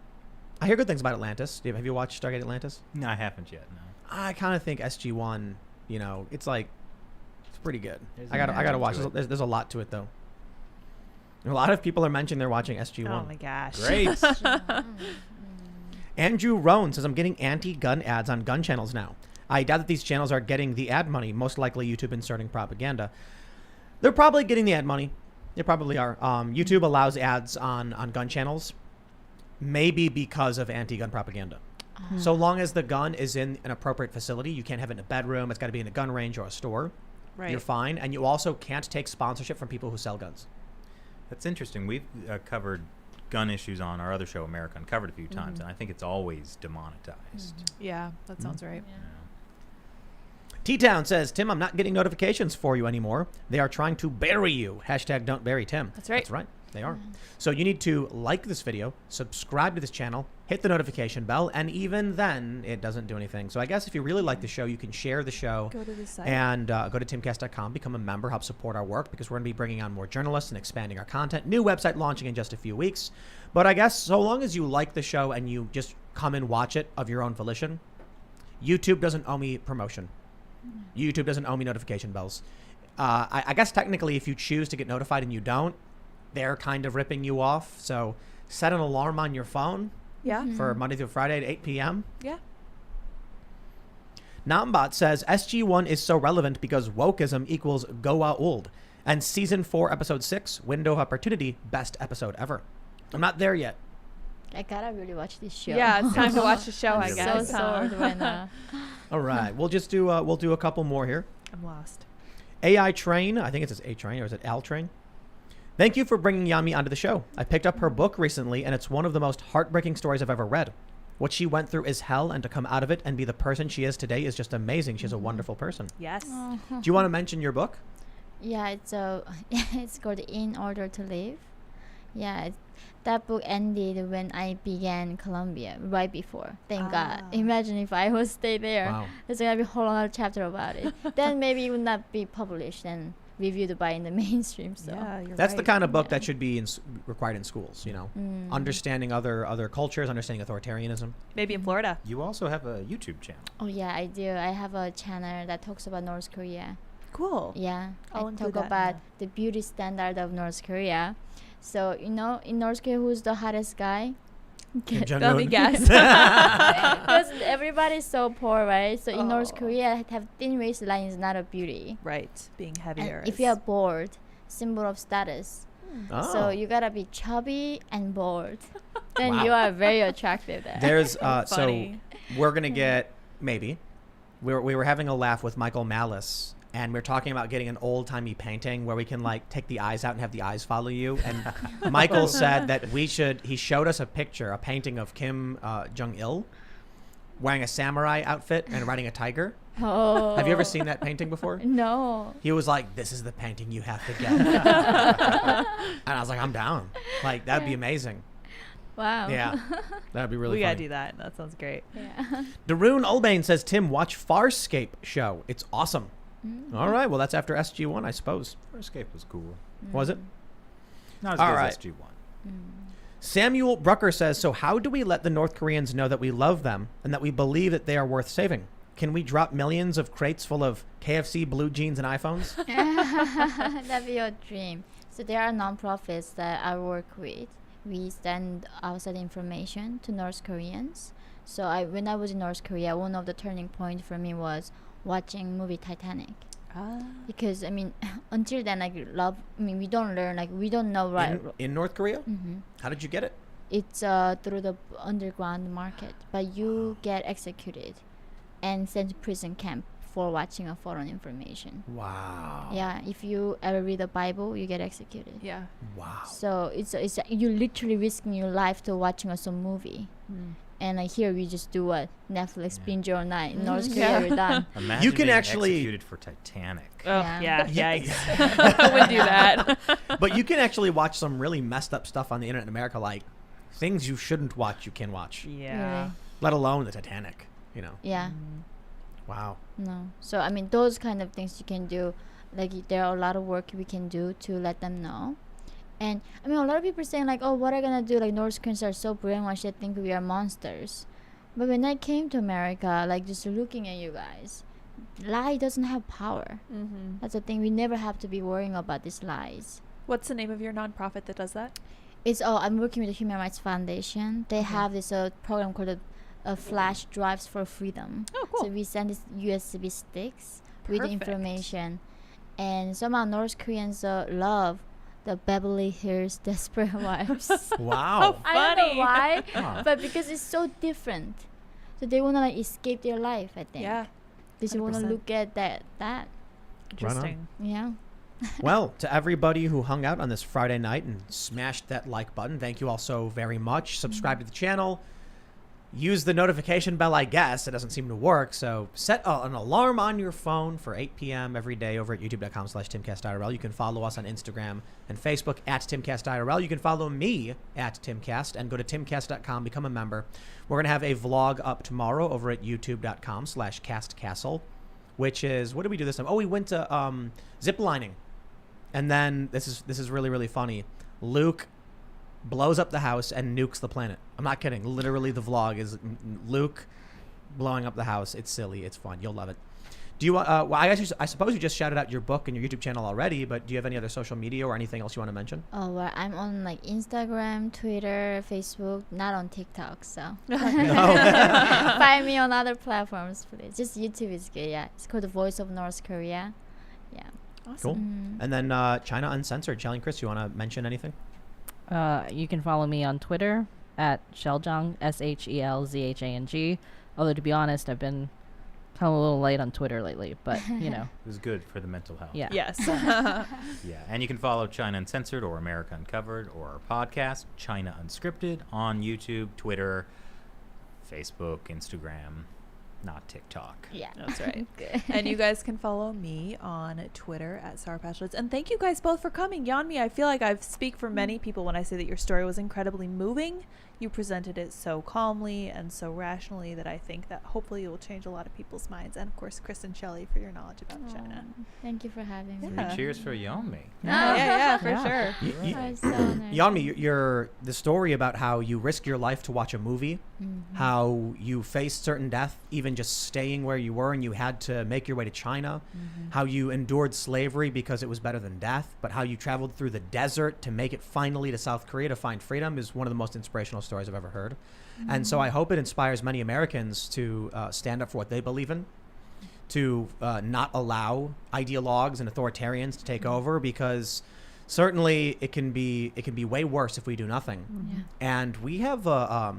hear good things about Atlantis. Have you watched Stargate Atlantis? No, I haven't yet. No. I kind of think SG-1, it's like, it's pretty good. There's I gotta magic watch. to it. There's a lot to it, though. A lot of people are mentioning they're watching SG-1. Oh my gosh. Great. Andrew Rohn says, "I'm getting anti-gun ads on gun channels now. I doubt that these channels are getting the ad money. Most likely YouTube inserting propaganda." They're probably getting the ad money. They probably are. YouTube allows ads on gun channels, maybe because of anti-gun propaganda. So long as the gun is in an appropriate facility, you can't have it in a bedroom. It's got to be in a gun range or a store. Right. You're fine. And you also can't take sponsorship from people who sell guns. That's interesting. We've covered gun issues on our other show, America Uncovered, a few times, and I think it's always demonetized. Yeah, that sounds right. T-Town says, "Tim, I'm not getting notifications for you anymore. They are trying to bury you. Hashtag don't bury Tim." That's right. That's right. They are. So you need to like this video, subscribe to this channel, hit the notification bell, and even then, it doesn't do anything. So I guess if you really like the show, you can share the show Go to the site. and go to timcast.com, become a member, help support our work, because we're going to be bringing on more journalists and expanding our content. New website launching in just a few weeks. But I guess so long as you like the show and you just come and watch it of your own volition, YouTube doesn't owe me promotion. YouTube doesn't owe me notification bells. I guess technically if you choose to get notified and you don't, they're kind of ripping you off. So set an alarm on your phone Yeah. for Monday through Friday at 8 p.m. Yeah. Nambot says, "SG-1 is so relevant because wokeism equals Goa old. And season 4, episode 6, Window of Opportunity, best episode ever." I'm not there yet. I gotta really watch this show. Yeah, it's time to watch the show, I I'm guess. so sore right now. All right, we'll do a couple more here. I'm lost. AI Train, I think it says A Train, or is it Al Train? "Thank you for bringing Yeonmi onto the show. I picked up her book recently, and it's one of the most heartbreaking stories I've ever read. What she went through is hell, and to come out of it and be the person she is today is just amazing. She's a wonderful person." Yes. Oh. Do you want to mention your book? Yeah, it's called In Order to Live. Yeah, that book ended when I began Colombia, right before. Thank God. Ah. Imagine if I would stay there. Wow. There's gonna be a whole other chapter about it. Then maybe it would not be published and reviewed by in the mainstream. So Yeah, you're That's the right. kind of book Yeah. that should be required in schools, understanding other cultures, understanding authoritarianism. Maybe in Florida. You also have a YouTube channel. Oh yeah, I do. I have a channel that talks about North Korea. Cool. Yeah, I'll I include talk that in about there. the beauty standard of North Korea. So in North Korea, who's the hottest guy? Kim Let me Jong-un. guess. Because everybody's so poor, right? So in North Oh. Korea, have thin waistline is not a beauty. Right. Being heavier. And if is- you are bored, symbol of status. Oh. So you gotta be chubby and bored. Then Wow. you are very attractive there. There's so Funny. we're gonna get maybe we were having a laugh with Michael Malice, and we're talking about getting an old timey painting where we can like take the eyes out and have the eyes follow you. And Michael said that he showed us a painting of Kim Jong Il wearing a samurai outfit and riding a tiger. Oh. Have you ever seen that painting before? No. He was like, "This is the painting you have to get." And I was like, "I'm down. Like that'd be Yeah. amazing." Wow. Yeah, that'd be really we funny. gotta do that. That sounds great. Yeah. Daroon Ulbane says, "Tim, watch Farscape show. It's awesome." Mm. All right, well that's after SG-1, I suppose. Farscape was cool. Was it? Not as All good right. as SG-1. Samuel Brucker says, "So how do we let the North Koreans know that we love them and that we believe that they are worth saving? Can we drop millions of crates full of KFC, blue jeans, and iPhones?" That'd be your dream. So there are non-profits that I work with. We send outside information to North Koreans. So when I was in North Korea, one of the turning point for me was watching movie Titanic. Because I mean, until then, we don't learn, we don't know, right? In North Korea? Hmm. How did you get it? It's through the underground market, but you get executed and sent to prison camp for watching a foreign information. Wow. Yeah, if you ever read the Bible, you get executed. Yeah. Wow. So it's you literally risking your life to watching some movie, And here we just do what Netflix Yeah. binge all night. In North Yeah. Korea, we're done. Imagine You can being actually- executed for Titanic. Oh, Yeah. yeah, yikes. I wouldn't do that. But you can actually watch some really messed up stuff on the internet in America, like things you shouldn't watch, you can watch, Yeah. Really. let alone the Titanic. You know. Yeah. Wow. No. So I mean, those kind of things you can do. Like there are a lot of work we can do to let them know. And I mean, a lot of people are saying like, "Oh, what are gonna do?" Like North Koreans are so brainwashed; they think we are monsters. But when I came to America, like just looking at you guys, lie doesn't have power. Mm-hmm. That's the thing. We never have to be worrying about these lies. What's the name of your nonprofit that does that? It's I'm working with the Human Rights Foundation. They Okay. have this program called Flash Drives for Freedom. Oh, So we send these USB sticks with the Perfect. information, and somehow North Koreans love the Beverly Hills Desperate Wives. Wow. I don't know Funny. why, Huh. but because it's so different, so they wanna like escape their life. I think. Yeah. They just wanna 100%. look at that. Interesting. Yeah. Well, to everybody who hung out on this Friday night and smashed that like button, thank you all so very much. Subscribe to the channel. Use the notification bell, I guess. It doesn't seem to work. So set an alarm on your phone for 8 p.m. every day over at youtube.com/Timcast IRL. You can follow us on Instagram and Facebook at Timcast IRL. You can follow me at Timcast and go to timcast.com, become a member. We're going to have a vlog up tomorrow over at youtube.com/castcastle, which is, what did we do this time? Oh, we went to zip lining. And then this is really, really funny. Luke blows up the house and nukes the planet. I'm not kidding. Literally, the vlog is Luke blowing up the house. It's silly. It's fun. You'll love it. Do you? Well, I suppose you just shouted out your book and your YouTube channel already. But do you have any other social media or anything else you want to mention? Oh, well, I'm on like Instagram, Twitter, Facebook, not on TikTok. So No. find me on other platforms, please. Just YouTube is good. Yeah, it's called The Voice of North Korea. Yeah. Cool. Mm. And then China Uncensored. Shelly and Chris, you want to mention anything? You can follow me on Twitter at Sheljang, SHELZHANG. Although, to be honest, I've been kind of a little late on Twitter lately, but, you know. It was good for the mental health. Yeah. Yes. Yeah, and you can follow China Uncensored or America Uncovered or our podcast, China Unscripted, on YouTube, Twitter, Facebook, Instagram, not TikTok. Yeah. That's right. Good. And you guys can follow me on Twitter at SourPassionlets. And thank you guys both for coming. Yeonmi, I feel like I speak for many people when I say that your story was incredibly moving. You presented it so calmly and so rationally that I think that hopefully it will change a lot of people's minds. And of course, Chris and Shelly for your knowledge about China. Aw, thank you for having me. Yeah. Cheers for Yeomni. Yeah, for Yeah. sure. I'm so honored. Yeonmi, the story about how you risk your life to watch a movie, Mhm. how you faced certain death, even just staying where you were, and you had to make your way to China, how you endured slavery because it was better than death, but how you traveled through the desert to make it finally to South Korea to find freedom is one of the most inspirational stories I've ever heard. And so I hope it inspires many Americans to stand up for what they believe in, to not allow ideologues and authoritarians to take over, because certainly it can be way worse if we do nothing. Yeah. And we have a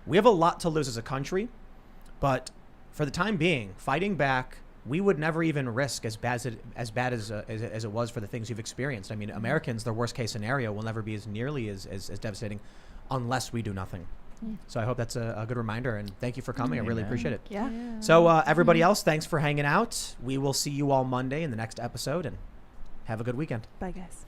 lot to lose as a country, but for the time being, fighting back, we would never even risk as bad as it was for the things you've experienced. I mean, Americans, their worst case scenario will never be as nearly as devastating unless we do nothing. Yeah. So I hope that's a good reminder, and thank you for coming. I really Amen. appreciate it. Yeah. So everybody else, thanks for hanging out. We will see you all Monday in the next episode, and have a good weekend. Bye, guys.